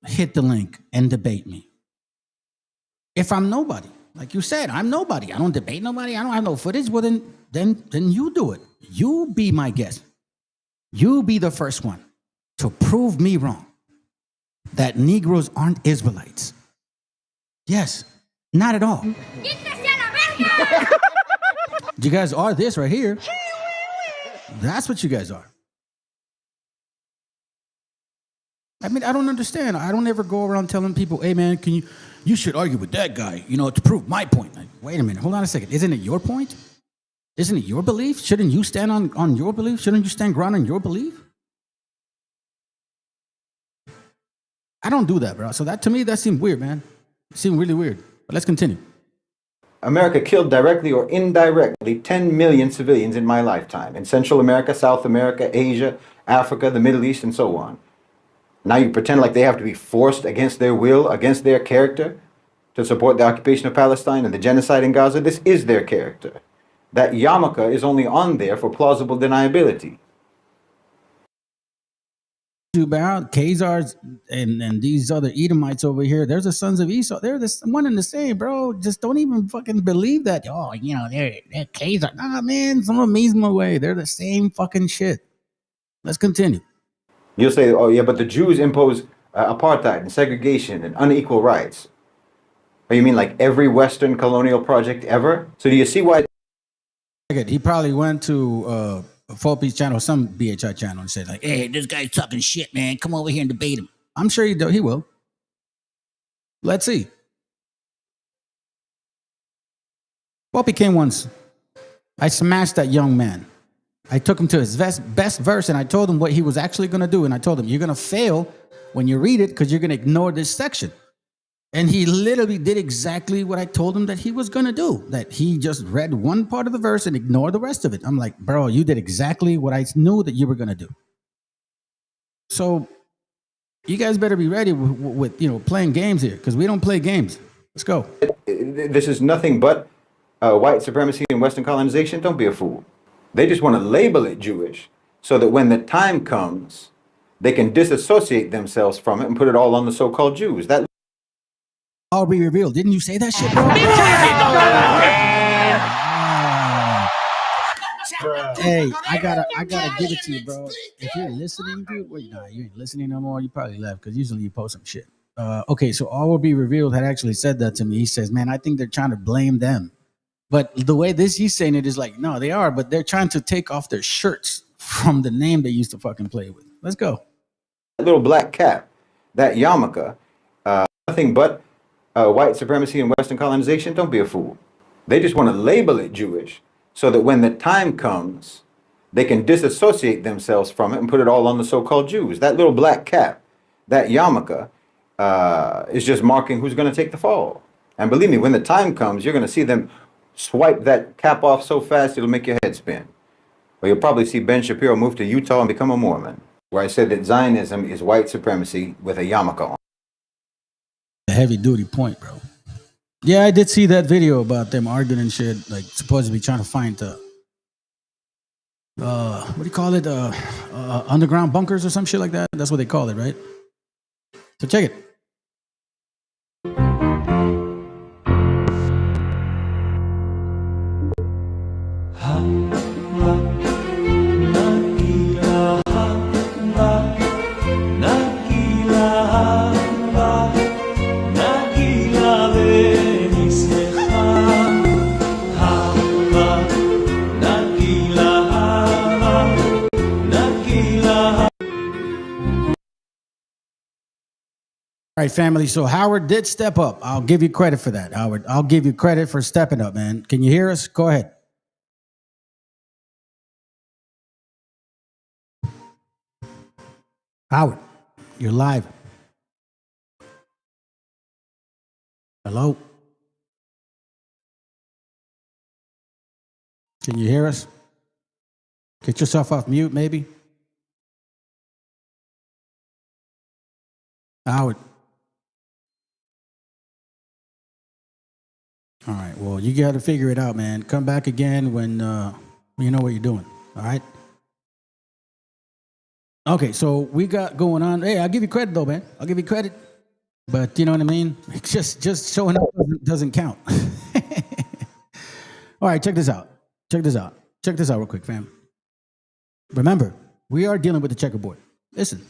hit the link and debate me? If I'm nobody, like you said, I'm nobody. I don't debate nobody. I don't have no footage. Well, then you do it. You be my guest. You be the first one to prove me wrong that Negroes aren't Israelites. Yes, not at all. You guys are this right here. That's what you guys are. I mean, I don't understand. I don't ever go around telling people, hey, man, you should argue with that guy, you know, to prove my point. Like, wait a minute, hold on a second. Isn't it your point? Isn't it your belief? Shouldn't you stand on your belief? Shouldn't you stand ground on your belief? I don't do that, bro. So that, to me, that seemed weird, man. It seemed really weird. But let's continue. America killed directly or indirectly 10 million civilians in my lifetime, in Central America, South America, Asia, Africa, the Middle East, and so on. Now you pretend like they have to be forced against their will, against their character, to support the occupation of Palestine and the genocide in Gaza. This is their character. That yarmulke is only on there for plausible deniability. Khazars and these other Edomites over here, there's the sons of Esau. They're the one and the same, bro. Just don't even fucking believe that. Oh, you know, they're Khazar. Nah, man, some amazing way. They're the same fucking shit. Let's continue. You'll say, oh yeah, but the Jews impose apartheid and segregation and unequal rights. Oh, you mean like every Western colonial project ever? So do you see why? He probably went to 4P's channel, some BHI channel, and said like, hey, this guy's talking shit, man. Come over here and debate him. I'm sure he will. Let's see. 4P came once. I smashed that young man. I took him to his best verse, and I told him what he was actually going to do. And I told him, you're going to fail when you read it because you're going to ignore this section. And he literally did exactly what I told him that he was going to do, that he just read one part of the verse and ignored the rest of it. I'm like, bro, you did exactly what I knew that you were going to do. So you guys better be ready with playing games here, because we don't play games. Let's go. This is nothing but white supremacy and Western colonization, don't be a fool. They just want to label it Jewish so that when the time comes, they can disassociate themselves from it and put it all on the so-called Jews. That all be revealed. Didn't you say that shit, bro? Hey, I gotta give it to you, bro. If you're listening, dude, wait, nah, you ain't listening no more. You probably left because usually you post some shit. Okay, so All Will Be Revealed had actually said that to me. He says, man, I think they're trying to blame them. But the way he's saying it is like, no, they are, but they're trying to take off their shirts from the name they used to fucking play with. Let's go. little black cap, that yarmulke, nothing but white supremacy and Western colonization, don't be a fool. They just want to label it Jewish so that when the time comes, they can disassociate themselves from it and put it all on the so-called Jews. That little black cap, that yarmulke, is just marking who's going to take the fall. And believe me, when the time comes, you're going to see them swipe that cap off so fast it'll make your head spin. Or you'll probably see Ben Shapiro move to Utah and become a Mormon, where I said that Zionism is white supremacy with a yarmulke on. A heavy duty point, bro. Yeah, I did see that video about them arguing and shit, like supposedly trying to find the what do you call it? Underground bunkers or some shit like that. That's what they call it, right? So check it. All right, family. So Howard did step up. I'll give you credit for that, Howard. I'll give you credit for stepping up, man. Can you hear us? Go ahead. Howard, you're live. Hello? Can you hear us? Get yourself off mute, maybe. Howard. All right, well, you got to figure it out, man. Come back again when you know what you're doing, all right? Okay, so we got going on. Hey, I'll give you credit, though, man. I'll give you credit. But you know what I mean? Just showing up doesn't count. All right, check this out. Check this out real quick, fam. Remember, we are dealing with the checkerboard. Listen.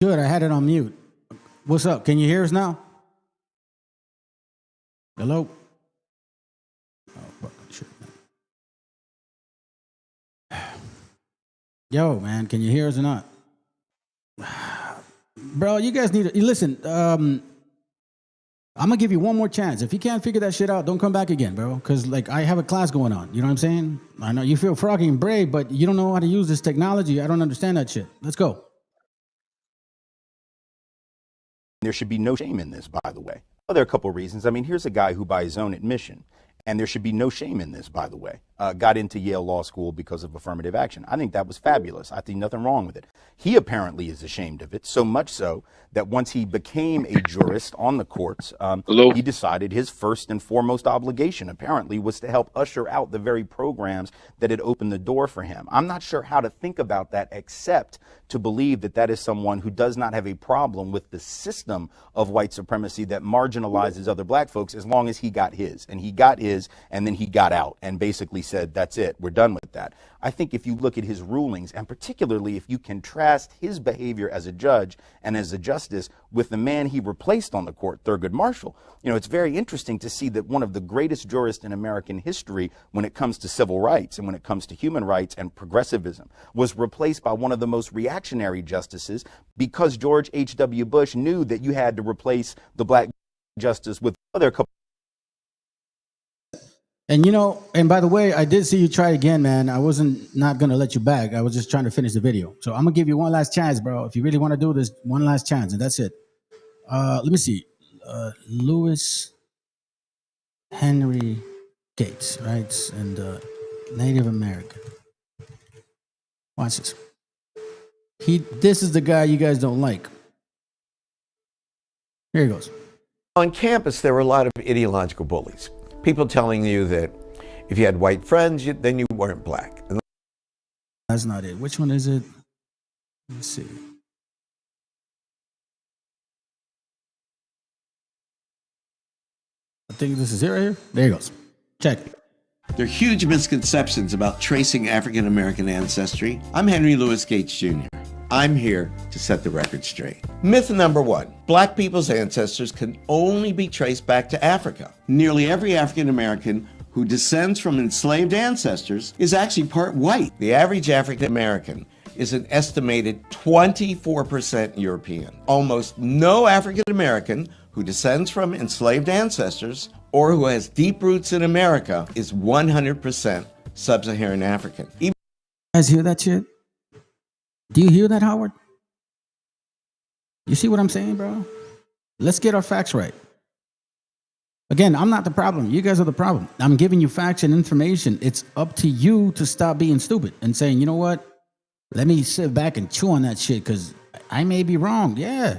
Good, I had it on mute. What's up? Can you hear us now? Hello? Oh, fucking shit, man. Yo, man, can you hear us or not? Bro, you guys need to listen. I'm gonna give you one more chance. If you can't figure that shit out, don't come back again, bro. Because like I have a class going on. You know what I'm saying? I know you feel froggy and brave, but you don't know how to use this technology. I don't understand that shit. Let's go. There should be no shame in this, by the way. Well, there are a couple of reasons. I mean, here's a guy who, by his own admission, and there should be no shame in this, by the way, got into Yale Law School because of affirmative action. I think that was fabulous. I think nothing wrong with it. He apparently is ashamed of it, so much so that once he became a jurist on the courts, he decided his first and foremost obligation, apparently, was to help usher out the very programs that had opened the door for him. I'm not sure how to think about that except to believe that that is someone who does not have a problem with the system of white supremacy that marginalizes other black folks as long as he got his. And he got his, and then he got out and basically said, that's it, we're done with that. I think if you look at his rulings, and particularly if you contrast his behavior as a judge and as a justice with the man he replaced on the court, Thurgood Marshall, you know, it's very interesting to see that one of the greatest jurists in American history when it comes to civil rights and when it comes to human rights and progressivism was replaced by one of the most reactionary justices because George H.W. Bush knew that you had to replace the black justice with other couple. And you know, and by the way, I did see you try again, man. I wasn't not gonna let you back. I was just trying to finish the video. So I'm gonna give you one last chance, bro. If you really want to do this, one last chance, and that's it. Let me see. Lewis. Henry Gates, right? And Native American. Watch this. This is the guy you guys don't like. Here he goes. On campus, there were a lot of ideological bullies. People telling you that if you had white friends, then you weren't black. And that's not it. Which one is it? Let's see. I think this is it right here. There he goes. Check it. There are huge misconceptions about tracing African American ancestry. I'm Henry Louis Gates Jr. I'm here to set the record straight. Myth number one, black people's ancestors can only be traced back to Africa. Nearly every African American who descends from enslaved ancestors is actually part white. The average African American is an estimated 24% European. Almost no African American who descends from enslaved ancestors or who has deep roots in America is 100% sub-Saharan African. You guys hear that shit? Do you hear that, Howard? You see what I'm saying, bro? Let's get our facts right. Again, I'm not the problem. You guys are the problem. I'm giving you facts and information. It's up to you to stop being stupid and saying, you know what? Let me sit back and chew on that shit because I may be wrong. Yeah.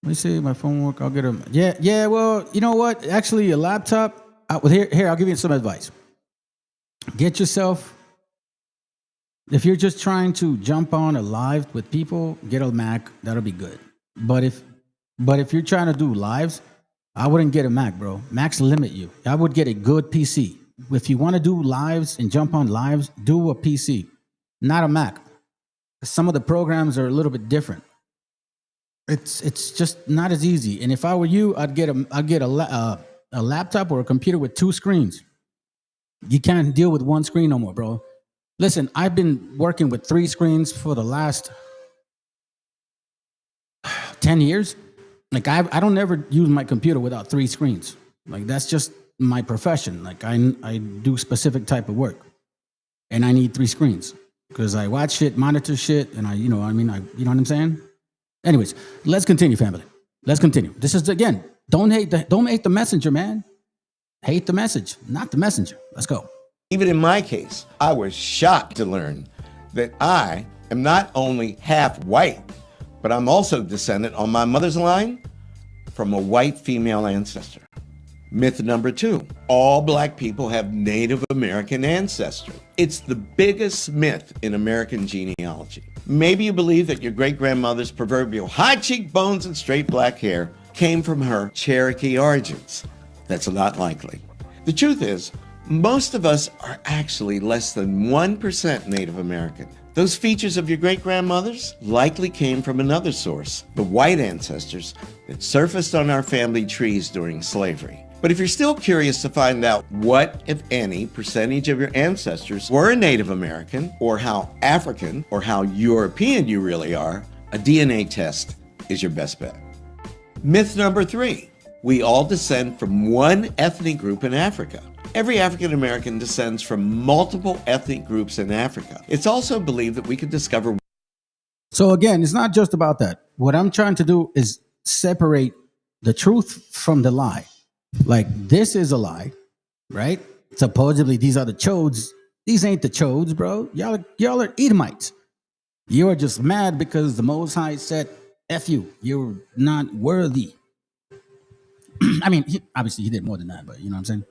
Let me see my phone work. I'll get a yeah. Well, you know what? Actually, a laptop. Here, I'll give you some advice. Get yourself. If you're just trying to jump on a live with people, get a Mac. That'll be good. But if you're trying to do lives, I wouldn't get a Mac, bro. Macs limit you. I would get a good PC. If you want to do lives and jump on lives, do a PC, not a Mac. Some of the programs are a little bit different. It's just not as easy. And if I were you, I'd get a laptop or a computer with two screens. You can't deal with one screen no more, bro. Listen, I've been working with three screens for the last 10 years. Like I don't ever use my computer without three screens. Like that's just my profession. Like I do specific type of work, and I need three screens because I watch shit, monitor shit, and you know what I'm saying? Anyways, let's continue, family. Let's continue. This is again, don't hate the messenger, man. Hate the message, not the messenger. Let's go. Even in my case, I was shocked to learn that I am not only half white, but I'm also descendant on my mother's line from a white female ancestor. Myth number two, all black people have Native American ancestry. It's the biggest myth in American genealogy. Maybe you believe that your great-grandmother's proverbial high cheekbones and straight black hair came from her Cherokee origins. That's not likely. The truth is, most of us are actually less than 1% Native American. Those features of your great-grandmothers likely came from another source, the white ancestors that surfaced on our family trees during slavery. But if you're still curious to find out what, if any, percentage of your ancestors were Native American, or how African or how European you really are, a DNA test is your best bet. Myth number three, we all descend from one ethnic group in Africa. Every African American descends from multiple ethnic groups in Africa. It's also believed that we could discover. So again, it's not just about that. What I'm trying to do is separate the truth from the lie. Like this is a lie, right? Supposedly these are the chodes. These ain't the chodes, bro. Y'all are Edomites. You are just mad because the Most High said, F you. You're not worthy. I mean, obviously he did more than that, but you know what I'm saying?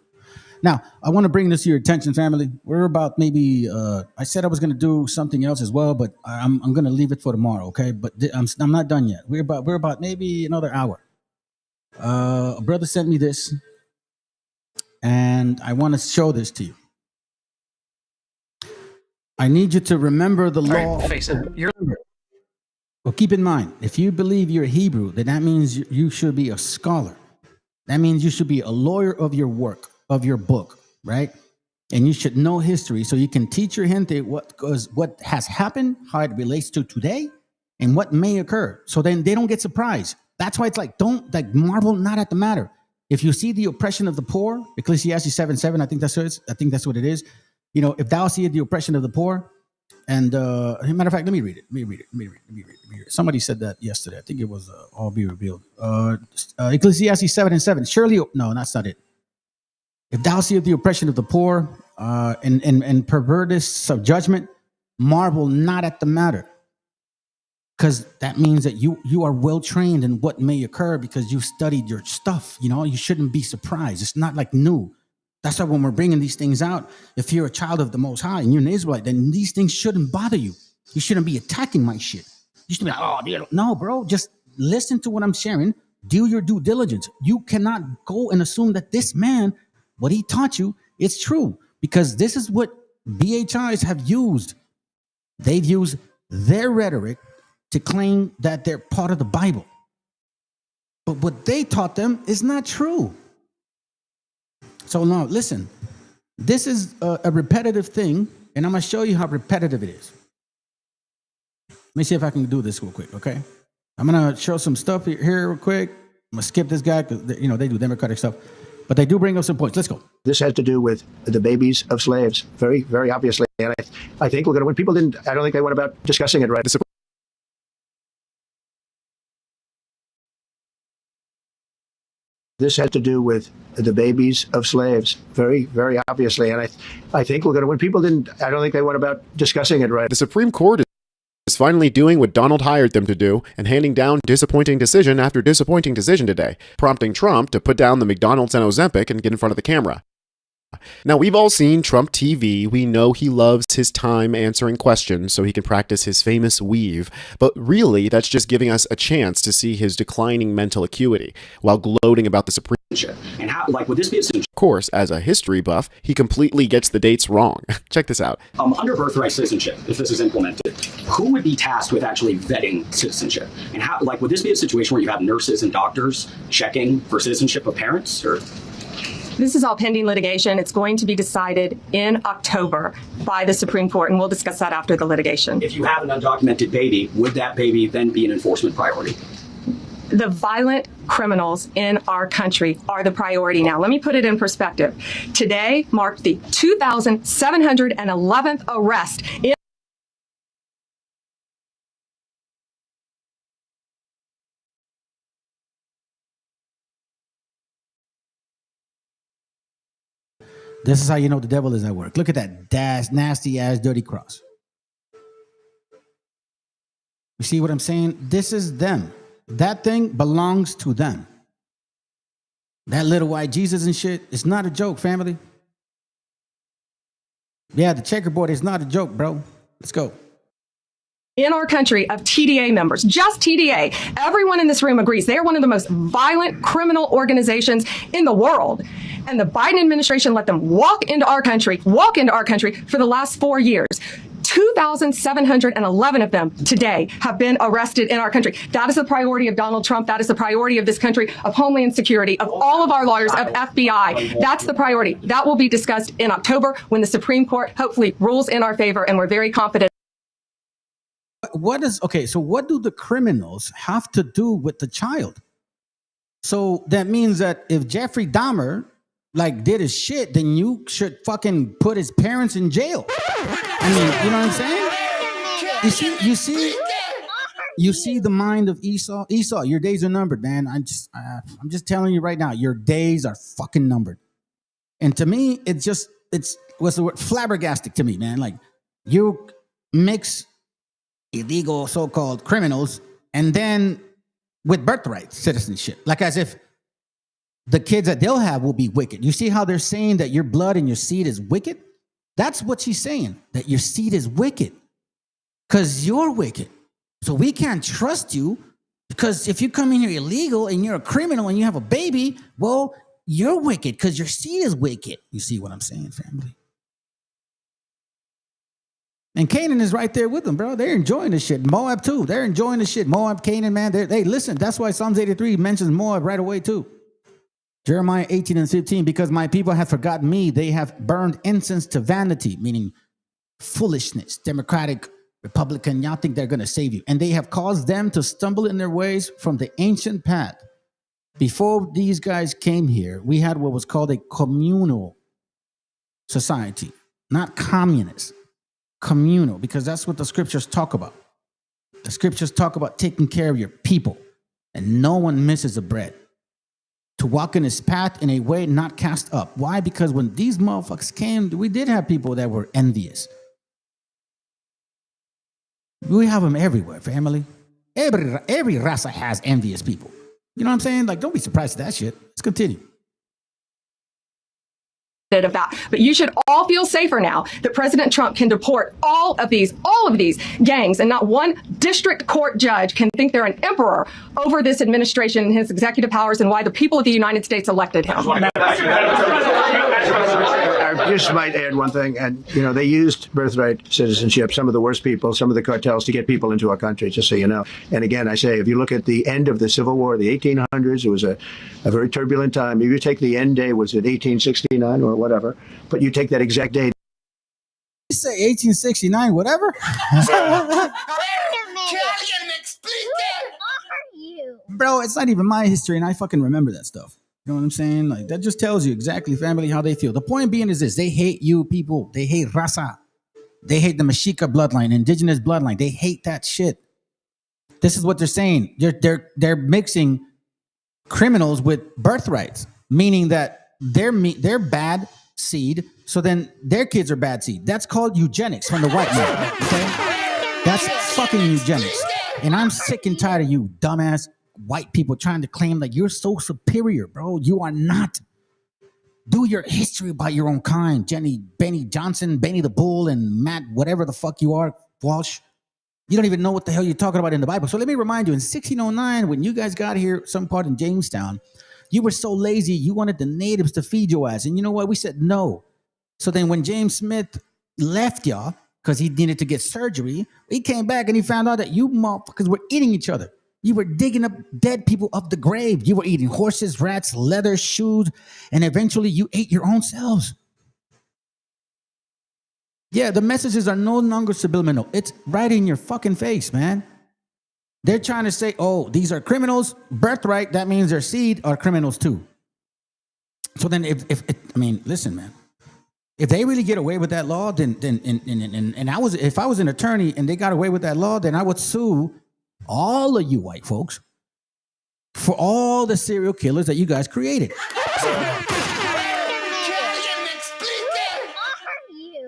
Now, I want to bring this to your attention, family. We're about maybe, I said I was going to do something else as well, but I'm going to leave it for tomorrow, okay? But I'm not done yet. We're about maybe another hour. A brother sent me this, and I want to show this to you. I need you to remember the law. Right, face it. Well, keep in mind, if you believe you're Hebrew, then that means you should be a scholar. That means you should be a lawyer of your work, of your book, right? And you should know history so you can teach your gente what has happened, how it relates to today, and what may occur. So then they don't get surprised. That's why it's like, don't marvel not at the matter. If you see the oppression of the poor, Ecclesiastes 7:7, I think that's what it is. You know, if thou seest the oppression of the poor, And as a matter of fact, let me read it. Somebody said that yesterday. I think it was All Be Revealed. Ecclesiastes 7:7. Surely, no, that's not it. If thou seest the oppression of the poor and pervertest of judgment, marvel not at the matter. Because that means that you are well trained in what may occur because you studied your stuff. You know, you shouldn't be surprised. It's not like new. That's why when we're bringing these things out, if you're a child of the Most High and you're an Israelite, then these things shouldn't bother you. You shouldn't be attacking my shit. You should be like, oh, no, bro. Just listen to what I'm sharing. Do your due diligence. You cannot go and assume that this man, what he taught you, it's true. Because this is what BHIs have used. They've used their rhetoric to claim that they're part of the Bible. But what they taught them is not true. So now, listen, this is a repetitive thing, and I'm going to show you how repetitive it is. Let me see if I can do this real quick, okay? I'm going to show some stuff here real quick. I'm going to skip this guy because they do democratic stuff, but they do bring up some points. Let's go. This has to do with the babies of slaves, very, very obviously. And I think we're going to, when people didn't, I don't think they went about discussing it right. This has to do with the babies of slaves, very, very obviously. And I think we're going to, when people didn't, I don't think they went about discussing it right. The Supreme Court is finally doing what Donald hired them to do and handing down disappointing decision after disappointing decision today, prompting Trump to put down the McDonald's and Ozempic and get in front of the camera. Now, we've all seen Trump TV. We know he loves his time answering questions so he can practice his famous weave. But really, that's just giving us a chance to see his declining mental acuity while gloating about the Supreme. And how, like, would this be a Of course, as a history buff, he completely gets the dates wrong. Check this out. under birthright citizenship, if this is implemented, who would be tasked with actually vetting citizenship? And how, like, would this be a situation where you have nurses and doctors checking for citizenship of parents, or? This is all pending litigation. It's going to be decided in October by the Supreme Court, and we'll discuss that after the litigation. If you have an undocumented baby, would that baby then be an enforcement priority? The violent criminals in our country are the priority now. Let me put it in perspective. Today marked the 2,711th arrest in This is how you know the devil is at work. Look at that nasty ass dirty cross. You see what I'm saying? This is them. That thing belongs to them. That little white Jesus and shit, it's not a joke, family. Yeah, the checkerboard is not a joke, bro. Let's go. In our country of TDA members, just TDA. Everyone in this room agrees they are one of the most violent criminal organizations in the world. And the Biden administration let them walk into our country for the last 4 years. 2,711 of them today have been arrested in our country. That is the priority of Donald Trump. That is the priority of this country, of Homeland Security, of all of our lawyers, of FBI. That's the priority. That will be discussed in October when the Supreme Court hopefully rules in our favor, and we're very confident. So what do the criminals have to do with the child? So that means that if Jeffrey Dahmer did his shit, then you should fucking put his parents in jail. I mean, you know what I'm saying? You see the mind of Esau. Esau, your days are numbered, man. I'm just telling you right now, your days are fucking numbered. And to me, what's the word? Flabbergastic to me, man. Like, you mix illegal so-called criminals and then with birthright citizenship, like as if the kids that they'll have will be wicked. You see how they're saying that your blood and your seed is wicked? That's what she's saying, that your seed is wicked because you're wicked. So we can't trust you because if you come in here illegal and you're a criminal and you have a baby, well, you're wicked because your seed is wicked. You see what I'm saying, family? And Canaan is right there with them, bro. They're enjoying this shit. Moab, too. They're enjoying this shit. Moab, Canaan, man. They listen. That's why Psalms 83 mentions Moab right away, too. Jeremiah 18:15, because my people have forgotten me. They have burned incense to vanity, meaning foolishness, Democratic, Republican. Y'all think they're going to save you. And they have caused them to stumble in their ways from the ancient path. Before these guys came here, we had what was called a communal society, not communist. communal, because that's what the scriptures talk about. The scriptures talk about taking care of your people, and no one misses a bread. To walk in his path in a way not cast up. Why? Because when these motherfuckers came, we did have people that were envious. We have them everywhere, family. Every raza has envious people. You know what I'm saying? Like, don't be surprised at that shit. Let's continue. Of that. But you should all feel safer now that President Trump can deport all of these gangs, and not one district court judge can think they're an emperor over this administration and his executive powers and why the people of the United States elected him. I just might add one thing, and they used birthright citizenship, some of the worst people, some of the cartels, to get people into our country, just so you know. And again, I say, if you look at the end of the Civil War, the 1800s, it was a very turbulent time. If you take the end day, was it 1869 or whatever, but you take that exact day. You say 1869, whatever? Bro, it's not even my history, and I fucking remember that stuff. You know what I'm saying? Like, that just tells you exactly, family, how they feel. The point being is this: they hate you people. They hate raza. They hate the Meshiacha bloodline, indigenous bloodline. They hate that shit. This is what they're saying. They're mixing criminals with birthrights, meaning that they're bad seed, so then their kids are bad seed. That's called eugenics from the white man. Okay? That's fucking eugenics. And I'm sick and tired of you dumbass white people trying to claim that you're so superior, bro. You are not. Do your history by your own kind. Benny Johnson, Benny the Bull, and Matt, whatever the fuck you are, Walsh. You don't even know what the hell you're talking about in the Bible. So let me remind you, in 1609, when you guys got here, some part in Jamestown, you were so lazy, you wanted the natives to feed your ass. And you know what? We said no. So then when James Smith left y'all, because he needed to get surgery, he came back and he found out that you motherfuckers were eating each other. You were digging up dead people up the grave. You were eating horses, rats, leather, shoes, and eventually you ate your own selves. Yeah, the messages are no longer subliminal. It's right in your fucking face, man. They're trying to say, oh, these are criminals. Birthright, that means their seed are criminals too. So then listen, man. If they really get away with that law, then if I was an attorney and they got away with that law, then I would sue all of you white folks for all the serial killers that you guys created.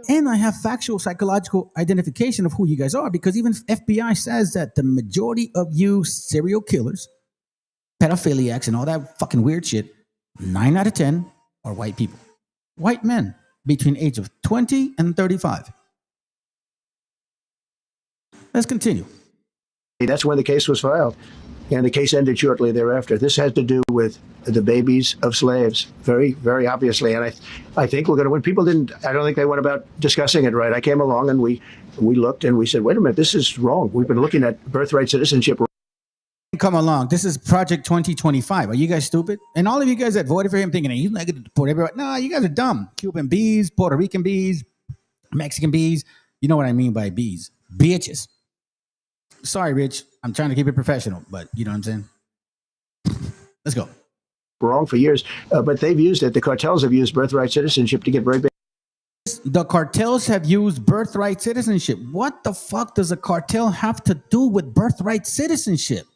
And I have factual psychological identification of who you guys are, because even FBI says that the majority of you serial killers, pedophiliacs, and all that fucking weird shit, 9 out of 10 are white people. White men between age of 20 and 35. Let's continue. That's when the case was filed, and the case ended shortly thereafter. This has to do with the babies of slaves, very, very obviously. And I think we're going to, when people didn't, I don't think they went about discussing it right. I came along and we looked and we said, wait a minute, this is wrong. We've been looking at birthright citizenship. Come along. This is Project 2025. Are you guys stupid? And all of you guys that voted for him thinking he's not going to deport everybody. No, you guys are dumb. Cuban bees, Puerto Rican bees, Mexican bees. You know what I mean by bees. Bitches. Sorry, Rich. I'm trying to keep it professional, but you know what I'm saying? Let's go. Wrong for years, but they've used it. The cartels have used birthright citizenship to get very big. The cartels have used birthright citizenship. What the fuck does a cartel have to do with birthright citizenship?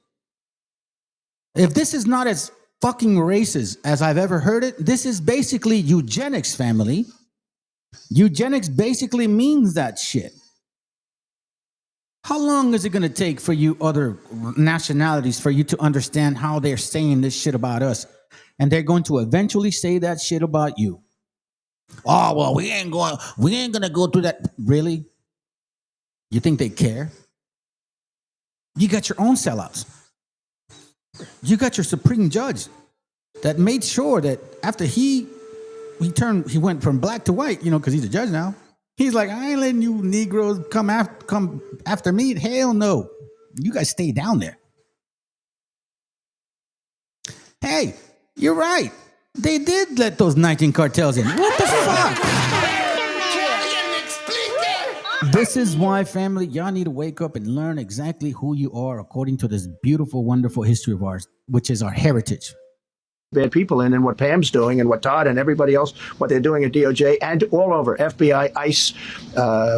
If this is not as fucking racist as I've ever heard it, this is basically eugenics, family. Eugenics basically means that shit. How long is it going to take for you other nationalities for you to understand how they're saying this shit about us? And they're going to eventually say that shit about you. Oh, well, we ain't going to go through that. Really? You think they care? You got your own sellouts. You got your Supreme Judge that made sure that after he went from black to white, because he's a judge now. He's like, I ain't letting you Negroes come after me. Hell no. You guys stay down there. Hey, you're right. They did let those 19 cartels in. What the fuck? This is why, family, y'all need to wake up and learn exactly who you are according to this beautiful, wonderful history of ours, which is our heritage. bad people in, and what Pam's doing and what Todd and everybody else, what they're doing at DOJ and all over, FBI, ICE,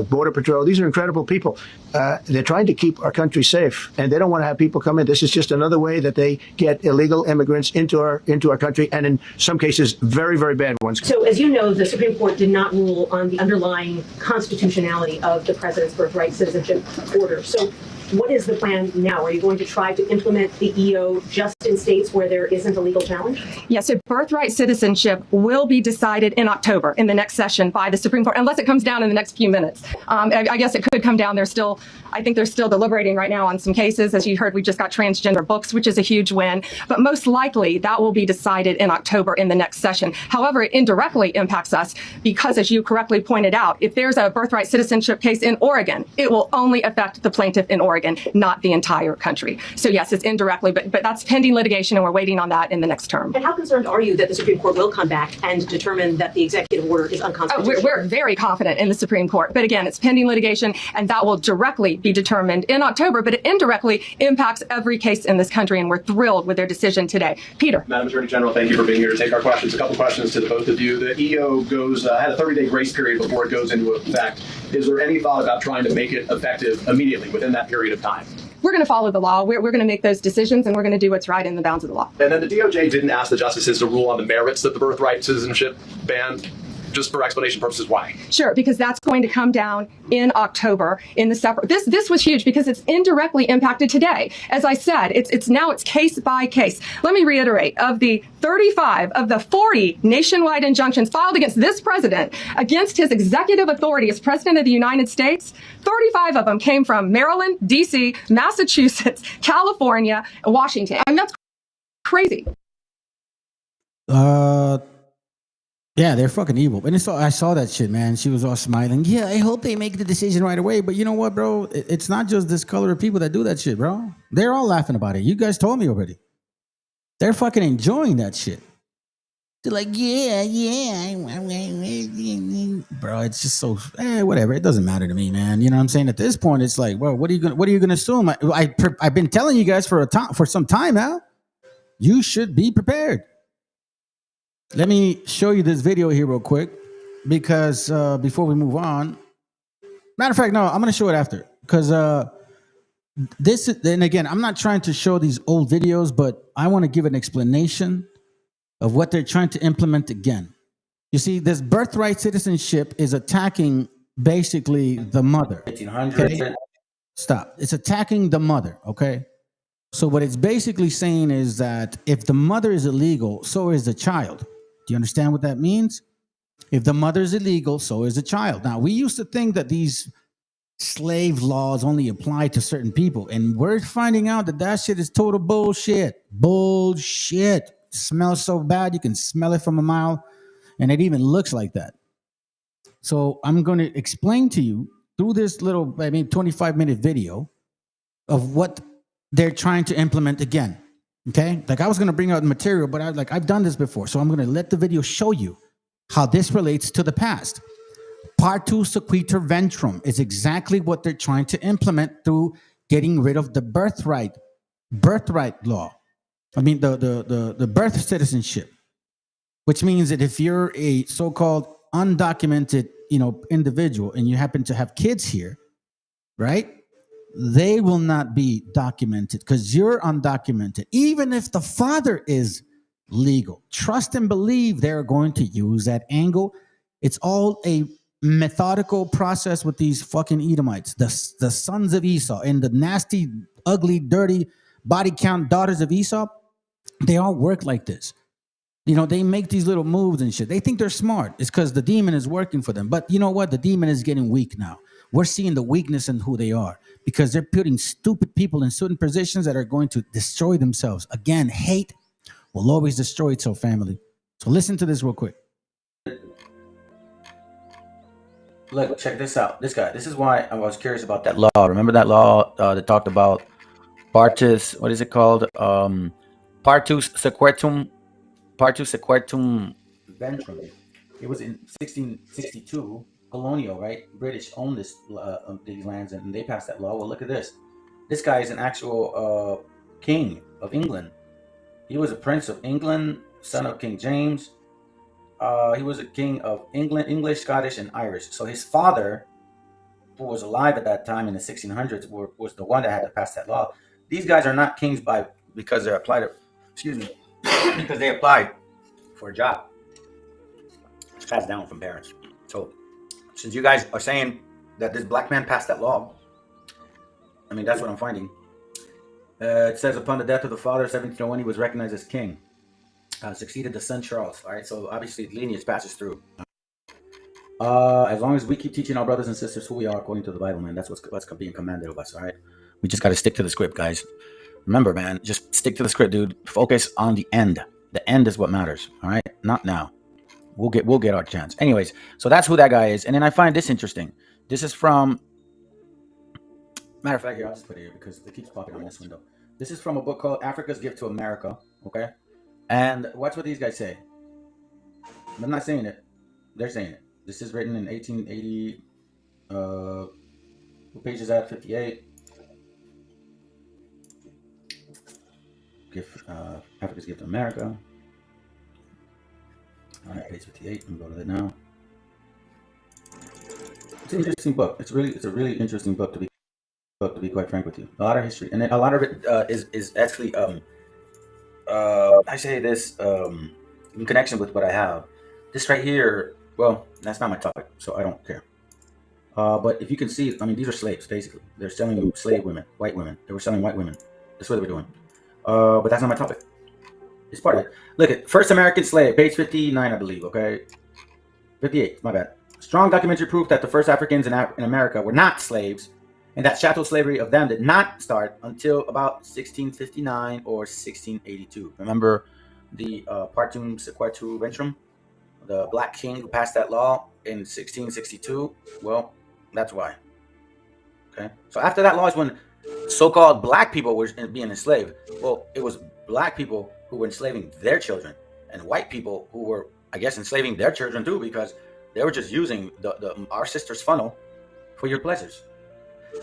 Border Patrol. These are incredible people. They're trying to keep our country safe, and they don't want to have people come in. This is just another way that they get illegal immigrants into our country, and in some cases, very, very bad ones. So, as you know, the Supreme Court did not rule on the underlying constitutionality of the president's birthright citizenship order. So, what is the plan now? Are you going to try to implement the EO just in states where there isn't a legal challenge? Yes, so birthright citizenship will be decided in October in the next session by the Supreme Court, unless it comes down in the next few minutes. I guess it could come down. I think they're still deliberating right now on some cases. As you heard, we just got transgender books, which is a huge win. But most likely that will be decided in October in the next session. However, it indirectly impacts us because, as you correctly pointed out, if there's a birthright citizenship case in Oregon, it will only affect the plaintiff in Oregon, not the entire country. So yes, it's indirectly, but that's pending litigation, and we're waiting on that in the next term. And how concerned are you that the Supreme Court will come back and determine that the executive order is unconstitutional? We're very confident in the Supreme Court. But again, it's pending litigation, and that will directly be determined in October, but it indirectly impacts every case in this country, and we're thrilled with their decision today. Peter. Madam Attorney General, thank you for being here to take our questions. A couple questions to the both of you. The EO had a 30-day grace period before it goes into effect. Is there any thought about trying to make it effective immediately within that period of time? We're going to follow the law. We're going to make those decisions, and we're going to do what's right in the bounds of the law. And then the DOJ didn't ask the justices to rule on the merits of the birthright citizenship ban. Just for explanation purposes, why? Sure, because that's going to come down in October in the separate. This was huge because it's indirectly impacted today. As I said, it's case by case. Let me reiterate: of the 35 of the 40 nationwide injunctions filed against this president, against his executive authority as president of the United States, 35 of them came from Maryland, D.C., Massachusetts, California, and Washington. I mean, that's crazy. Yeah, they're fucking evil. And I saw that shit, man. She was all smiling. Yeah, I hope they make the decision right away. But you know what, bro? It's not just this color of people that do that shit, bro. They're all laughing about it. You guys told me already. They're fucking enjoying that shit. They're like, yeah. Bro, it's just so, whatever. It doesn't matter to me, man. You know what I'm saying? At this point, it's like, well, what are you gonna assume? I've been telling you guys for some time now. You should be prepared. Let me show you this video here real quick, because before we move on, matter of fact, no, I'm going to show it after, because this is, and again, I'm not trying to show these old videos, but I want to give an explanation of what they're trying to implement again. You see, this birthright citizenship is attacking basically the mother. Okay? Stop. It's attacking the mother, okay? So what it's basically saying is that if the mother is illegal, so is the child. Do you understand what that means? If the mother is illegal, so is the child. Now, we used to think that these slave laws only apply to certain people, and we're finding out that shit is total bullshit. Bullshit. It smells so bad, you can smell it from a mile, and it even looks like that. So I'm going to explain to you through this little, 25-minute video of what they're trying to implement again. Okay, like I was going to bring out material, but I've done this before, so I'm going to let the video show you how this relates to the past. Partu sequitur ventrum is exactly what they're trying to implement through getting rid of the birthright law. The birth citizenship, which means that if you're a so-called undocumented, individual, and you happen to have kids here, right? They will not be documented because you're undocumented. Even if the father is legal, trust and believe they're going to use that angle. It's all a methodical process with these fucking Edomites, the sons of Esau, and the nasty, ugly, dirty, body count daughters of Esau. They all work like this. They make these little moves and shit. They think they're smart. It's because the demon is working for them. But you know what? The demon is getting weak now. We're seeing the weakness in who they are, because they're putting stupid people in certain positions that are going to destroy themselves. Again, hate will always destroy itself, family. So listen to this real quick. Look, check this out. This guy. This is why I was curious about that law. Remember that law that talked about partus? What is it called? Partus sequitum ventrum. It was in 1662. Colonial, right? British owned these lands, and they passed that law. Well, look at this. This guy is an actual king of England. He was a prince of England, son of King James. He was a king of England, English, Scottish, and Irish. So his father, who was alive at that time in the 1600s, was the one that had to pass that law. These guys are not kings because they applied it. Excuse me, because they applied for a job. It's passed down from parents. So since you guys are saying that this black man passed that law, I mean that's what I'm finding. It says upon the death of the father, 1701, he was recognized as king. Succeeded the son Charles. All right, so obviously lineage passes through. As long as we keep teaching our brothers and sisters who we are according to the Bible, man, that's what's being commanded of us. All right, we just got to stick to the script, guys. Remember, man, just stick to the script, dude. Focus on the end. The end is what matters. All right, not now. We'll get our chance. Anyways, so that's who that guy is. And then I find this interesting. This is from. Matter of fact, here I'll just put it here because it keeps popping on this window. This is from a book called Africa's Gift to America. Okay. And watch what these guys say. I'm not saying it. They're saying it. This is written in 1880. What page is that? 58. Africa's Gift to America. All right, page 58. I'm going to go to that now. It's an interesting book. It's a really interesting book to be quite frank with you. A lot of history, and then a lot of it is actually I say this in connection with what I have. This right here, well, that's not my topic, so I don't care. But if you can see, I mean, these are slaves, basically. They're selling slave women, white women. They were selling white women. That's what they were doing. But that's not my topic. It's part of it. Look at first American slave, page 59, I believe, okay? 58, my bad. Strong documentary proof that the first Africans in America were not slaves, and that chattel slavery of them did not start until about 1659 or 1682. Remember the Partum Sequatu Ventrum, the black king who passed that law in 1662? Well, that's why. Okay, so after that law is when so-called black people were being enslaved. Well, it was black people who were enslaving their children, and white people who were, I guess, enslaving their children too, because they were just using our sister's funnel for your pleasures.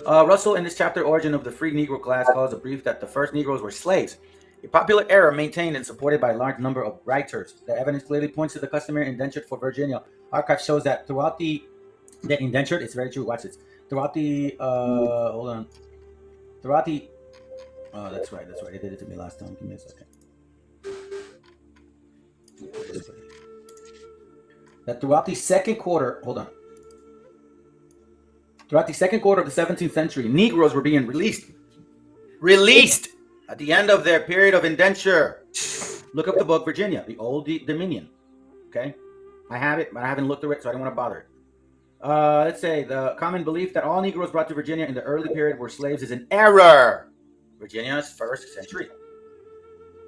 Russell, in this chapter, Origin of the Free Negro Class, calls a brief that the first Negroes were slaves. A popular error maintained and supported by a large number of writers. The evidence clearly points to the customary indentured for Virginia. Archive shows that throughout the indentured, it's very true, watch this. Throughout the, hold on. Throughout the, oh, that's right. They did it to me last time. Give me a second. That throughout the second quarter, hold on. Throughout the second quarter of the 17th century, Negroes were being released at the end of their period of indenture. Look up the book Virginia, the Old Dominion. Okay, I have it, but I haven't looked through it, so I don't want to bother it. Let's say the common belief that all Negroes brought to Virginia in the early period were slaves is an error. Virginia's first century.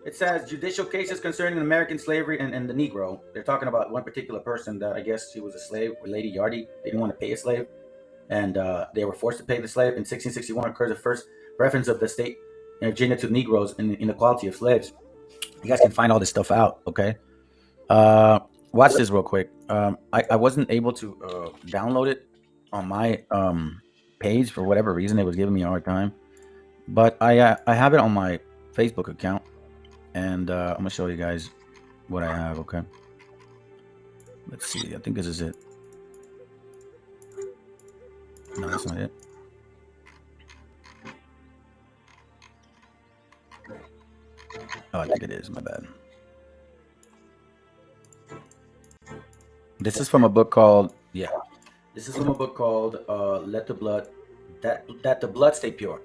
It says judicial cases concerning American slavery and the Negro. They're talking about one particular person that I guess she was a slave, Lady Yardy. They didn't want to pay a slave, and they were forced to pay the slave. In 1661 occurs the first reference of the state in Virginia to Negroes in the quality of slaves. You guys can find all this stuff out, okay? Watch this real quick. I wasn't able to download it on my page for whatever reason. It was giving me a hard time, but I have it on my Facebook account, and I'm gonna show you guys what I have. Okay, let's see. I think this is it. No, that's not it. Oh, I think it is. My bad. This is from a book called This is from a book called "Let the Blood That the Blood Stay Pure."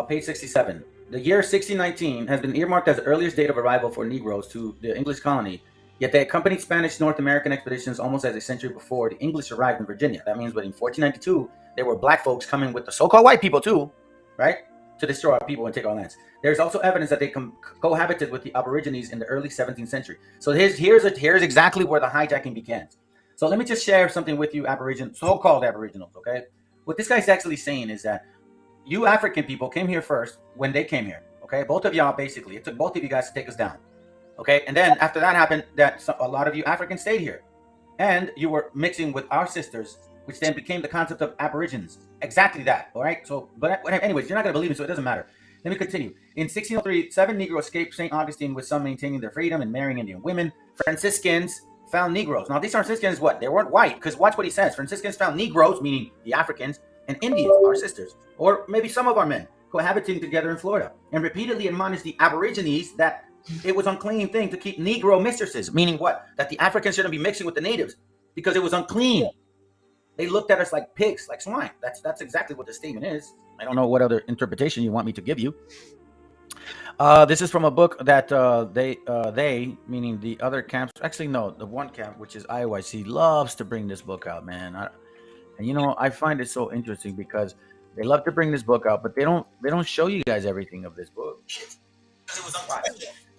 Page 67. The year 1619 has been earmarked as the earliest date of arrival for Negroes to the English colony. Yet they accompanied Spanish North American expeditions almost as a century before the English arrived in Virginia. That means, but in 1492, there were black folks coming with the so-called white people too, right, to destroy our people and take our lands. There's also evidence that they cohabited with the Aborigines in the early 17th century. So here's exactly where the hijacking begins. So let me just share something with you, so-called Aboriginals, okay? What this guy's actually saying is that you African people came here first when they came here, okay? Both of y'all, basically. It took both of you guys to take us down, okay? And then after that happened, a lot of you Africans stayed here. And you were mixing with our sisters, which then became the concept of Aborigines. Exactly that, all right? So, but anyways, you're not going to believe me, so it doesn't matter. Let me continue. In 1603, 7 Negroes escaped St. Augustine, with some maintaining their freedom and marrying Indian women. Franciscans found Negroes. Now, these Franciscans, what? They weren't white, because watch what he says. Franciscans found Negroes, meaning the Africans, and Indians, our sisters, or maybe some of our men, cohabiting together in Florida, and repeatedly admonished the Aborigines that it was an unclean thing to keep Negro mistresses, meaning what? That the Africans shouldn't be mixing with the natives because it was unclean. They looked at us like pigs, like swine. That's exactly what the statement is. I don't know what other interpretation you want me to give you. This is from a book that they, meaning the other camps, actually no, the one camp, which is IOIC, loves to bring this book out, man. And you know, I find it so interesting because they love to bring this book out, but they don't show you guys everything of this book.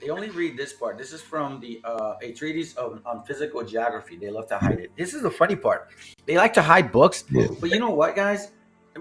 They only read this part. This is from the a treatise on physical geography. They love to hide it. This is the funny part. They like to hide books, but you know what, guys?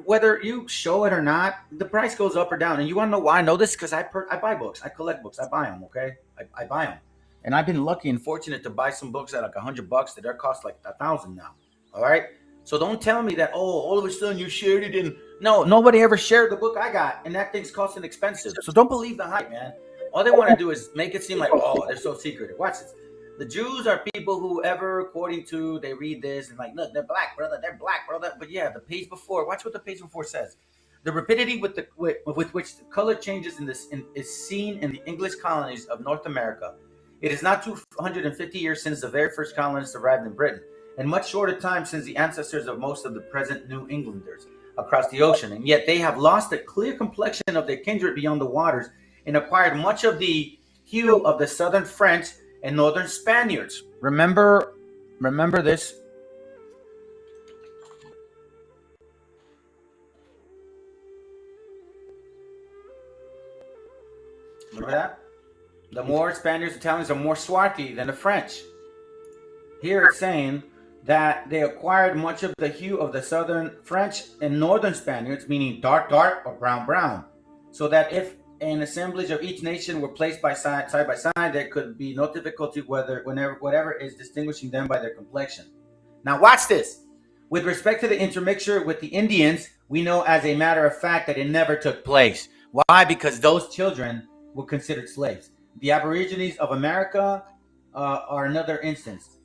Whether you show it or not, the price goes up or down. And you want to know why I know this? Because I buy books. I collect books. I buy them, okay? I buy them. And I've been lucky and fortunate to buy some books at like $100 that are cost like $1,000 now. All right? So don't tell me that, oh, all of a sudden you shared it. And no, nobody ever shared the book I got. And that thing's costing expensive. So don't believe the hype, man. All they want to do is make it seem like, oh, they're so secretive. Watch this. The Jews are people who ever, according to, they read this and like, look, they're black, brother. They're black, brother. But yeah, the page before, watch what the page before says. The rapidity with which the color changes is seen in the English colonies of North America. It is not 250 years since the very first colonists arrived in Britain, and much shorter time since the ancestors of most of the present New Englanders across the ocean. And yet they have lost the clear complexion of their kindred beyond the waters and acquired much of the hue of the southern French and northern Spaniards. Remember this. Remember that? The more Spaniards, Italians are more swarthy than the French. Here it's saying that they acquired much of the hue of the southern French and northern Spaniards, meaning dark or brown. So that if an assemblage of each nation were placed side by side, there could be no difficulty whatever is distinguishing them by their complexion. Now watch this. With respect to the intermixture with the Indians, we know as a matter of fact that it never took place. Why? Because those children were considered slaves. The Aborigines of America are another instance.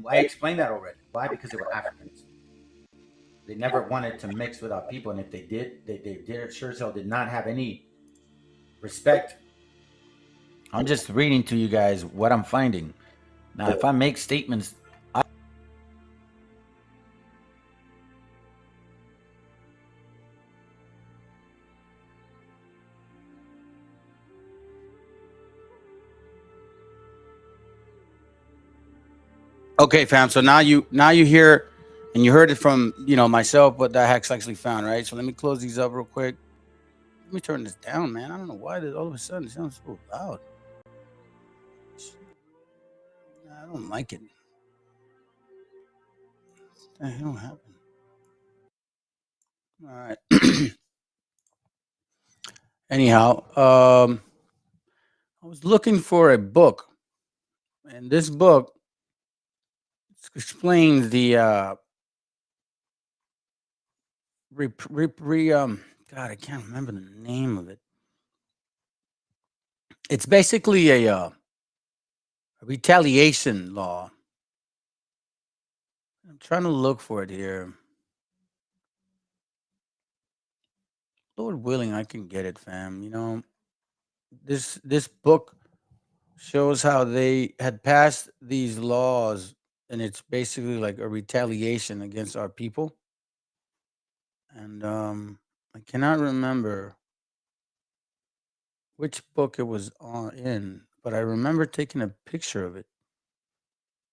I explained that already. Why? Because they were Africans. They never wanted to mix with our people, and if they did, they sure as hell did not have any respect. I'm just reading to you guys what I'm finding. Now, if I make statements, okay, fam. So now you hear, and you heard it from myself, what the heck's actually found, right? So let me close these up real quick. Let me turn this down, man. I don't know why all of a sudden it sounds so loud. I don't like it. What the hell happened? All right. Anyhow, I was looking for a book, and this book explains the God, I can't remember the name of it. It's basically a retaliation law. I'm trying to look for it here. Lord willing, I can get it, fam. This book shows how they had passed these laws, and it's basically like a retaliation against our people. And I cannot remember which book it was in, but I remember taking a picture of it.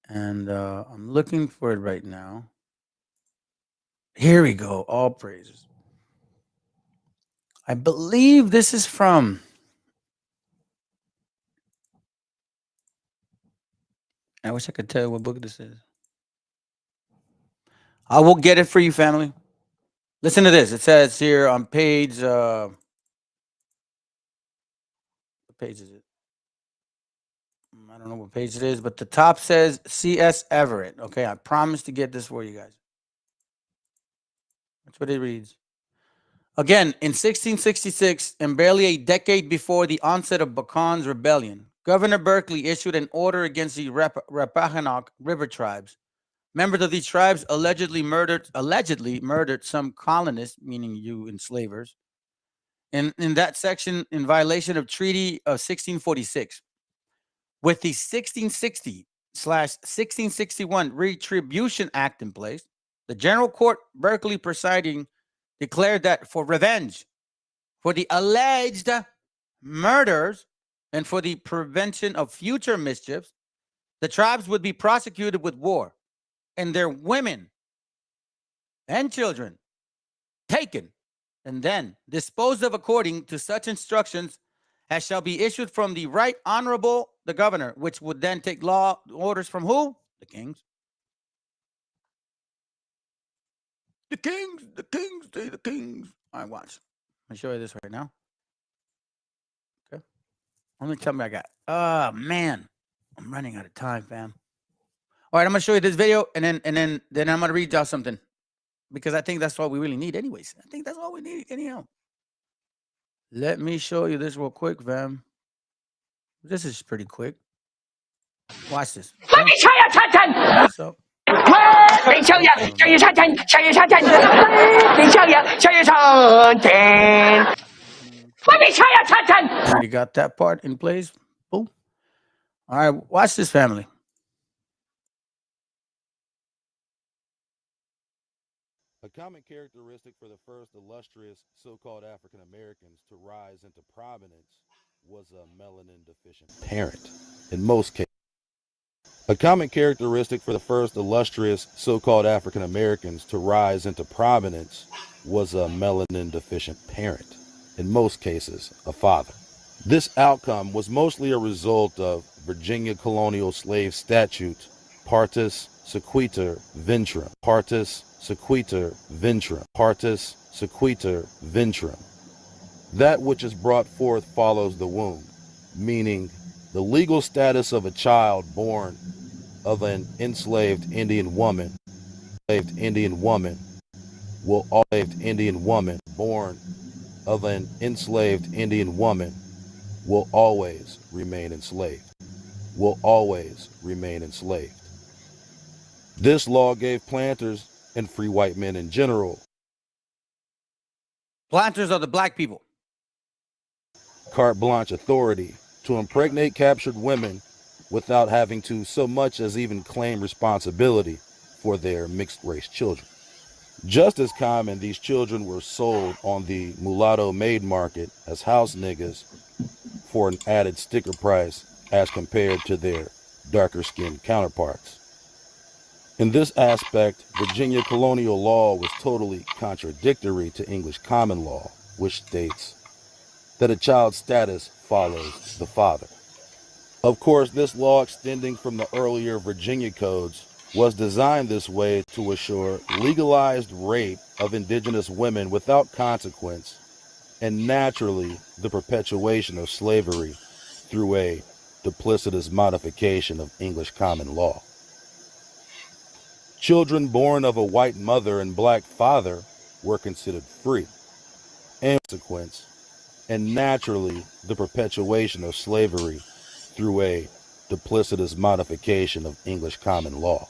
And I'm looking for it right now. Here we go. All praises. I believe this is from. I wish I could tell you what book this is. I will get it for you, family. Listen to this. It says here on page. What page is it? I don't know what page it is, but the top says C.S. Everett. Okay, I promise to get this for you guys. That's what it reads. Again, in 1666, and barely a decade before the onset of Bacon's rebellion, Governor Berkeley issued an order against the Rappahannock River tribes. Members of these tribes allegedly murdered some colonists, meaning you enslavers, in that section in violation of Treaty of 1646. With the 1660/1661 Retribution Act in place, the General Court, Berkeley presiding, declared that for revenge for the alleged murders and for the prevention of future mischiefs, the tribes would be prosecuted with war and their women and children taken and then disposed of according to such instructions as shall be issued from the right honorable the governor, which would then take law orders from who? The kings. The kings, the kings. All right, watch. I'll show you this right now. Okay. Only tell me I got. Oh man, I'm running out of time, fam. All right, I'm gonna show you this video, and then I'm gonna read y'all something, because I think that's all we really need, anyways. I think that's all we need, anyhow. Let me show you this real quick, fam. This is pretty quick. Watch this. Let me show you something. So, Let me show you something. Show you something. Let me show you something. Let me show you something. already got that part in place. Boom. All right, watch this, family. A common characteristic for the first illustrious so-called African Americans to rise into prominence was a melanin-deficient parent. In most cases, a common characteristic for the first illustrious so-called African Americans to rise into prominence was a melanin-deficient parent. In most cases, a father. This outcome was mostly a result of Virginia colonial slave statute Partus Sequitur Ventrum. Partus Sequitur Ventrum. Partus Sequitur Ventrum. That which is brought forth follows the womb, meaning the legal status of a child born of an enslaved Indian woman, will always remain enslaved. This law gave planters and free white men in general Planters are the black people. carte blanche authority to impregnate captured women without having to so much as even claim responsibility for their mixed-race children. Just as common, these children were sold on the mulatto maid market as house niggas for an added sticker price as compared to their darker-skinned counterparts. In this aspect, Virginia colonial law was totally contradictory to English common law, which states that a child's status follows the father. Of course, this law, extending from the earlier Virginia codes, was designed this way to assure legalized rape of indigenous women without consequence, and naturally the perpetuation of slavery through a duplicitous modification of English common law. Children born of a white mother and black father were considered free, and consequence, and naturally the perpetuation of slavery through a duplicitous modification of English common law.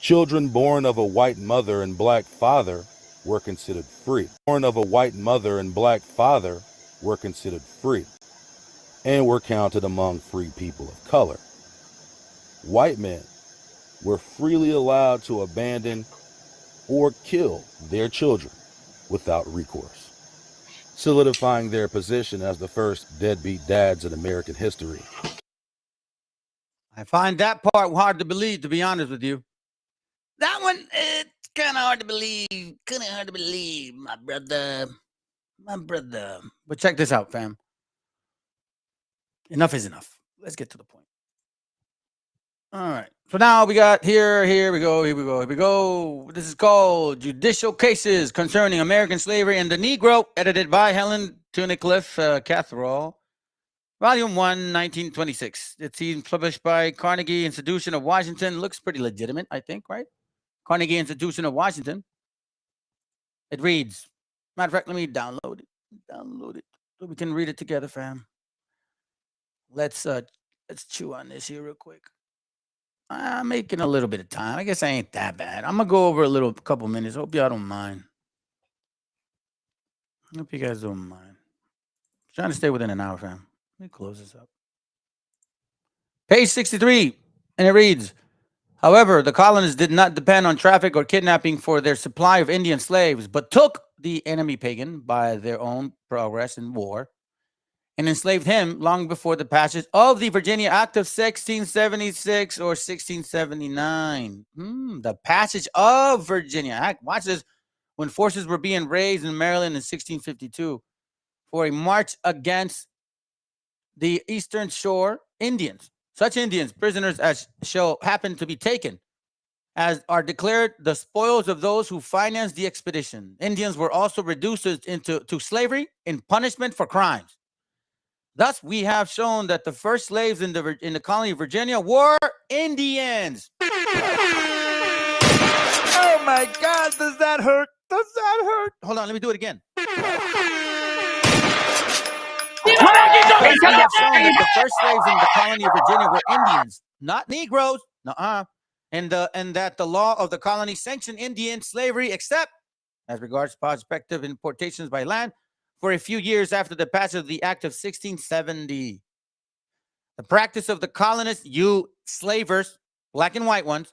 Children born of a white mother and black father were considered free. Born of a white mother and black father were considered free, and were counted among free people of color. White men were freely allowed to abandon or kill their children without recourse, solidifying their position as the first deadbeat dads in American history. I find that part hard to believe, to be honest with you. That one, it's kind of hard to believe. My brother. But check this out, fam. Enough is enough. Let's get to the point. All right. So now we got here we go. This is called Judicial Cases Concerning American Slavery and the Negro, edited by Helen Tunnicliffe Catherall. Volume 1, 1926. It's published by Carnegie Institution of Washington. Looks pretty legitimate, I think, right? Carnegie Institution of Washington. It reads, matter of fact, let me download it. So we can read it together, fam. Let's chew on this here real quick. I'm making a little bit of time. I guess I ain't that bad. I'm gonna go over a couple minutes. Hope y'all don't mind. Hope you guys don't mind. Trying to stay within an hour, fam. Let me close this up. Page 63, and it reads, however, the colonists did not depend on traffic or kidnapping for their supply of Indian slaves, but took the enemy pagan by their own progress in war and enslaved him long before the passage of the Virginia Act of 1676 or 1679. The passage of Virginia Act. Watch this. When forces were being raised in Maryland in 1652 for a march against the Eastern Shore Indians. Such Indians, prisoners as shall happen to be taken, as are declared the spoils of those who financed the expedition. Indians were also reduced to slavery in punishment for crimes. Thus, we have shown that the first slaves in the colony of Virginia were Indians. Oh my God, does that hurt? Does that hurt? Hold on, let me do it again. We have shown that the first slaves in the colony of Virginia were Indians, not Negroes. And that the law of the colony sanctioned Indian slavery, except as regards prospective importations by land, for a few years after the passage of the Act of 1670. The practice of the colonists, you slavers, black and white ones,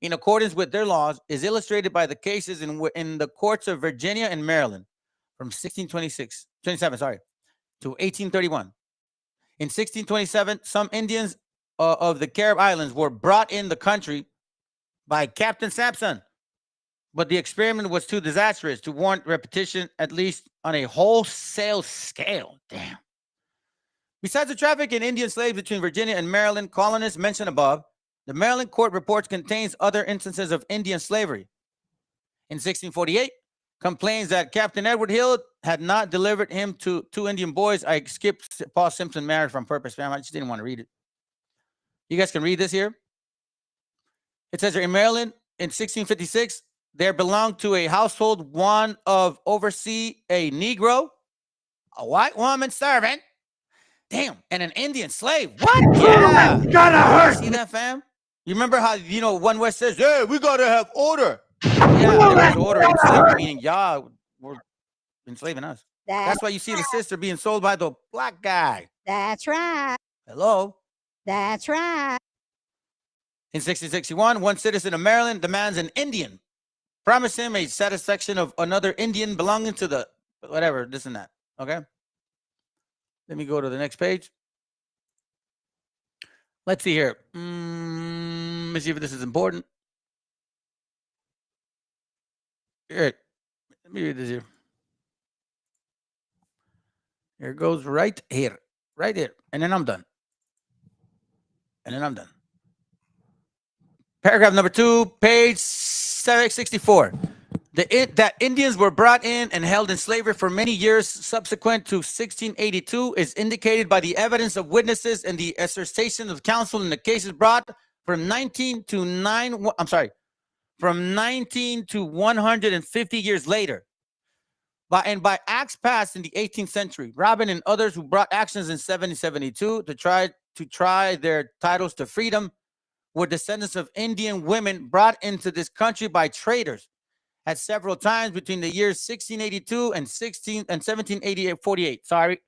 in accordance with their laws, is illustrated by the cases in the courts of Virginia and Maryland from 27 to 1831. In 1627, some Indians of the Carib Islands were brought in the country by Captain Sampson, but the experiment was too disastrous to warrant repetition, at least on a wholesale scale. Damn. Besides the traffic in Indian slaves between Virginia and Maryland colonists mentioned above, the Maryland court reports contains other instances of Indian slavery. In 1648, complains that Captain Edward Hill had not delivered him to two Indian boys. I skipped Paul Simpson marriage from purpose, fam. I just didn't want to read it. You guys can read this here. It says here, in Maryland, in 1656, there belonged to a household one of oversee a Negro, a white woman servant, damn, and an Indian slave. What? Yeah. Gotta hurt. See that, fam? You remember how, One West says, hey, we gotta have order. Yeah, there was order in slavery, meaning y'all were enslaving us. That's why you see the sister being sold by the black guy. That's right. Hello? That's right. In 1661, one citizen of Maryland demands an Indian promise him a satisfaction of another Indian belonging to the whatever, this and that. Okay? Let me go to the next page. Let's see here. Let me see if this is important. Here, let me read this here. Here it goes right here. Right here. And then I'm done. Paragraph number 2, page 764. That Indians were brought in and held in slavery for many years subsequent to 1682 is indicated by the evidence of witnesses and the assertion of counsel in the cases brought from 19 to 150 years later. By acts passed in the 18th century, Robin and others who brought actions in 1772 to try their titles to freedom were descendants of Indian women brought into this country by traders at several times between the years 1682 and 1748.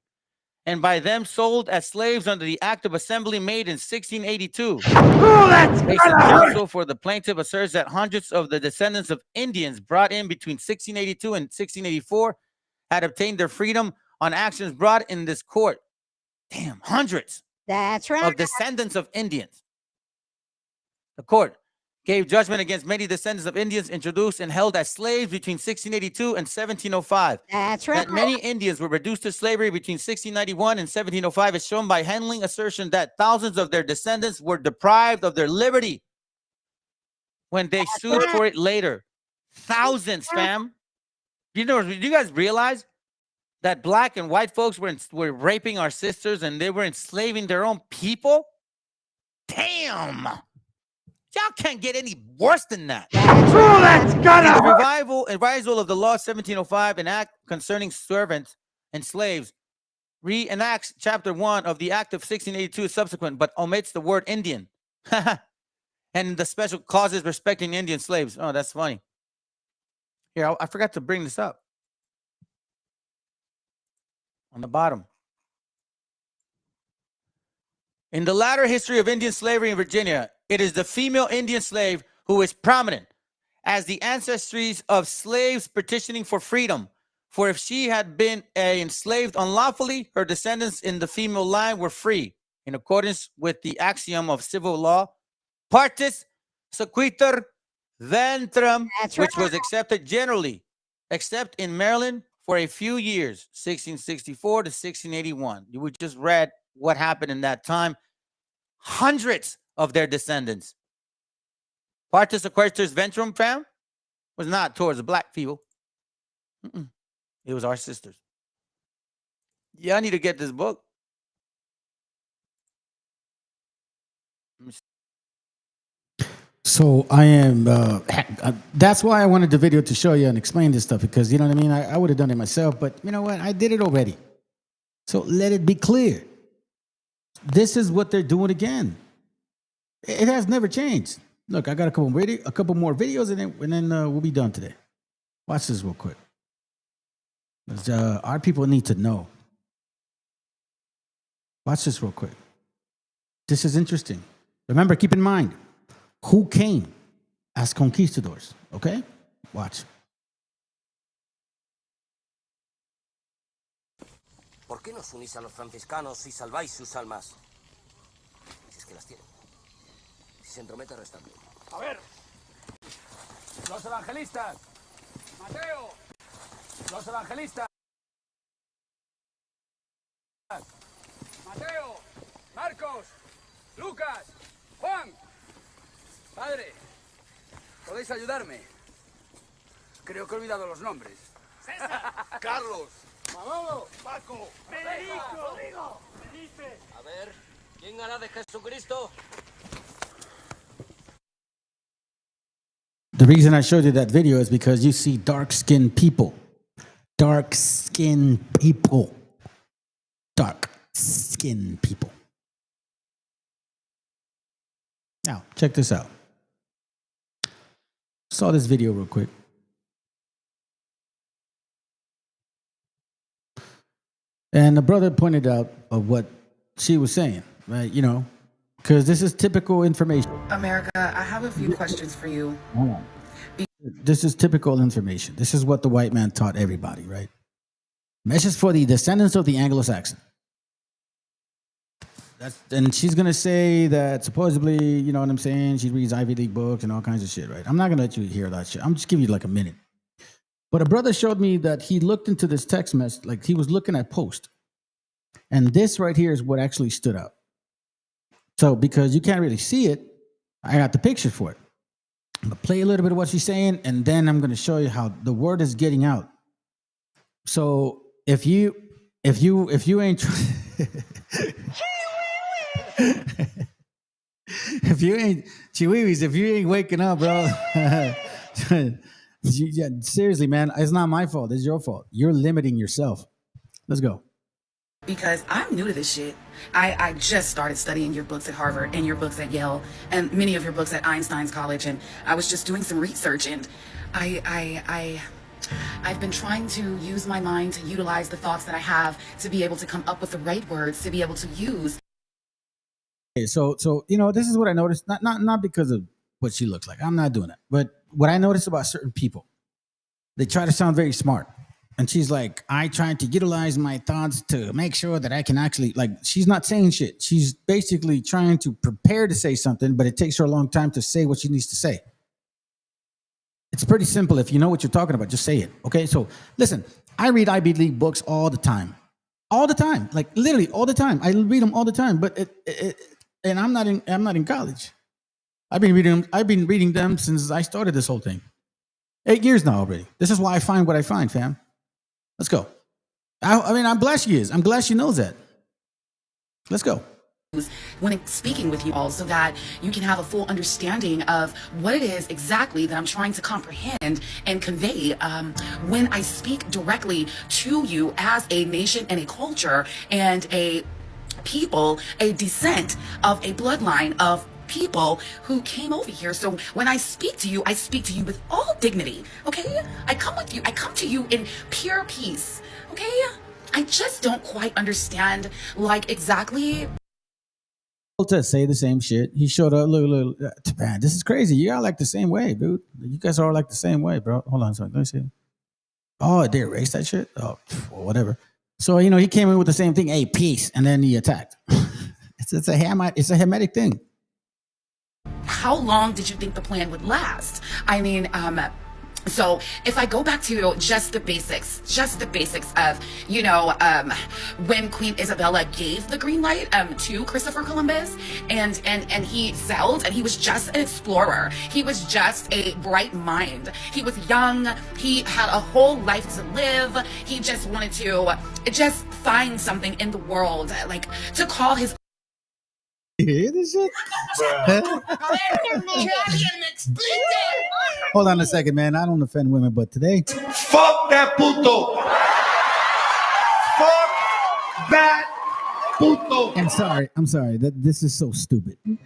And by them sold as slaves under the Act of Assembly made in 1682. Basic counsel for the plaintiff asserts that hundreds of the descendants of Indians brought in between 1682 and 1684 had obtained their freedom on actions brought in this court. Damn, hundreds. That's right. Of descendants of Indians. The court gave judgment against many descendants of Indians introduced and held as slaves between 1682 and 1705. That's right. That many Indians were reduced to slavery between 1691 and 1705 is shown by handling assertion that thousands of their descendants were deprived of their liberty when they sued for it later. Thousands, fam. Do you guys realize that black and white folks were raping our sisters and they were enslaving their own people? Damn. Y'all can't get any worse than that. That's The revisal of the law 1705, an act concerning servants and slaves, reenacts chapter 1 of the Act of 1682 subsequent, but omits the word Indian. And the special clauses respecting Indian slaves. Oh, that's funny. Here, I forgot to bring this up. On the bottom. In the latter history of Indian slavery in Virginia, it is the female Indian slave who is prominent as the ancestries of slaves petitioning for freedom. For if she had been enslaved unlawfully, her descendants in the female line were free, in accordance with the axiom of civil law, partis sequitur ventrum, which was accepted generally, except in Maryland for a few years, 1664 to 1681. We just read what happened in that time. Hundreds of their descendants. Partis sequitur ventrum, fam, was not towards the black people. It was our sisters. Yeah, I need to get this book. So I am, that's why I wanted the video to show you and explain this stuff, because you know what I mean? I would have done it myself, but you know what? I did it already. So let it be clear. This is what they're doing again. It has never changed. Look, I got a couple more videos, and then we'll be done today. Watch this real quick. Our people need to know. Watch this real quick. This is interesting. Remember, keep in mind, who came as conquistadors, okay? Watch. ¿Por qué no os unís a los franciscanos y salváis sus almas? Si es que las tienen. Si se entromete, restando. A ver. Los evangelistas. Mateo. Los evangelistas. Mateo. Marcos. Lucas. Juan. Padre. ¿Podéis ayudarme? Creo que he olvidado los nombres. César. Carlos. Manolo. Paco. Federico. Rodrigo. Felipe. A ver, ¿quién hará de Jesucristo? The reason I showed you that video is because you see dark-skinned people. Dark-skinned people. Dark-skinned people. Now, check this out. Saw this video real quick. And the brother pointed out of what she was saying, right? You know, because this is typical information. America, I have a few questions for you. This is typical information. This is what the white man taught everybody, right? Message for the descendants of the Anglo-Saxon. And she's going to say that supposedly, you know what I'm saying, she reads Ivy League books and all kinds of shit, right? I'm not going to let you hear that shit. I'm just giving you like a minute. But a brother showed me that he looked into this text message, like he was looking at post. And this right here is what actually stood out. So because you can't really see it, I got the picture for it. I'm going to play a little bit of what she's saying, and then I'm going to show you how the word is getting out. So if you ain't if you ain't chihuihuis, if you ain't waking up, bro, seriously, man, it's not my fault. It's your fault. You're limiting yourself. Let's go. Because I'm new to this shit. I just started studying your books at Harvard and your books at Yale and many of your books at Einstein's College, and I was just doing some research, and I've been trying to use my mind to utilize the thoughts that I have to be able to come up with the right words to be able to use. Okay, so you know, this is what I noticed. Not because of what she looks like. I'm not doing that. But what I noticed about certain people, they try to sound very smart. And she's like, I tried to utilize my thoughts to make sure that I can actually, like, she's not saying shit. She's basically trying to prepare to say something, but it takes her a long time to say what she needs to say. It's pretty simple. If you know what you're talking about, just say it. Okay, so listen, I read Ivy League books all the time. All the time. Like literally all the time. I read them all the time, but and I'm not in college. I've been reading them since I started this whole thing. 8 years now already. This is why I find what I find, fam. Let's go. I mean, I'm glad she is. I'm glad she knows that. Let's go. when speaking with you all so that you can have a full understanding of what it is exactly that I'm trying to comprehend and convey when I speak directly to you as a nation and a culture and a people, a descent of a bloodline of people who came over here. So when I speak to you with all dignity, okay? I come to you in pure peace, okay? I just don't quite understand, like, exactly. To say the same shit. He showed up. Look, man, this is crazy. You all like the same way, dude. You guys are all like the same way, bro. Hold on a second. Let me see. Oh, they erased that shit? Oh, whatever. So, he came in with the same thing, hey, peace, and then he attacked. It's a Hamitic thing. How long did you think the plan would last? I mean, so if I go back to just the basics of, when Queen Isabella gave the green light to Christopher Columbus and he sailed and he was just an explorer. He was just a bright mind. He was young. He had a whole life to live. He just wanted to just find something in the world, like to call his. You hear this shit? Hold on a second, man. I don't offend women, but today. Fuck that puto. Fuck that puto. I'm sorry. This is so stupid. Hey,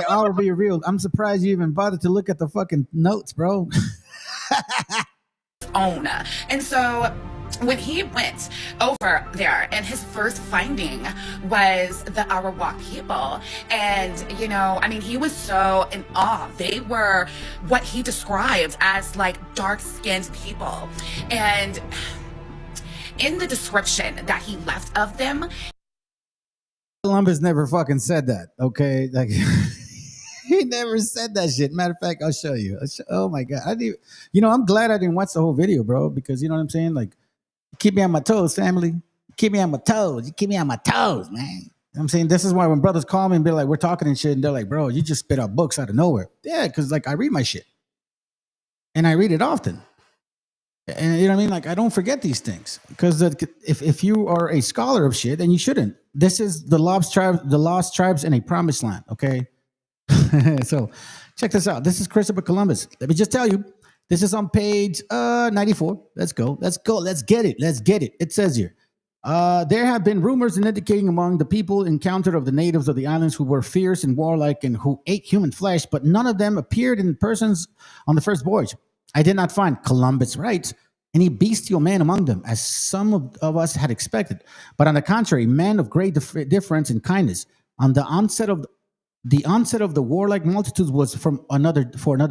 I'll be real. I'm surprised you even bothered to look at the fucking notes, bro. Own. And so when he went over there and his first finding was the Arawak people, and he was so in awe. They were what he described as like dark-skinned people, and in the description that he left of them, Columbus never fucking said that, okay? Like, he never said that shit. Matter of fact, I'll show you. Oh my God. I'm glad I didn't watch the whole video, bro, because you know what I'm saying? Like, keep me on my toes, family. Keep me on my toes. You keep me on my toes, man. You know what I'm saying? This is why when brothers call me and be like, we're talking and shit, and they're like, bro, you just spit out books out of nowhere. Yeah, because like I read my shit. And I read it often. And you know what I mean? Like, I don't forget these things. Because if you are a scholar of shit, then you shouldn't. This is the lost tribes in a promised land, okay? So check this out. This is Christopher Columbus. Let me just tell you. This is on page 94. Let's go. Let's get it. It says here, there have been rumors indicating among the people encountered of the natives of the islands who were fierce and warlike and who ate human flesh, but none of them appeared in persons on the first voyage. I did not find, Columbus writes, any bestial man among them, as some of us had expected. But on the contrary, men of great difference and kindness. On the onset of the warlike multitudes was for another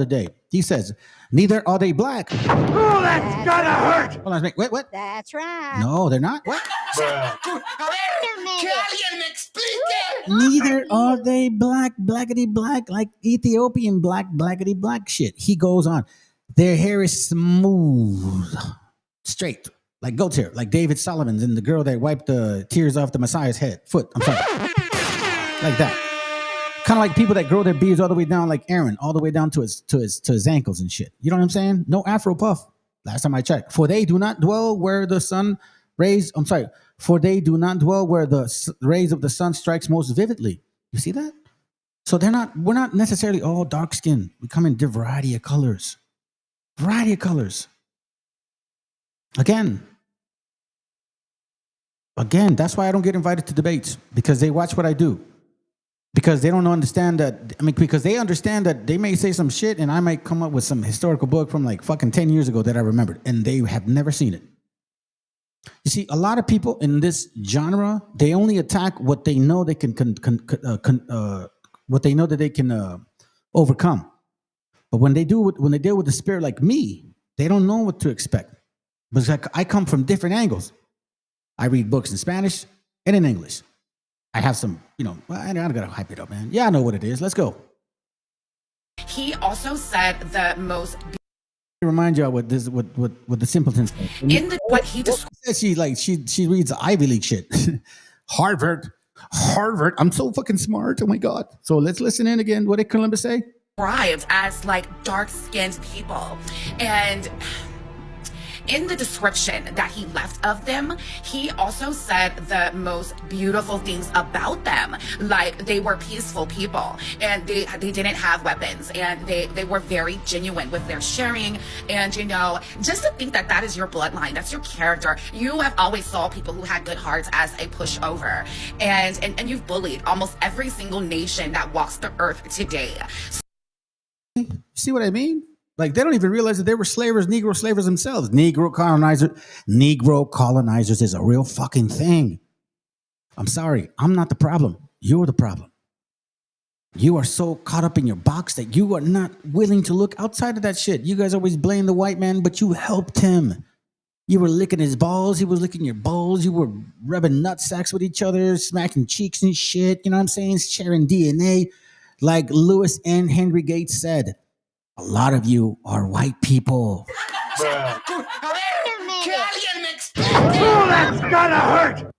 day. He says, neither are they black. Oh, that's gotta hurt. Hold on, wait, what? That's right. No, they're not. What? Neither are they black, blackety black, like Ethiopian black, blackety black shit. He goes on. Their hair is smooth, straight, like goat's hair, like David Solomon's and the girl that wiped the tears off the Messiah's foot. I'm sorry. Like that. Kind of like people that grow their beards all the way down, like Aaron, all the way down to his ankles and shit. You know what I'm saying? No Afro puff. Last time I checked. For they do not dwell where the sun rays. I'm sorry. For they do not dwell where the rays of the sun strikes most vividly. You see that? So we're not necessarily all dark skinned. We come in a variety of colors. Variety of colors. Again, that's why I don't get invited to debates, because they watch what I do. Because they don't understand that, because they understand that they may say some shit and I might come up with some historical book from like fucking 10 years ago that I remembered, and they have never seen it. You see, a lot of people in this genre, they only attack what they know they can, what they know that they can overcome. But when they deal with the spirit like me, they don't know what to expect. Because I come from different angles. I read books in Spanish and in English. I have some, I don't gotta hype it up, man. Yeah, I know what it is. Let's go. He also said the most. Remind y'all what the simpletons. What he described. She reads Ivy League shit. Harvard. I'm so fucking smart. Oh my God. So let's listen in again. What did Columbus say? Described as like dark-skinned people, and in the description that he left of them, he also said the most beautiful things about them. Like, they were peaceful people, and they didn't have weapons, and they were very genuine with their sharing. And, you know, just to think that that is your bloodline, that's your character. You have always saw people who had good hearts as a pushover, and you've bullied almost every single nation that walks the earth today. See what I mean? Like, they don't even realize that they were slavers, Negro slavers themselves. Negro colonizers is a real fucking thing. I'm sorry, I'm not the problem. You're the problem. You are so caught up in your box that you are not willing to look outside of that shit. You guys always blame the white man, but you helped him. You were licking his balls. He was licking your balls. You were rubbing nut sacks with each other, smacking cheeks and shit. You know what I'm saying? Sharing DNA. Like Lewis and Henry Gates said, a lot of you are white people. Oh, that's gonna hurt!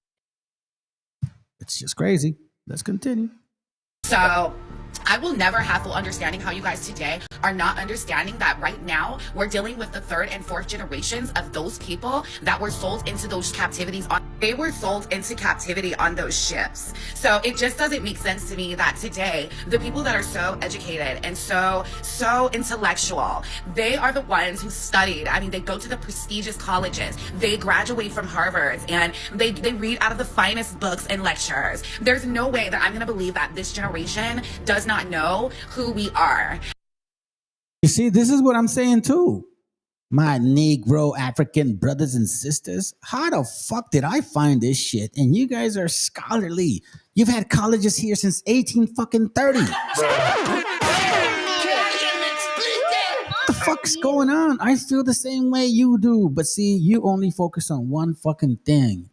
It's just crazy. Let's continue. So I will never have full understanding how you guys today are not understanding that right now we're dealing with the third and fourth generations of those people that were sold into those captivities. They were sold into captivity on those ships. So it just doesn't make sense to me that today the people that are so educated and so intellectual, they are the ones who studied. I mean, they go to the prestigious colleges, they graduate from Harvard, and they read out of the finest books and lectures. There's no way that I'm going to believe that this generation does not know who we are. You see, this is what I'm saying too. My Negro African brothers and sisters, how the fuck did I find this shit? And you guys are scholarly. You've had colleges here since 1830. What the fuck's going on? I feel the same way you do. But see, you only focus on one fucking thing.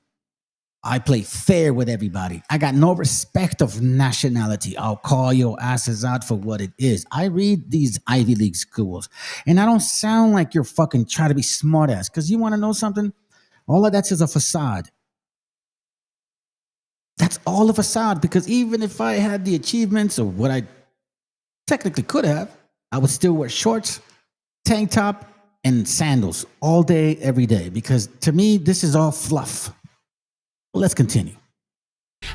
I play fair with everybody. I got no respect of nationality. I'll call your asses out for what it is. I read these Ivy League schools, and I don't sound like you're fucking trying to be smart ass. Because you want to know something? All of that's just a facade. That's all a facade. Because even if I had the achievements of what I technically could have, I would still wear shorts, tank top, and sandals all day, every day. Because to me, this is all fluff. Let's continue.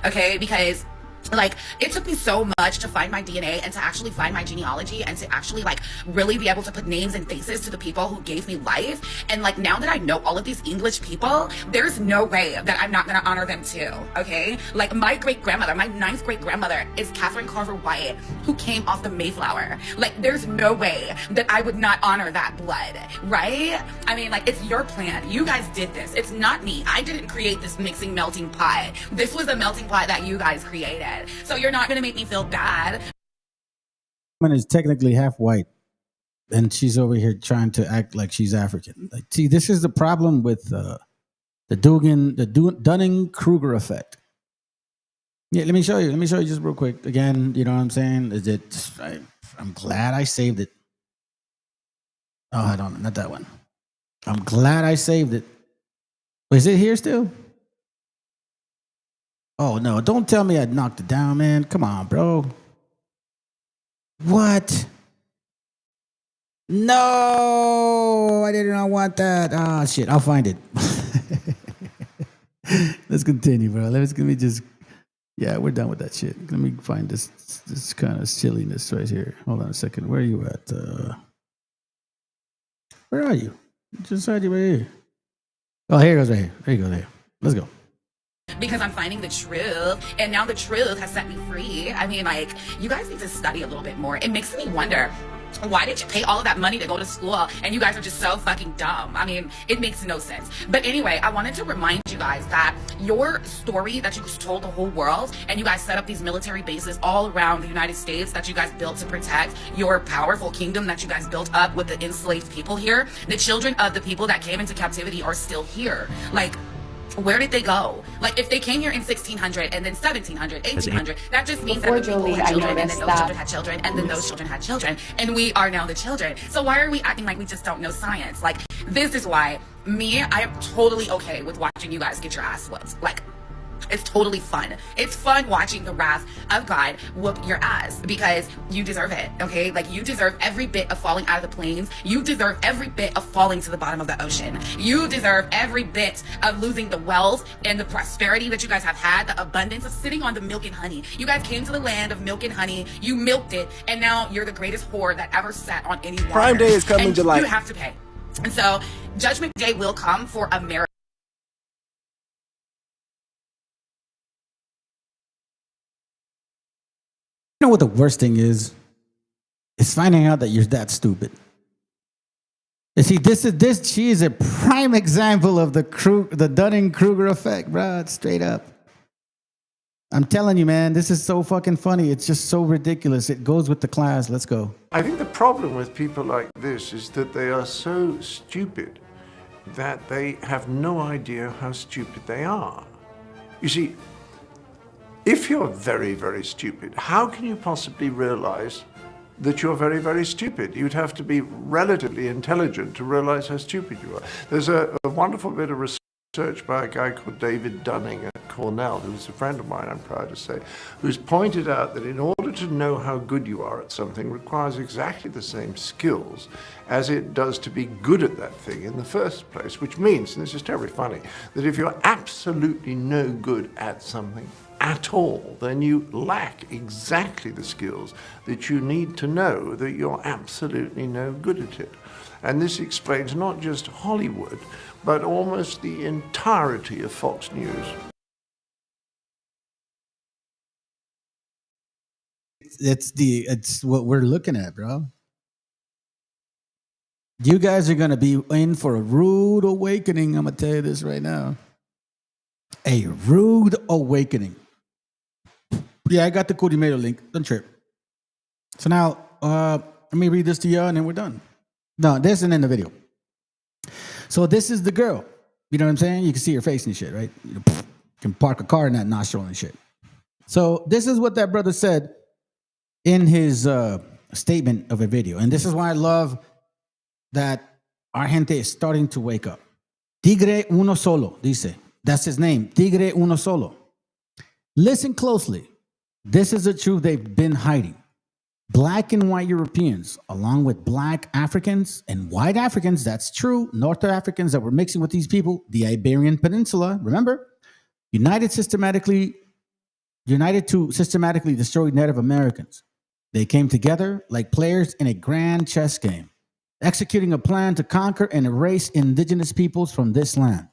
Okay, because like it took me so much to find my DNA and to actually find my genealogy and to actually like really be able to put names and faces to the people who gave me life. And like now that I know all of these English people, there's no way that I'm not gonna honor them too. Okay, like my great-grandmother, my 9th great-grandmother is Catherine Carver Wyatt, who came off the Mayflower. Like there's no way that I would not honor that blood, right? I mean, like it's your plan. You guys did this. It's not me. I didn't create this mixing melting pot. This was a melting pot that you guys created. So you're not going to make me feel bad. Woman is technically half white, and she's over here trying to act like she's African. Like, see, this is the problem with the Dunning-Kruger effect. Yeah, let me show you. Let me show you just real quick. Again, you know what I'm saying? I'm glad I saved it. Oh, I don't, not that one. I'm glad I saved it. Is it here still? Oh, no, don't tell me I knocked it down, man. Come on, bro. What? No, I did not want that. Ah, shit, I'll find it. Let's continue, bro. Let me just, yeah, we're done with that shit. Let me find this kind of silliness right here. Hold on a second. Where are you at? Where are you? Just had you right here. Oh, here it goes right here. There you go, there. Let's go. Because I'm finding the truth, and now the truth has set me free. I mean, like, you guys need to study a little bit more. It makes me wonder, why did you pay all of that money to go to school and you guys are just so fucking dumb? I mean, it makes no sense. But anyway, I wanted to remind you guys that your story that you told the whole world, and you guys set up these military bases all around the United States that you guys built to protect your powerful kingdom that you guys built up with the enslaved people here. The children of the people that came into captivity are still here. Like, where did they go? Like, if they came here in 1600 and then 1700, 1800, that just means that the people had children, and then those children had children, and then those children had children, and we are now the children. So why are we acting like we just don't know science? Like, this is why I am totally okay with watching you guys get your ass whooped. Like, It's totally fun. It's fun watching the wrath of God whoop your ass because you deserve it, okay? Like, you deserve every bit of falling out of the plains. You deserve every bit of falling to the bottom of the ocean. You deserve every bit of losing the wealth and the prosperity that you guys have had, the abundance of sitting on the milk and honey. You guys came to the land of milk and honey. You milked it, and now you're the greatest whore that ever sat on any water. Prime Day is coming and July. You have to pay. And so Judgment Day will come for America. You know what the worst thing is? It's finding out that you're that stupid. You see, she is a prime example of the Dunning-Kruger effect, bro. It's straight up. I'm telling you, man, this is so fucking funny. It's just so ridiculous. It goes with the class. Let's go. I think the problem with people like this is that they are so stupid that they have no idea how stupid they are. You see, if you're very, very stupid, how can you possibly realize that you're very, very stupid? You'd have to be relatively intelligent to realize how stupid you are. There's a wonderful bit of research by a guy called David Dunning at Cornell, who's a friend of mine, I'm proud to say, who's pointed out that in order to know how good you are at something requires exactly the same skills as it does to be good at that thing in the first place, which means, and this is terribly funny, that if you're absolutely no good at something at all, then you lack exactly the skills that you need to know that you're absolutely no good at it. And this explains not just Hollywood, but almost the entirety of Fox News. It's what we're looking at, bro. You guys are gonna be in for a rude awakening. I'm gonna tell you this right now. A rude awakening. Yeah, I got the Codimator link. Don't trip. So now, let me read this to you, and then we're done. No, this isn't in the video. So this is the girl. You know what I'm saying? You can see her face and shit, right? You can park a car in that nostril and shit. So this is what that brother said in his statement of a video. And this is why I love that our gente is starting to wake up. Tigre uno solo, dice. That's his name. Tigre uno solo. Listen closely. This is the truth they've been hiding. Black and white Europeans, along with black Africans and white Africans, that's true, North Africans that were mixing with these people, the Iberian Peninsula, remember? United to systematically destroy Native Americans. They came together like players in a grand chess game, executing a plan to conquer and erase indigenous peoples from this land.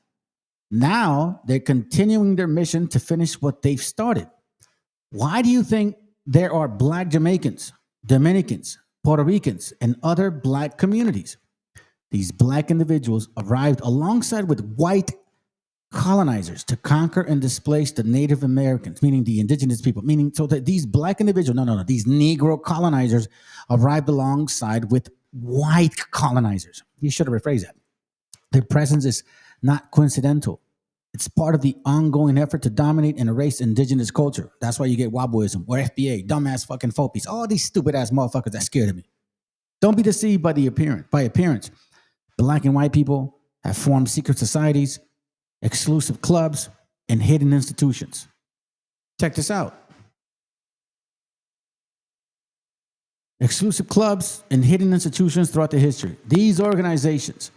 Now they're continuing their mission to finish what they've started. Why do you think there are black Jamaicans, Dominicans, Puerto Ricans, and other black communities? These black individuals arrived alongside with white colonizers to conquer and displace the Native Americans, meaning the indigenous people, meaning so that these black individuals, these Negro colonizers arrived alongside with white colonizers. You should have rephrased that. Their presence is not coincidental. It's part of the ongoing effort to dominate and erase indigenous culture. That's why you get Waboism or FBA, dumbass fucking folkies, all these stupid ass motherfuckers that scared of me. Don't be deceived by appearance. Black and white people have formed secret societies, exclusive clubs, and hidden institutions. Check this out. Exclusive clubs and hidden institutions throughout the history. These organizations,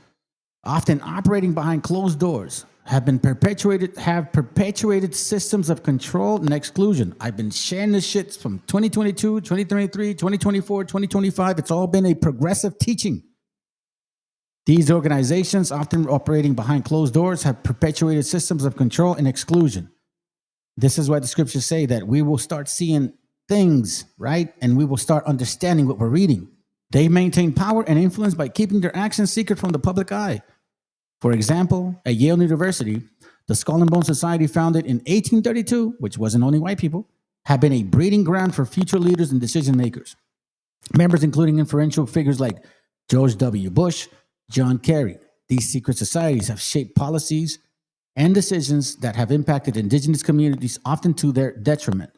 often operating behind closed doors, have perpetuated systems of control and exclusion. I've been sharing this shit from 2022, 2023, 2024, 2025. It's all been a progressive teaching. These organizations, often operating behind closed doors, have perpetuated systems of control and exclusion. This is why the scriptures say that we will start seeing things, right? And we will start understanding what we're reading. They maintain power and influence by keeping their actions secret from the public eye. For example, at Yale University, the Skull and Bone Society, founded in 1832, which wasn't only white people, had been a breeding ground for future leaders and decision makers. Members including influential figures like George W. Bush, John Kerry. These secret societies have shaped policies and decisions that have impacted indigenous communities, often to their detriment.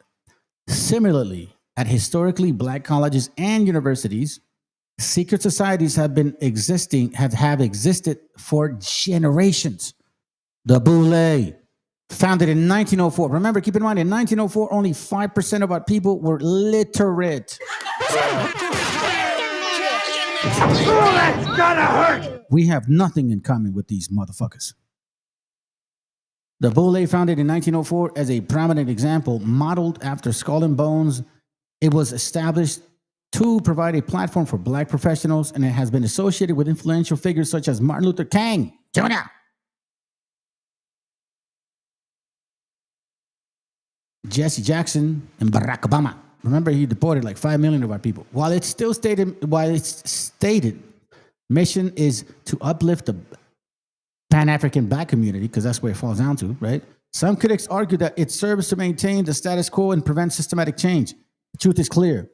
Similarly, at historically black colleges and universities, secret societies have existed for generations. The Boule, Founded in 1904. Remember, keep in mind, in 1904, only 5% of our people were literate. That's gonna hurt! We have nothing in common with these motherfuckers. The Boule, founded in 1904 as a prominent example, modeled after Skull and Bones, it was established to provide a platform for black professionals, and it has been associated with influential figures such as Martin Luther King Jr., Jesse Jackson, and Barack Obama. Remember, he deported like 5 million of our people. While it's stated mission is to uplift the Pan-African black community, because that's where it falls down to, right? Some critics argue that it serves to maintain the status quo and prevent systematic change. The truth is clear.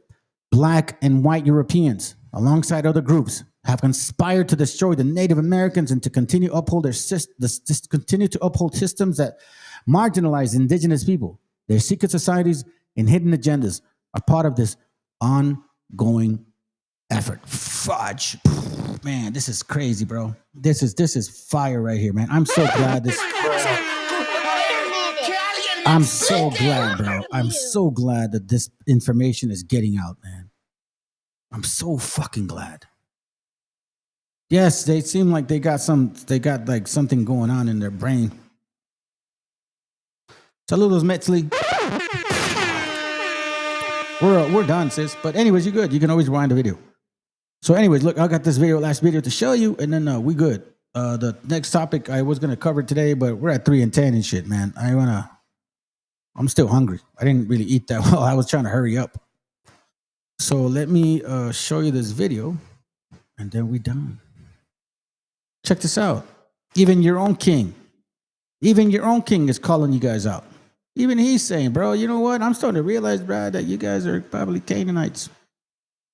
Black and white Europeans, alongside other groups, have conspired to destroy the Native Americans and to continue to uphold systems that marginalize indigenous people. Their secret societies and hidden agendas are part of this ongoing effort. Fudge. Man, this is crazy, bro. This is fire right here, man. I'm so glad this... I'm so glad, bro. I'm so glad that this information is getting out, man. I'm so fucking glad. Yes, they seem like they got like something going on in their brain. Saludos, Metzli. We're done, sis. But anyways, you're good. You can always rewind the video. So anyways, look, I got this last video to show you, and then we good. The next topic I was gonna cover today, but we're at 3 and 10 and shit, man. I'm still hungry. I didn't really eat that well. I was trying to hurry up. So let me show you this video, and then we done. Check this out. Even your own king is calling you guys out. Even he's saying, bro, you know what? I'm starting to realize, bro, that you guys are probably Canaanites.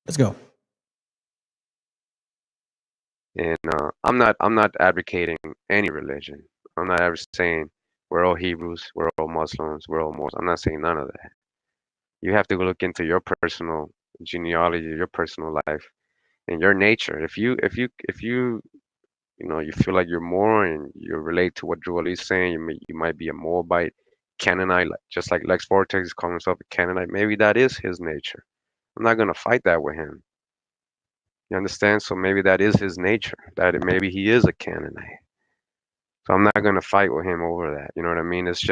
Let's go. And I'm not advocating any religion. I'm not ever saying we're all Hebrews, we're all Muslims, we're all Muslims. I'm not saying none of that. You have to go look into your personal genealogy, your personal life, and your nature. If you you feel like you're more and you relate to what Joel is saying, you might be a Moabite, Canaanite, just like Lex Vortex is calling himself a Canaanite. Maybe that is his nature. I'm not gonna fight that with him. You understand? So maybe that is his nature. Maybe he is a Canaanite. So I'm not gonna fight with him over that. You know what I mean? It's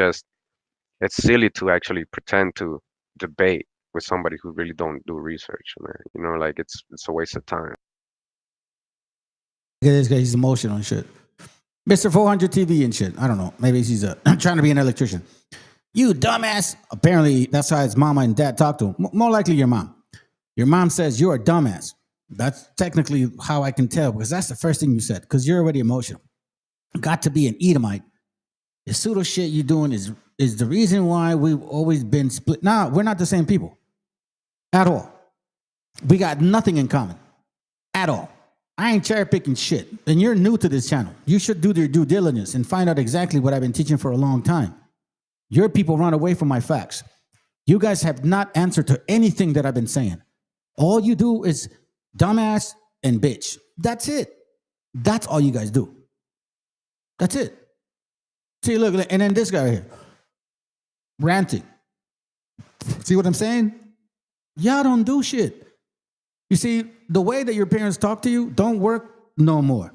silly to actually pretend to debate with somebody who really don't do research, man. You know, like it's a waste of time. Look at this guy, he's emotional and shit. Mr. 400 TV and shit. I don't know. Maybe he's trying to be an electrician. You dumbass. Apparently, that's how his mama and dad talk to him. More likely your mom. Your mom says you're a dumbass. That's technically how I can tell, because that's the first thing you said, because you're already emotional. Got to be an Edomite. The pseudo shit you're doing is the reason why we've always been split. Nah, we're not the same people. At all. We got nothing in common. At all. I ain't cherry picking shit. And you're new to this channel. You should do your due diligence and find out exactly what I've been teaching for a long time. Your people run away from my facts. You guys have not answered to anything that I've been saying. All you do is dumbass and bitch. That's it. That's all you guys do. That's it. See, look, and then this guy right here. Ranting. See what I'm saying? Y'all don't do shit. You see, the way that your parents talk to you don't work no more.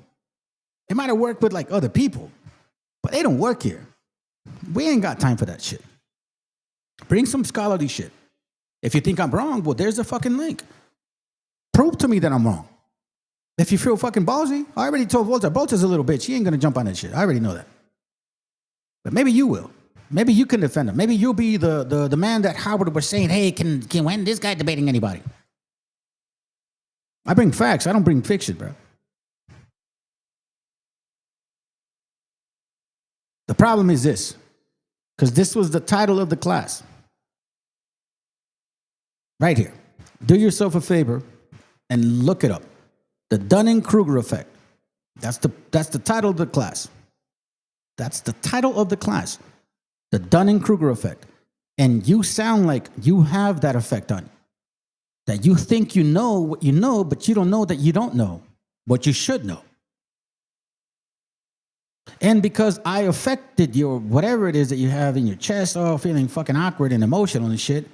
It might have worked with like other people, but they don't work here. We ain't got time for that shit. Bring some scholarly shit. If you think I'm wrong, well, there's a fucking link. Prove to me that I'm wrong. If you feel fucking ballsy, I already told Volta, Volta's a little bitch. He ain't gonna jump on that shit. I already know that. But maybe you will. Maybe you can defend him. Maybe you'll be the man that Howard was saying, hey, can when this guy debating anybody? I bring facts. I don't bring fiction, bro. The problem is this, because this was the title of the class. Right here. Do yourself a favor and look it up. The Dunning-Kruger effect. That's the title of the class. That's the title of the class. The Dunning-Kruger effect. And you sound like you have that effect on you. That you think you know what you know, but you don't know that you don't know what you should know. And because I affected your whatever it is that you have in your chest, oh, feeling fucking awkward and emotional and shit,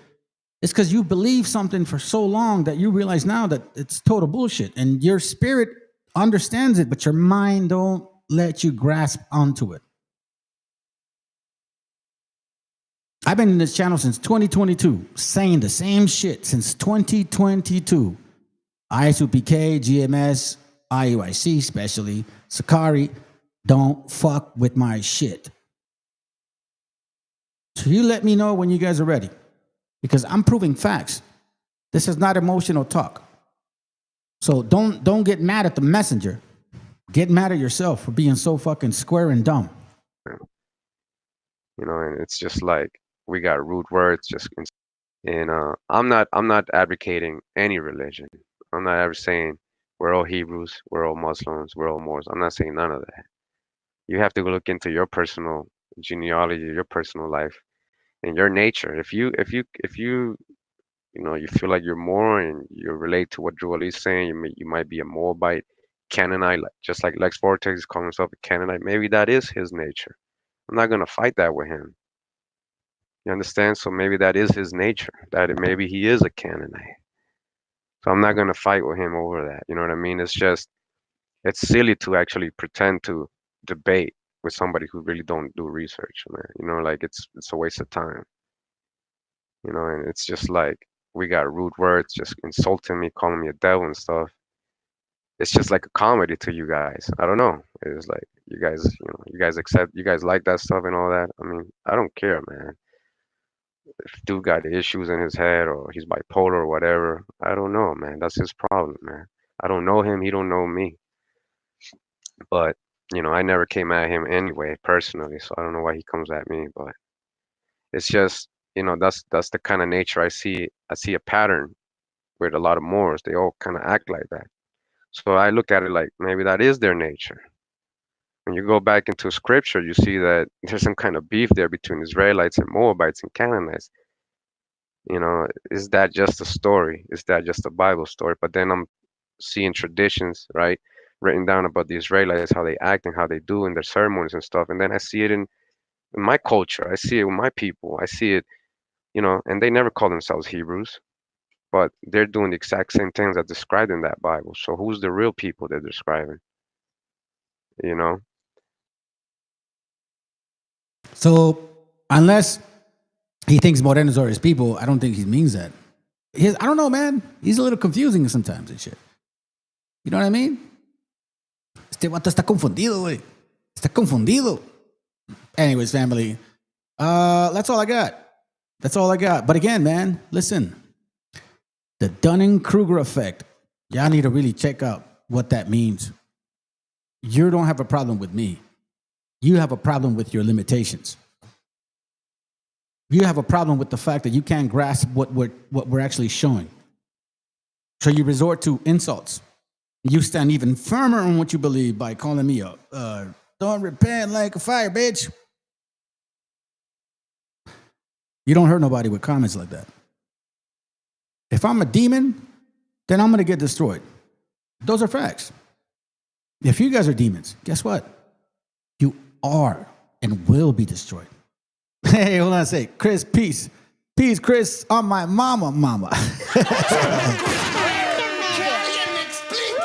it's because you believe something for so long that you realize now that it's total bullshit. And your spirit understands it, but your mind don't let you grasp onto it. I've been in this channel since 2022, saying the same shit since 2022. ISUPK, GMS, IUIC especially, Sakari, don't fuck with my shit. So you let me know when you guys are ready, because I'm proving facts. This is not emotional talk. So don't get mad at the messenger. Get mad at yourself for being so fucking square and dumb. You know, and it's just like we got rude words and I'm not advocating any religion. I'm not ever saying we're all Hebrews, we're all Muslims, we're all Moors. I'm not saying none of that. You have to look into your personal genealogy, your personal life, and your nature. If you you know, you feel like you're Moor and you relate to what Joel is saying, you might be a Moabite, Canaanite, just like Lex Vortex is calling himself a Canaanite. Maybe that is his nature. I'm not gonna fight that with him. You understand? So maybe that is his nature. Maybe he is a Canaanite. So I'm not gonna fight with him over that. You know what I mean? It's silly to actually pretend to debate with somebody who really don't do research, man. You know, like it's a waste of time. You know, and it's just like we got rude words, just insulting me, calling me a devil and stuff. It's just like a comedy to you guys. I don't know. It's like you guys like that stuff and all that. I mean, I don't care, man. If dude got issues in his head or he's bipolar or whatever, I don't know, man. That's his problem, man. I don't know him. He don't know me. But you know, I never came at him anyway personally, so I don't know why he comes at me. But it's just, you know, that's the kind of nature I see. I see a pattern with a lot of Moors. They all kind of act like that. So I look at it like maybe that is their nature. When you go back into scripture, you see that there's some kind of beef there between Israelites and Moabites and Canaanites. You know, is that just a story? Is that just a Bible story? But then I'm seeing traditions, right, written down about the Israelites, how they act and how they do in their ceremonies and stuff. And then I see it in my culture. I see it with my people. I see it, you know, and they never call themselves Hebrews, but they're doing the exact same things that described in that Bible. So who's the real people they're describing? You know? So unless he thinks Morenos are his people, I don't think he means that. I don't know, man. He's a little confusing sometimes and shit. You know what I mean? Este vato está confundido, güey. Está confundido. Anyways, family. That's all I got. That's all I got. But again, man, listen. The Dunning-Kruger effect. Y'all need to really check out what that means. You don't have a problem with me. You have a problem with your limitations. You have a problem with the fact that you can't grasp what we're actually showing. So you resort to insults. You stand even firmer on what you believe by calling me up. Don't repent like a fire, bitch. You don't hurt nobody with comments like that. If I'm a demon, then I'm going to get destroyed. Those are facts. If you guys are demons, guess what? You are and will be destroyed. Hey, hold on a sec. Chris, peace. Peace, Chris, on my mama.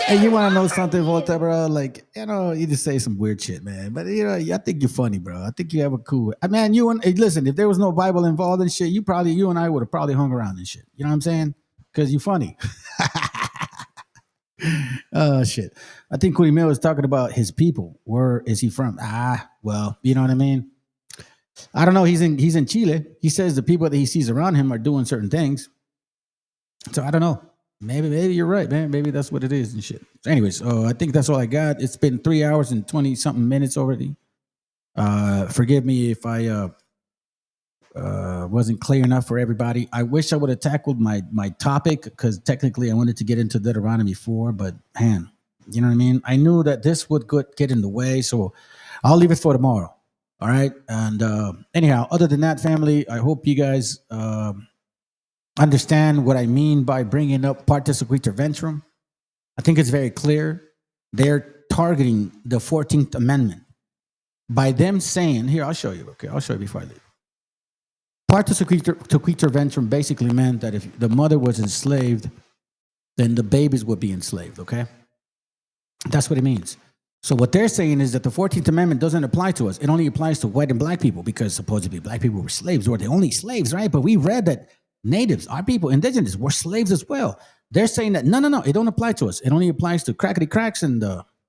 Hey, you want to know something, Volta, bro? Like, you know, you just say some weird shit, man. But, you know, I think you're funny, bro. I think you have a cool... Man, hey, listen, if there was no Bible involved in shit, you and I would have probably hung around and shit. You know what I'm saying? Because you're funny. Oh, shit. I think Curimeo was talking about his people. Where is he from? Well, you know what I mean? I don't know. He's in Chile. He says the people that he sees around him are doing certain things. So I don't know. Maybe you're right, man. Maybe that's what it is and shit. So anyways, I think that's all I got. It's been 3 hours and 20-something minutes already. Forgive me if I wasn't clear enough for everybody. I wish I would have tackled my topic, because technically I wanted to get into Deuteronomy 4, but man, you know what I mean? I knew that this would get in the way, so I'll leave it for tomorrow. All right? And anyhow, other than that, family, I hope you guys... understand what I mean by bringing up partes sequitur ventrum. I think it's very clear. They're targeting the 14th Amendment. by them saying, here, I'll show you. Okay, I'll show you before I leave. Partus sequitur ventrum basically meant that if the mother was enslaved, then the babies would be enslaved, okay? That's what it means. So what they're saying is that the 14th Amendment doesn't apply to us. It only applies to white and black people because supposedly black people were slaves, or the only slaves, right? But we read that natives, our people, indigenous, were slaves as well. They're saying that, no, it don't apply to us. It only applies to crackety cracks and,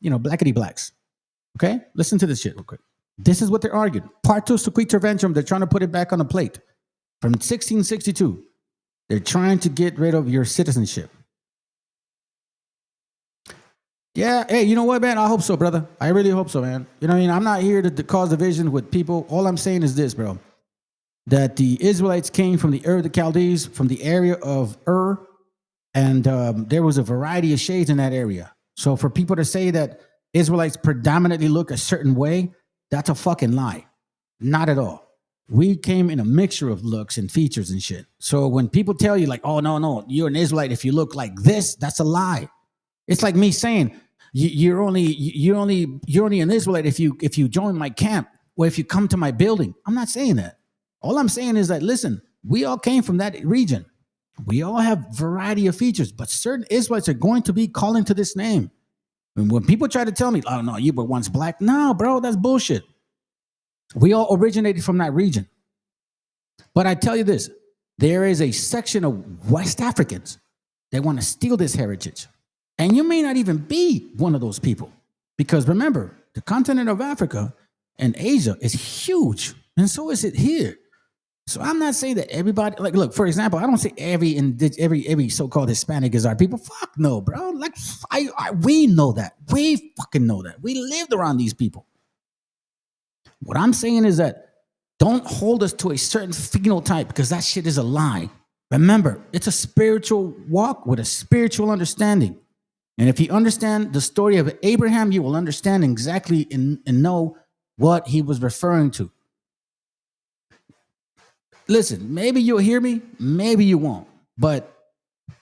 blackety blacks. Okay? Listen to this shit real quick. This is what they're arguing. Partus sequitur ventrum, they're trying to put it back on the plate. From 1662, they're trying to get rid of your citizenship. Yeah, hey, you know what, man? I hope so, brother. I really hope so, man. You know what I mean? I'm not here to cause division with people. All I'm saying is this, bro. That the Israelites came from the Ur of the Chaldees, from the area of Ur, and there was a variety of shades in that area. So for people to say that Israelites predominantly look a certain way, that's a fucking lie. Not at all. We came in a mixture of looks and features and shit. So when people tell you like, oh, no, you're an Israelite if you look like this, that's a lie. It's like me saying, you're only an Israelite if you join my camp or if you come to my building. I'm not saying that. All I'm saying is that, listen, we all came from that region. We all have variety of features, but certain Israelites are going to be calling to this name. And when people try to tell me, oh, no, you were once black. No, bro, that's bullshit. We all originated from that region. But I tell you this, there is a section of West Africans that want to steal this heritage. And you may not even be one of those people. Because remember, the continent of Africa and Asia is huge. And so is it here. So I'm not saying that everybody, like, look, for example, I don't say every so-called Hispanic is our people. Fuck no, bro. Like, we know that. We fucking know that. We lived around these people. What I'm saying is that don't hold us to a certain phenotype because that shit is a lie. Remember, it's a spiritual walk with a spiritual understanding. And if you understand the story of Abraham, you will understand exactly and know what he was referring to. Listen, maybe you'll hear me, maybe you won't. But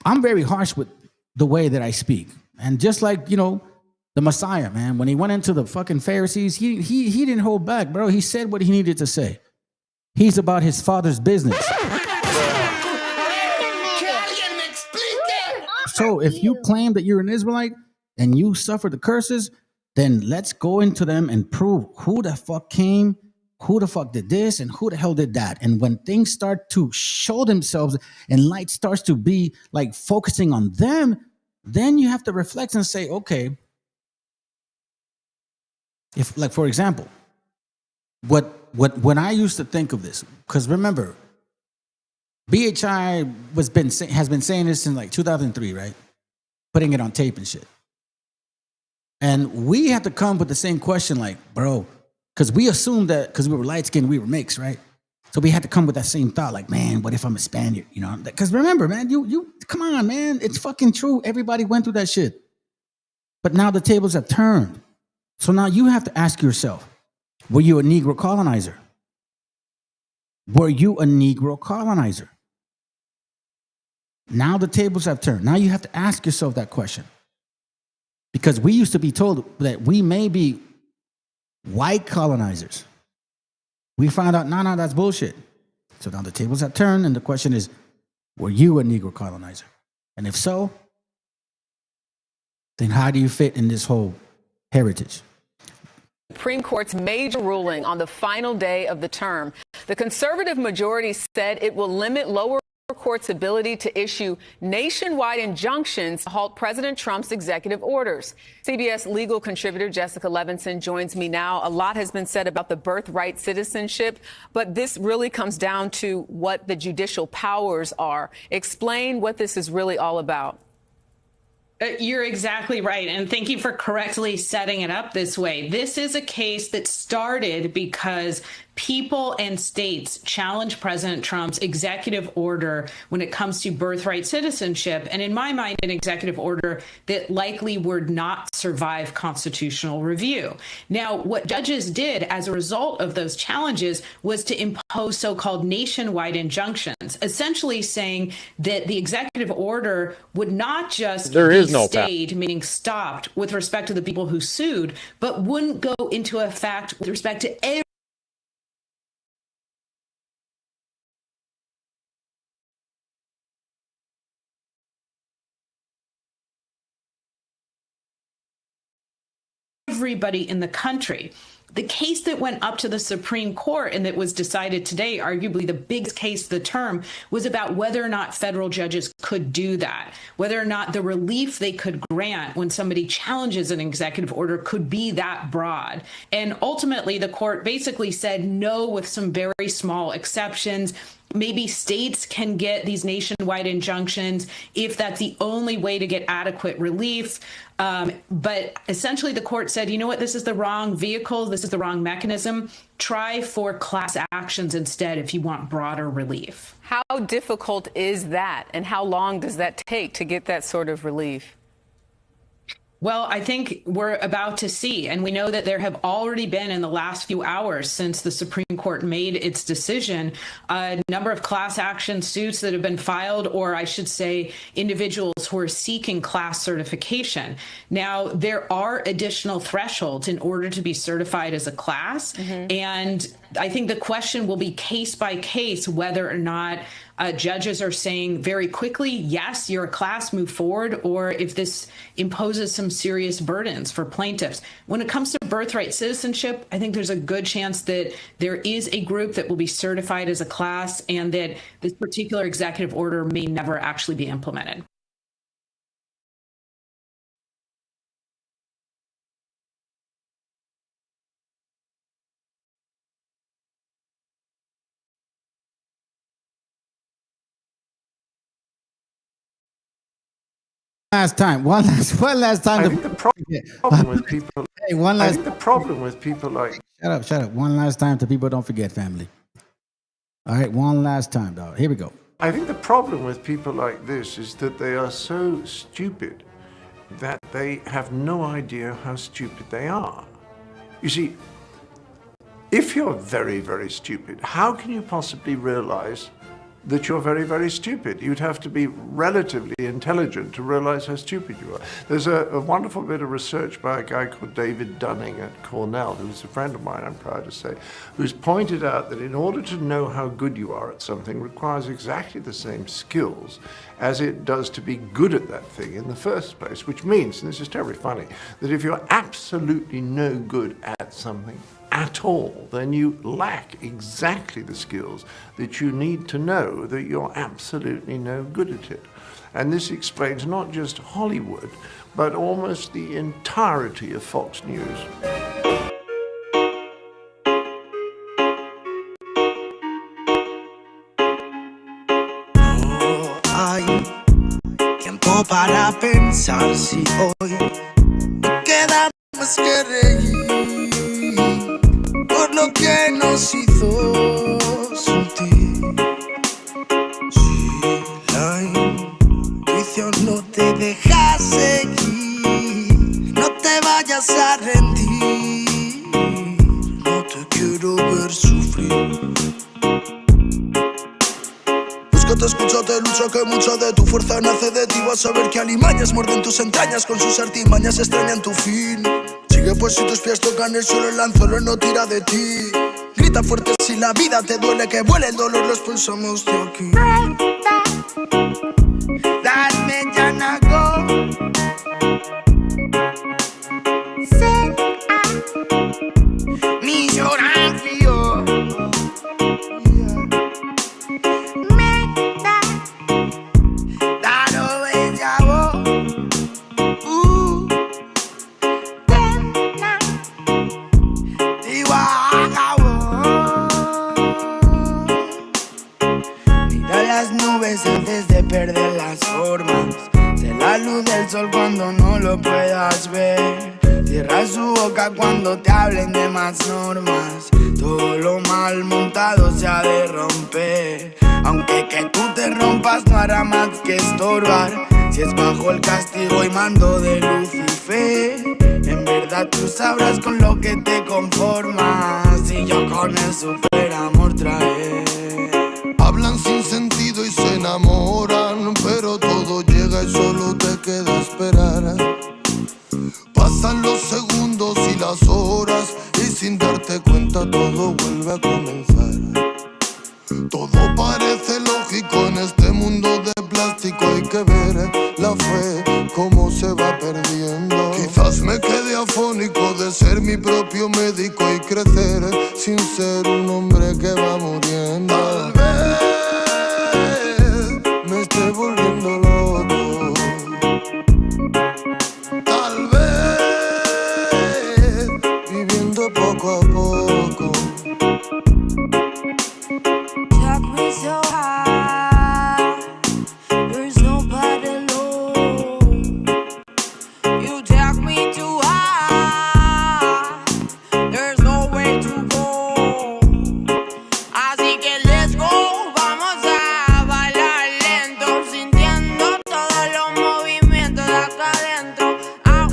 I'm very harsh with the way that I speak. And just like, the Messiah, man, when he went into the fucking Pharisees, he didn't hold back, bro. He said what he needed to say. He's about his father's business. So if you claim that you're an Israelite and you suffer the curses, then let's go into them and prove who the fuck came, who the fuck did this, and who the hell did that. And when things start to show themselves and light starts to be like focusing on them, then you have to reflect and say, okay, if, like, for example, when I used to think of this, because remember, BHI has been saying this since like 2003, right? Putting it on tape and shit. And we have to come with the same question, like, bro, because we assumed that because we were light skinned, we were mixed, right? So we had to come with that same thought, like, man, what if I'm a Spaniard? Because remember, man, you come on, man, it's fucking true. Everybody went through that shit. But now the tables have turned. So now you have to ask yourself, were you a Negro colonizer? Were you a Negro colonizer? Now the tables have turned. Now you have to ask yourself that question. Because we used to be told that we may be white colonizers. We found out, no, that's bullshit. So now the tables have turned, and the question is, were you a Negro colonizer? And if so, then how do you fit in this whole heritage? Supreme Court's major ruling on the final day of the term. The conservative majority said it will limit lower court's ability to issue nationwide injunctions to halt President Trump's executive orders. CBS legal contributor Jessica Levinson joins me now. A lot has been said about the birthright citizenship, but this really comes down to what the judicial powers are. Explain what this is really all about. You're exactly right. And thank you for correctly setting it up this way. This is a case that started because people and states challenge President Trump's executive order when it comes to birthright citizenship, and in my mind, an executive order that likely would not survive constitutional review. Now, what judges did as a result of those challenges was to impose so-called nationwide injunctions, essentially saying that the executive order would not just be stayed, meaning stopped, with respect to the people who sued, but wouldn't go into effect with respect to everybody in the country. The case that went up to the Supreme Court and that was decided today, arguably the biggest case of the term, was about whether or not federal judges could do that, whether or not the relief they could grant when somebody challenges an executive order could be that broad. And ultimately, the court basically said no, with some very small exceptions. Maybe states can get these nationwide injunctions if that's the only way to get adequate relief. But essentially, the court said, you know what, this is the wrong vehicle. This is the wrong mechanism. Try for class actions instead if you want broader relief. How difficult is that? And how long does that take to get that sort of relief? Well, I think we're about to see, and we know that there have already been, in the last few hours since the Supreme Court made its decision, a number of class action suits that have been filed, or I should say individuals who are seeking class certification. Now, there are additional thresholds in order to be certified as a class, and I think the question will be case by case whether or not judges are saying very quickly, yes, you're a class, move forward, or if this imposes some serious burdens for plaintiffs. When it comes to birthright citizenship, I think there's a good chance that there is a group that will be certified as a class and that this particular executive order may never actually be implemented. One last time. I think the problem with people. Hey, one last. I think the problem with people like. Shut up. One last time, so people don't forget, family. All right, one last time, dog. Here we go. I think the problem with people like this is that they are so stupid that they have no idea how stupid they are. You see, if you're very, very stupid, how can you possibly realize that you're very, very stupid? You'd have to be relatively intelligent to realize how stupid you are. There's a wonderful bit of research by a guy called David Dunning at Cornell, who's a friend of mine, I'm proud to say, who's pointed out that in order to know how good you are at something requires exactly the same skills as it does to be good at that thing in the first place, which means, and this is terribly funny, that if you're absolutely no good at something at all, then you lack exactly the skills that you need to know that you're absolutely no good at it. And this explains not just Hollywood, but almost the entirety of Fox News. No hay tiempo para pensar si hoy queda más que reír por lo que nos hizo sentir. Si la intuición no te deja seguir, no te vayas a rendir, no te quiero ver sufrir. Búscate, escúchate, lucha, que mucha de tu fuerza nace de ti. Vas a ver que alimañas muerden tus entrañas, con sus artimañas extrañan tu fin. Sigue pues si tus pies tocan el suelo, el anzuelo no tira de ti. Grita fuerte si la vida te duele, que vuele el dolor, lo expulsamos de aquí. Darme ya nago. Mi llorar frío. Antes de perder las formas, sé la luz del sol cuando no lo puedas ver. Cierra su boca cuando te hablen de más normas. Todo lo mal montado se ha de romper. Aunque que tú te rompas no hará más que estorbar. Si es bajo el castigo y mando de Lucifer, en verdad tú sabrás con lo que te conformas. Y yo con el super amor traer. Hablan sin sentido y se enamoran, pero todo llega y solo te queda esperar. Pasan los segundos y las horas y sin darte cuenta todo vuelve a comenzar. Todo parece lógico en este mundo de plástico. Hay que ver la fe cómo se va perdiendo. Quizás me quede afónico de ser mi propio médico y crecer sin ser un hombre que va muriendo. Tal vez me esté volviendo loco. Tal vez viviendo poco a poco. Took me so high, there's nobody low. You take me too high, there's no way to go. Así que let's go, vamos a bailar lento, sintiendo todos los movimientos de acá adentro. I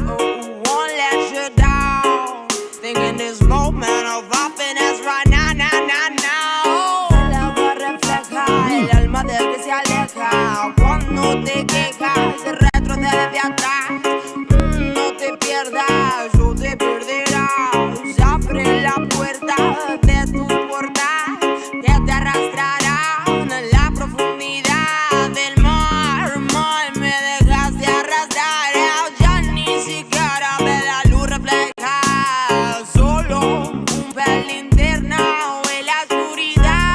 won't let you down, thinking this moment of happiness right now, now, now, now. El agua refleja el alma del que se aleja. Cuando te quejas, se retrocede de atrás. No te pierdas, o te perderás. Abre la puerta de tu portal, que te arrastrarán a la profundidad del mar. Mal me dejaste arrastrar, ya ni siquiera ve la luz refleja. Solo un pelín internado en la oscuridad.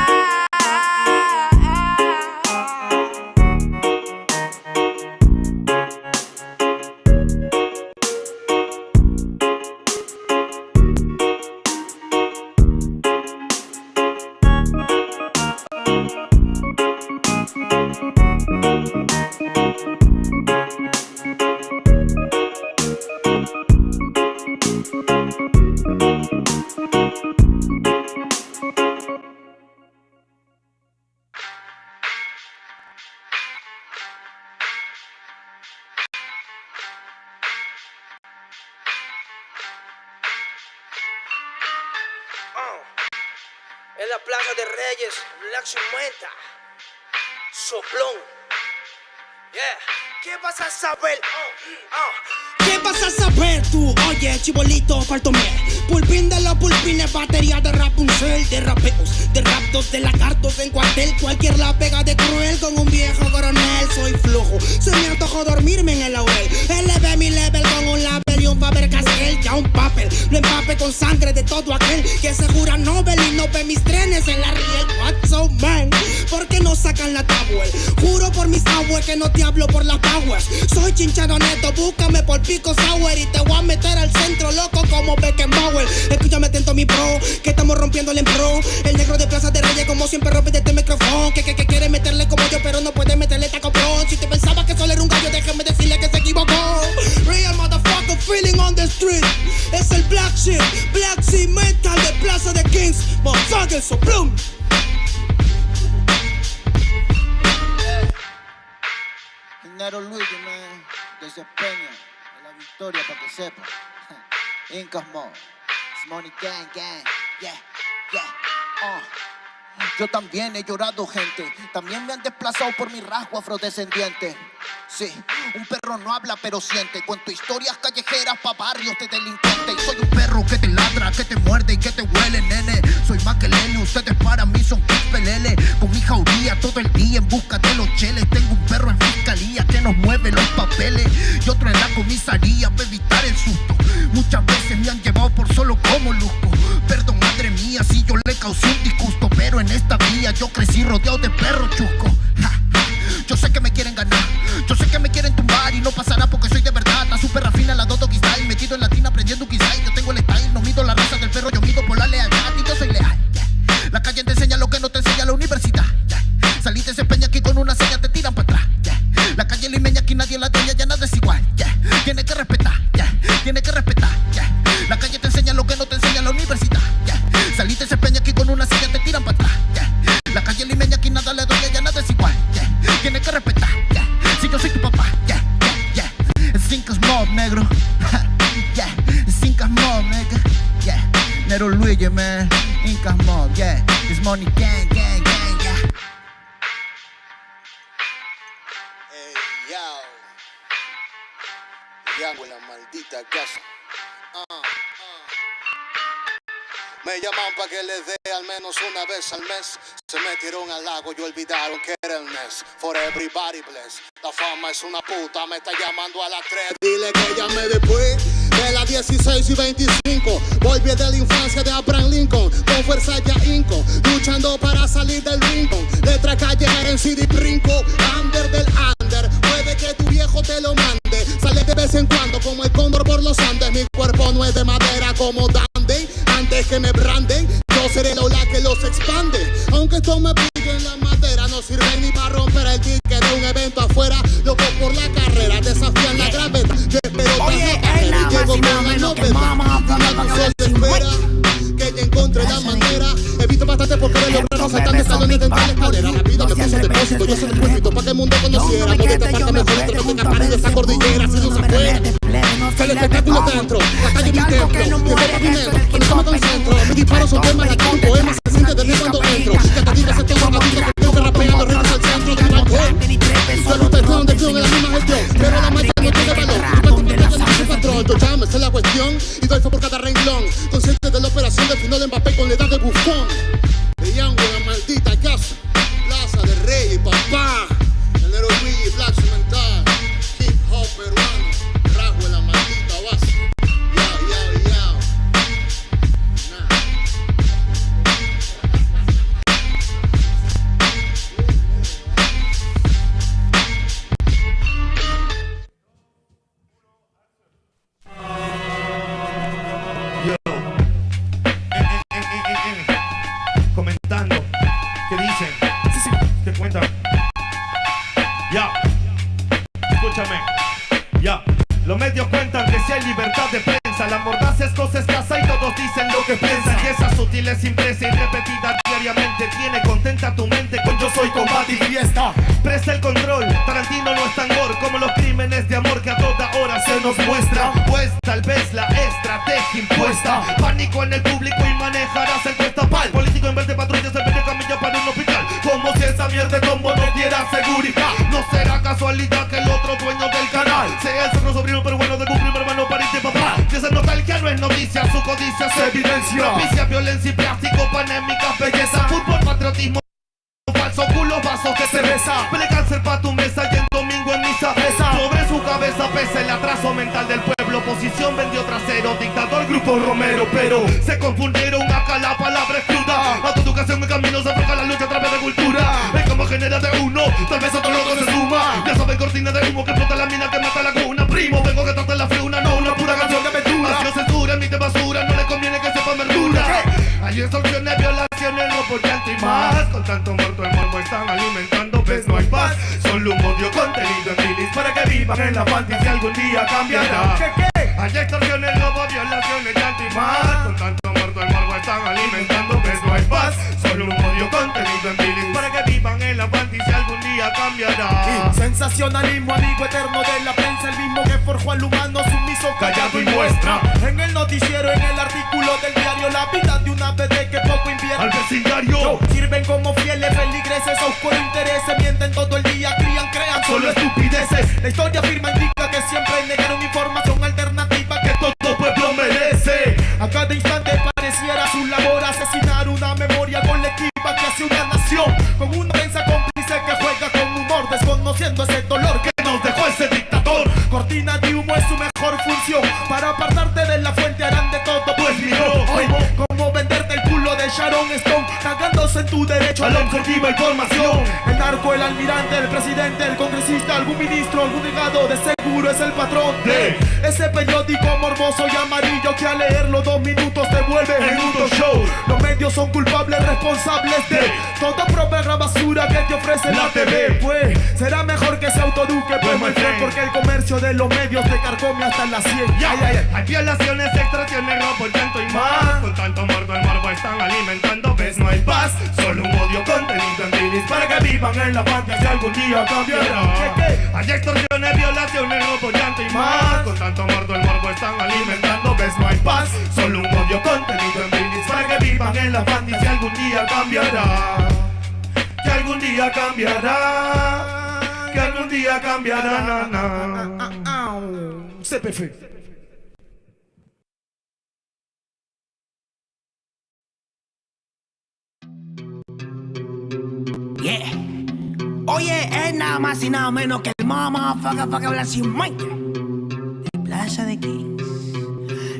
En la Plaza de Reyes, Black Sumenta, Soplón. Yeah. ¿Qué vas a saber? ¿Qué vas a saber tú? Oye, chibolito, faltomé. Pulpín de los pulpines, batería de Rapunzel, de rapeos, de raptos, de lagartos en cuartel. Cualquier la pega de cruel con un viejo coronel. Soy flojo, se me antojó dormirme en el laurel. Eleve mi level con un label y un Faber-Castell. Ya un papel, lo empape con sangre de todo aquel que se jura Nobel y no ve mis trenes en la riel. What's so man? ¿Por qué no sacan la tablet? Juro por mis aguas que no te hablo por las powers. Soy chincharoneto, búscame por pico sour y te voy a meter al centro loco como Beckenbauer. Escúchame atento mi bro, que estamos rompiéndole en pro. El negro de Plaza de Reyes como siempre rompe de este micrófono. Que quiere meterle como yo pero no puede meterle taco pro. Si te pensaba que solo era un gallo, déjame decirle que se equivocó. Real motherfucker feeling on the street. Es el Black Sheep, Black Sea Metal de Plaza de Kings. Motherfucker, Soplón. Dinero Luigi, man, desempeño en la victoria para que sepa. Incas Mo, it's money gang, gang, yeah, yeah, Yo también he llorado, gente. También me han desplazado por mi rasgo afrodescendiente. Sí, un perro no habla pero siente. Cuento historias callejeras pa' barrios de delincuentes. Y soy un perro que te ladra, que te muerde y que te huele, nene. Soy más que Lele, ustedes para mí son pelele. Con mi jauría todo el día en busca de los cheles. Tengo un perro en fiscalía que nos mueve los papeles y otro en la comisaría para evitar el susto. Muchas veces me han llevado por solo como luzco. Perdón, madre mía, si yo le causé un disgusto, pero en esta vía yo crecí rodeado de perros chuscos. Yo sé que me quieren ganar, yo sé que me quieren tumbar y no pasará porque soy de verdad. Está súper rafina la Dodo Style, metido en latina aprendiendo un quizá. Yo tengo el style, no mido la raza del perro, yo mido por la lealtad y yo soy leal. La calle te enseña lo que no te enseña la universidad. Saliste ese peña aquí con una seña, te tiran para atrás. La calle limeña aquí nadie la tenía, ya nada es igual. Tiene que respetar, tiene que respetar. La calle te enseña lo que no te enseña la universidad. Saliste ese Nero Luigi, man. Incas Mob, yeah. This money gang, gang, gang, yeah. Hey, yo. Yango en la maldita casa. Me llaman pa' que les dé al menos una vez al mes. Se metieron al lago y olvidaron que era el mes. For everybody bless. La fama es una puta, me está llamando a las 3. Dile que llame después de las 16 y 25. Volví de la infancia de Abraham Lincoln. Con fuerza ya inco, luchando para salir del rincón. Letra callejera en CD brinco. Under del under, puede que tu viejo te lo mande. Sale de vez en cuando como el cóndor por los Andes. Mi cuerpo no es de madera como Dandy. Antes que me branden, yo seré la ola que los expande. Aunque esto me pique en la madera, no sirve ni para romper el ticket de un evento afuera. Loco por la carrera, desafían la gravedad. Yo espero que llego con la novedad. Se espera que ya encontré la manera. He visto bastante porque de lograrlo saltando escalones dentro de la escalera. La vida me puso depósito, yo soy depósito para que el mundo conociera. Modo de parte mejor entre que pared de esa cordillera. Si no se fue, que el espectáculo está dentro. La calle mi templo, que ropa dinero. Cuando yo me concentro, mis disparos son temas latino. Poemas se siente desde cuando entro. Que gatita se toma gatita que tengo rapeando ritmos al centro del balcón. Salutación de acción en la misma gestión. Pero la magia no tiene valor. Patrón, yo llamo, esa es la cuestión. Y doy fe por cada renglón. Consciente de la operación del final de Mbappé con la edad de bufón. De Yango en la maldita casa. Plaza de Rey y papá. El Nero Luigi, Black Cemental. Hip hop peruano. Rasgo en la maldita base. Comentando, ¿qué dicen? Sí, ¿qué cuentan? Ya, escúchame, ya. Los medios cuentan que si hay libertad de prensa, la mordaz es cosa escasa y todos dicen lo que piensan. Y esa sutil es impresa y repetida diariamente. Tiene contenta tu mente con yo soy combate y fiesta. Presta el control, Tarantino no es tan gore como los crímenes de amor que a toda hora se nos muestra. Pues tal vez la estrategia impuesta. Pánico en el público y manejarás el cuesta pal. Político en vez de patrullas se vende camilla para un hospital. Como si esa mierda de combo no diera seguridad. No será casualidad que el otro dueño del canal sea el cerro sobrino pero bueno de un primo hermano pariente papá. Que esa nostalgia no es noticia, su codicia se evidencia. Propicia violencia y plástico, panémicas, belleza. Fútbol, patriotismo, falso culo, vasos que se besa. Pele cáncer pa' tu mesa y el domingo en misa pesa. Sobre su cabeza pesa el atraso mental del pueblo. Oposición vendió trasero, dictador, grupo Romero. Pero se confundieron acá, la palabra es cruda. Autoeducación en camino se afloja la lucha a través de cultura. Es como genera de uno, tal vez otro loco se suma. Ya saben cortina de humo que explota la mina que mata la cuna. Primo, vengo que trate la friuna, no una pura canción de aventura. No censura, emite basura, no le conviene que sepa verdura. Hay extorsiones, violaciones, robo, llanto y más. Con tanto muerto el morbo están alimentando, ves no hay paz. Solo un odio contenido en bilis para que vivan en la fantasía algún día cambiará. Hay extorsiones, robo, violaciones, llanto y más. Con tanto muerto el morbo están alimentando, ves no hay paz. Solo un odio contenido en bilis para que vivan en la fantasía algún día cambiará. Sensacionalismo, amigo eterno de la prensa, el mismo que forjó al humano sumiso, callado y muestra. En el noticiero, en el artículo del diario, la vida de una bebé que poco invierte al vecindario. Sirven como fieles feligreses, a oscuro intereses, mienten todo el día, crían, crean solo estupideces. La historia afirma, indica que siempre negaron información alternativa que todo pueblo merece. A cada instante pareciera su labor asesinar una memoria colectiva que hace una nación. Con una prensa cómplice que juega con humor, desconociendo ese dolor que nos dejó ese dictador. Cortina de humo es su mejor función. Para apartarte de la fuente harán de todo, pues miró. Como venderte el culo de Sharon Stone, cagándose en tu derecho a la objetiva información. El narco, el almirante, el presidente, el congresista, algún ministro, algún legado, de seguro es el patrón de ese periódico morboso y amarillo que al leerlo 2 minutos te vuelve en un show. Los medios son culpables, responsables de toda propaganda basura que te ofrece la TV. Pues será mejor que se autoeduque, pues my friend, porque el comercio de los medios te carcome hasta las 100. Hay violaciones, extorsiones, robo, llanto y más. Con tanto muerto el morbo están alimentando, ves no hay paz. Solo un odio contenido en bilis para que vivan en la fantasía algún día cambiará. Hay extorsiones, violaciones, robo, llanto y más. Con tanto muerto el morbo están alimentando, ves no hay paz. Solo un odio contenido en bilis en las bandas y algún día cambiará. Que algún día cambiará. Que algún día cambiará. CPF. Yeah. Oye, es nada más y nada menos que el motherfucker Blasphemite de Plaza de Kings.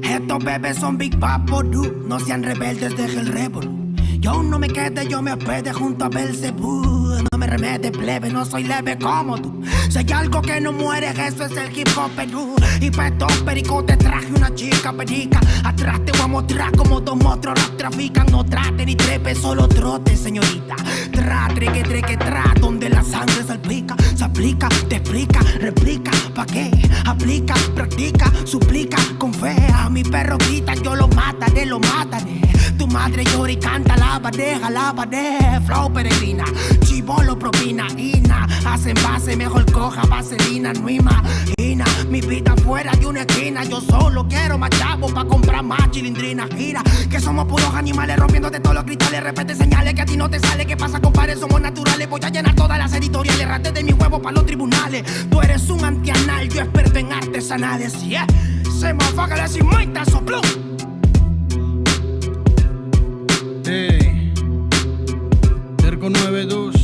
Estos bebés son Big Papo, dude. No sean rebeldes, deje el revolu. Yo aún no me quede, yo me hospede junto a Belzebú. No me remete, plebe, no soy leve como tú. Si hay algo que no muere, eso es el hip hop, Perú. Y para estos pericos te traje una chica perica. Atrás te voy a mostrar como dos monstruos las trafican. No trate ni trepe, solo trote, señorita. Trate que tra, donde la sangre salpica. Se aplica, te explica, replica, ¿pa' qué? Aplica, practica, suplica, con fe. A mi perro grita, yo lo mataré. Tu madre llora y canta, jalabade, flow peregrina, chivolo propina, ina, hacen base, mejor coja vaselina, no imagina, mi vida fuera de una esquina, yo solo quiero más chavo pa' comprar más chilindrina, gira, que somos puros animales rompiéndote todos los cristales, repete señales que a ti no te sale, ¿qué pasa compadre? Somos naturales, voy a llenar todas las editoriales, rate de mi huevo pa' los tribunales, tú eres un antianal, yo experto en artesanales, yeah, se me afaga la cimaita, sopló. Hey, Terco 92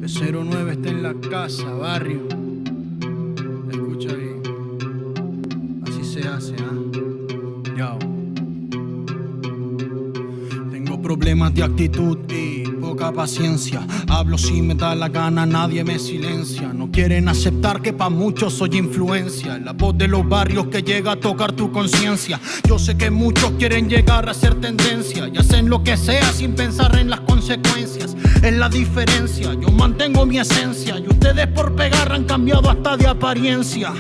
B09 está en la casa, barrio. Escucha bien. Así se hace, Yo. Tengo problemas de actitud y poca paciencia. Hablo si me da la gana, nadie me silencia. No quieren aceptar que pa' muchos soy influencia. La voz de los barrios que llega a tocar tu conciencia. Yo sé que muchos quieren llegar a ser tendencia y hacen lo que sea sin pensar en las consecuencias. Es la diferencia, yo mantengo mi esencia y ustedes por pegar han cambiado hasta de apariencia.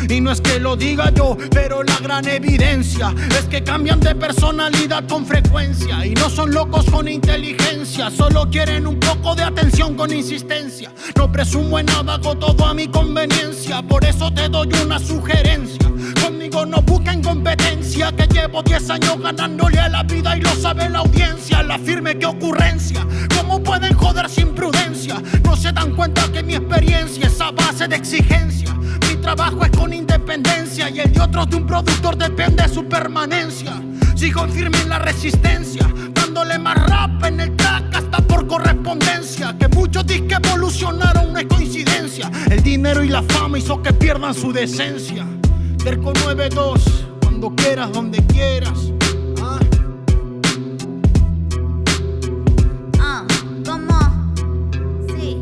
Y no es que lo diga yo, pero la gran evidencia es que cambian de personalidad con frecuencia. Y no son locos con inteligencia, solo quieren un poco de atención con insistencia. No presumo en nada, hago todo a mi conveniencia. Por eso te doy una sugerencia: conmigo no busquen competencia, que llevo 10 años ganándole a la vida y lo sabe la audiencia. La firme que ocurrencia, ¿cómo pueden joder sin prudencia? No se dan cuenta que mi experiencia es a base de exigencia. Mi trabajo es con independencia y el de otros de un productor depende de su permanencia. Sigo firme en la resistencia, dándole más rap en el track hasta por correspondencia. Que muchos disques evolucionaron, no es coincidencia. El dinero y la fama hizo que pierdan su decencia. Terco 92, cuando quieras, donde quieras. ¿Cómo? Sí.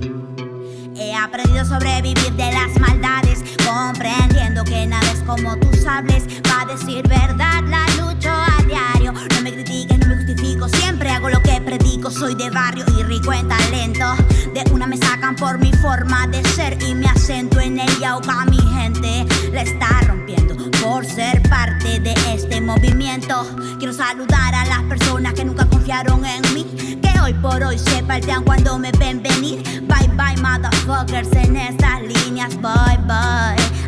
He aprendido a sobrevivir de las maldades, comprendiendo que nada es como tus sables. Pa' decir verdad, la lucho a diario. No me critiques, no me justifico, siempre hago lo que predico. Soy de barrio y rico en talento. De una me sacan por mi forma de ser y me acento en el yauca. Mi gente la está rompiendo por ser parte de este movimiento. Quiero saludar a las personas que nunca confiaron en mí, que hoy por hoy se partean cuando me ven venir. Bye bye motherfuckers, en estas líneas voy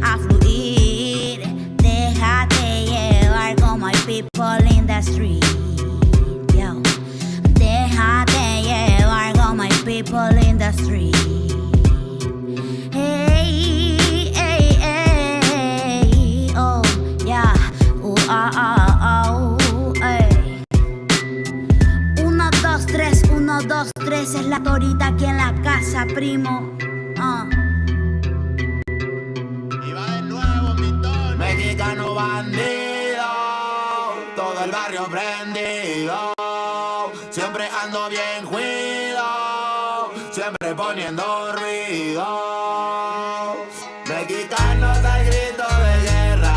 a fluir. Déjate llevar como hay people in the street, yo. Déjate llevar como hay people in the street. Hey, hey, hey, oh, yeah, hey. 1, 2, 3, 1, 2, 3 es la torita aquí en la casa, primo. Mexicano bandido, todo el barrio prendido. Siempre ando bien cuido, siempre poniendo ruido. Mexicanos al grito de guerra,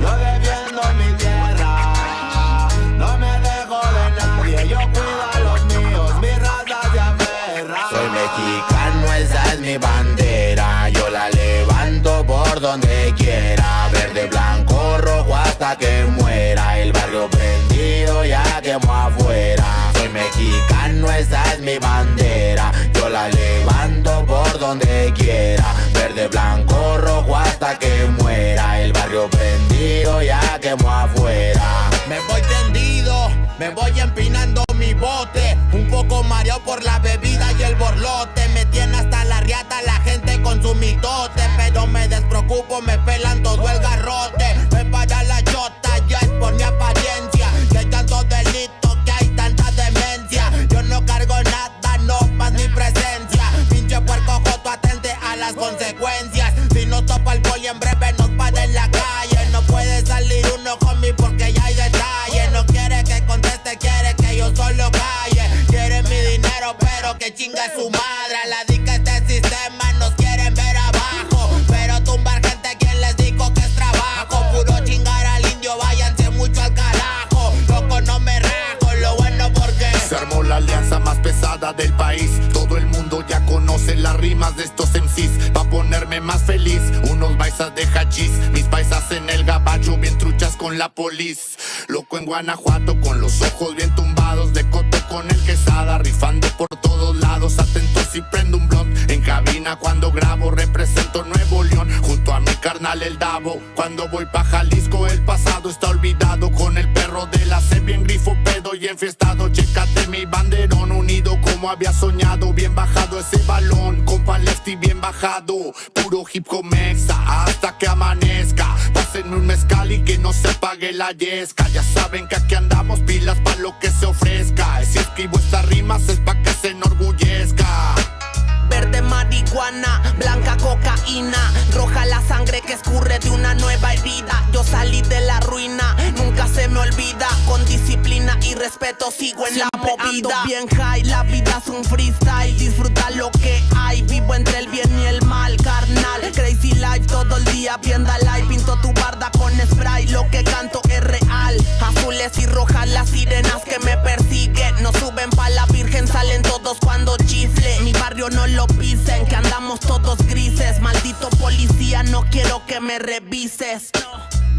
yo defiendo mi tierra. No me dejo de nadie, yo cuido a los míos, mi raza se aferra. Soy mexicano, esa es mi bandera, yo la levanto por donde quiera. Verde, blanco, rojo hasta que muera. El barrio prendido ya quemó afuera. Soy mexicano, esa es mi bandera, yo la levanto por donde quiera. Verde, blanco, rojo hasta que muera. El barrio prendido ya quemó afuera. Me voy tendido, me voy empinando mi bote. Un poco mareado por la bebida y el borlote. Me tiene hasta la riata la gente con su mitote. Pero me despreocupo, me pelan todo el garrote. Me para la chota, ya es por mi apariencia. Que hay tantos delitos, que hay tanta demencia. Yo no cargo nada, no más mi presencia. Pinche puerco joto, atente a las consecuencias. Si no topa el poli en breve nos para en la calle. No puede salir uno conmigo porque ya hay detalles. No quiere que conteste, quiere que yo solo calle. Quiere mi dinero pero que chinga su madre. A la dica este sistema nos quieren ver abajo. Pero tumbar gente, quien les dijo que es trabajo. Puro chingar al indio, váyanse mucho al carajo. Loco no me rajo, lo bueno porque se armó la alianza más pesada del país. Todo el mundo ya conoce las rimas de estos MCs. Pa' ponerme más feliz, unos paisas de hachís. Mis paisas en el gabacho, bien truchas con la polis. Loco en Guanajuato, con los ojos bien tumbados. De coto con el quesada, rifando por todos lados. Atento si prendo un blunt en cabina cuando grabo. Represento Nuevo León, junto a mi carnal el Davo. Cuando voy pa' Jalisco, el pasado está olvidado. Con el perro de la C, bien grifo, pedo y enfiestado. Chécate mi banderón, unido como había soñado. Bien bajado ese balón, compa lefty bien bajado. Puro hip hop mexa, hasta que amanezca. Pásenme un mezcal y que no se pague la yesca. Ya saben que aquí andamos pilas pa' lo que se ofrezca. Si escribo estas rimas es pa' que se enorgullezca. verde marihuana, blanca cocaína, roja la sangre que escurre de una nueva herida. Yo salí de la ruina, nunca se me olvida. Con disciplina y respeto sigo en siempre la movida. Ando bien high, la vida es un freestyle. Disfruta lo que hay, vivo entre el bien y el mal, carnal. Crazy life todo el día, viendo live. Pinto tu barda con spray, lo que canto es real. Azules y rojas las sirenas que me persiguen. No suben pa' la virgen, salen todos cuando chifle. Mi barrio no lo pisen, que andamos todos grises. Maldito policía, no quiero que me revises.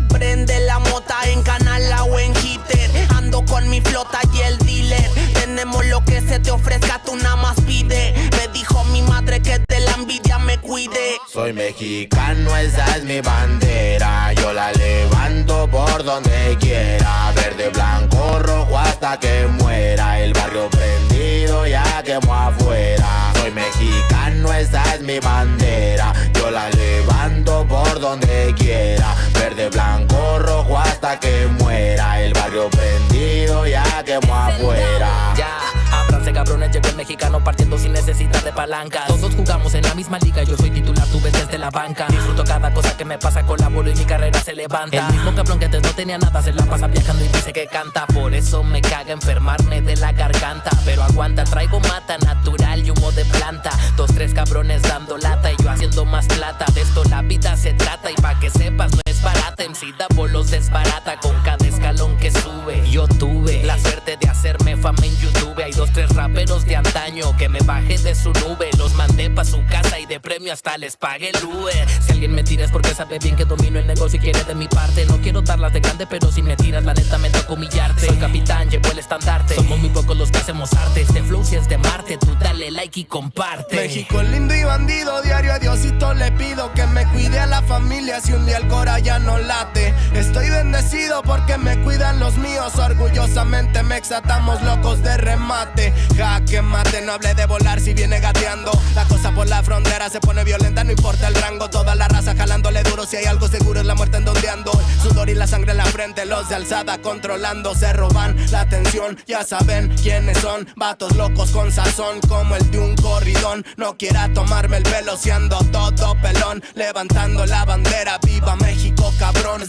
Prende la mota en Canala o en Hitter. Ando con mi flota y el dealer. Tenemos lo que se te ofrezca, tú nada más pide. Me dijo mi madre que de la envidia me cuide. Soy mexicano, esa es mi bandera. Yo la levanto por donde quiera. Verde, blanco, rojo hasta que muera. El barrio prendido ya quemó afuera. Soy mexicano, esa es mi bandera. Yo la levanto por donde quiera. Verde, blanco, rojo hasta que muera. El barrio prendido ya quemó afuera. Ya, ábranse cabrones, llegó el mexicano partiendo sin necesidad de palancas. Todos jugamos en la misma liga, yo soy titular, tú ves desde la banca. Disfruto cada cosa que me pasa, colaboro y mi carrera se levanta. El mismo cabrón que antes no tenía nada, se la pasa viajando y dice que canta. Por eso me caga enfermarme de la garganta. Pero aguanta, traigo mata natural y humo de planta. 2, 3 cabrones dando lata y yo haciendo más plata. De esto la vida se trata y pa' que sepas no es barata. MC da bolos desbarata con cada escalón que sube. Yo tuve la suerte de hacerme fama en YouTube. Hay 2, 3 raperos de antaño que me bajé de su nube. Los mandé pa' su casa y de premio hasta les pagué el Uber. Si alguien me tira es porque sabe bien que domino el negocio y quiere de mi parte. No quiero darlas de grande, pero si me tiras la neta me toca humillarte. Soy capitán, llevo el estandarte. Somos muy pocos los que hacemos arte. Este flow si es de Marte, tú dale like y comparte. México lindo y bandido, diario a Diosito le pido que me cuide a la familia si un día el cora ya no late. Estoy bendecido porque me cuidan los míos. Orgullosamente me exatamos locos de remate. Jaque mate, no hable de volar si viene gateando. La cosa por la frontera se pone violenta, no importa el rango. Toda la raza jalándole duro, si hay algo seguro es la muerte en donde ando. El sudor y la sangre en la frente, los de alzada controlando. Se roban la atención, ya saben quiénes son. Vatos locos con sazón como el de un corridón. No quiera tomarme el pelo si ando todo pelón. Levantando la bandera, viva México cabrón.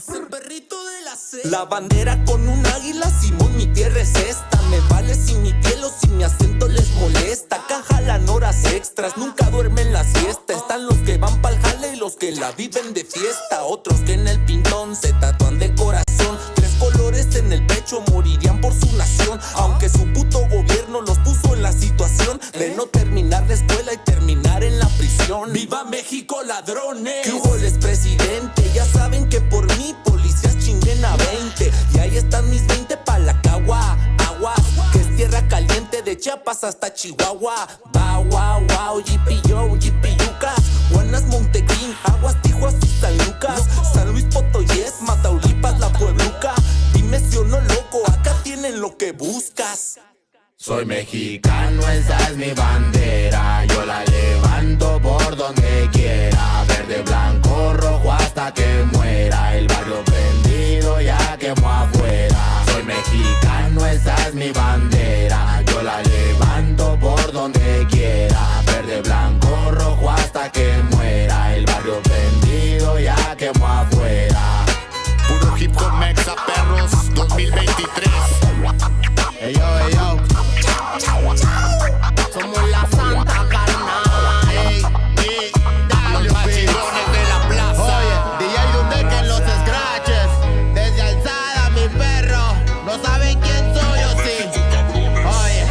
La bandera con un águila, Simón, mi tierra es esta. Me vale si mi piel o si mi acento les molesta. Acá jalan horas extras, nunca duermen la siesta. Están los que van pa'l jale y los que la viven de fiesta. Otros que en el pintón se tatúan de corazón. 3 colores en el pecho, morirían por su nación. Aunque su puto gobierno los puso en la situación de no terminar la escuela y terminar en la prisión. ¡Viva México, ladrones! ¿Qué hubo, les presidente? Ya saben que por mí policías chinguen a 20. Y ahí están mis 20 pa' la cagua. Aguas, que es tierra caliente de Chiapas hasta Chihuahua. Wow, wow, wow, yipi-yo, yipi-yucas. Guanas, Montegreen, Aguas, Tijuas y San Lucas. San Luis Potosí, Mataulipas, La Puebluca. Dime si o no lo buscas. Soy mexicano, esa es mi bandera. Yo la levanto por donde quiera. Verde, blanco, rojo hasta que muera. El barrio prendido ya quemó afuera. Soy mexicano, esa es mi bandera. Yo la levanto por donde quiera. Verde, blanco, rojo hasta que muera. El barrio prendido ya quemó afuera. Puro hip hop mexa perros 2023. Ey yo, ey yo. Somos la santa carnal. Ey, ey, los machidones de la plaza. Oye, DJ Dunde que en los scratches. Desde alzada mi perro. No saben quién soy o sí. Oye.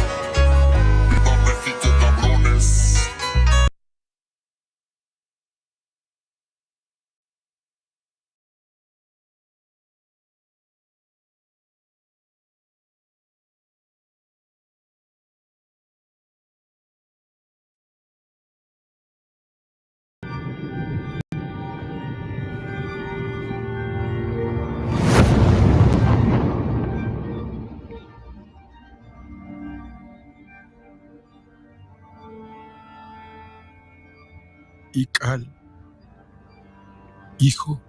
Ical, hijo,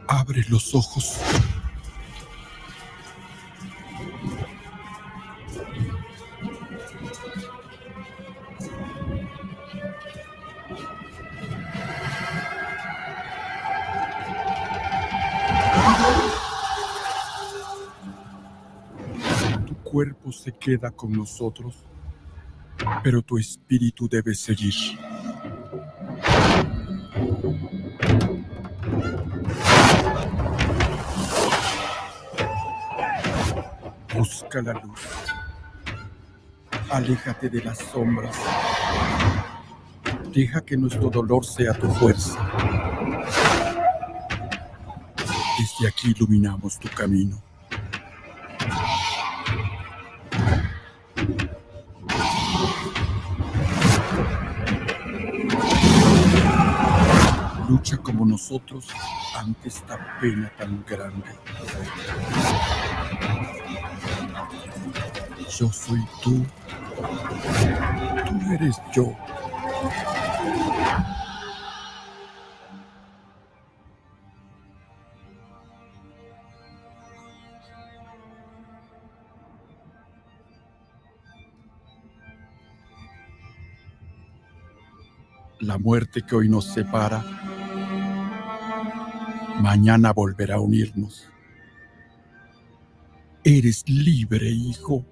abre los ojos. Tu cuerpo se queda con nosotros, pero tu espíritu debe seguir. Busca la luz. Aléjate de las sombras. Deja que nuestro dolor sea tu fuerza. Desde aquí iluminamos tu camino. Lucha como nosotros ante esta pena tan grande. Yo soy tú. Tú eres yo. La muerte que hoy nos separa, mañana volverá a unirnos. Eres libre, hijo.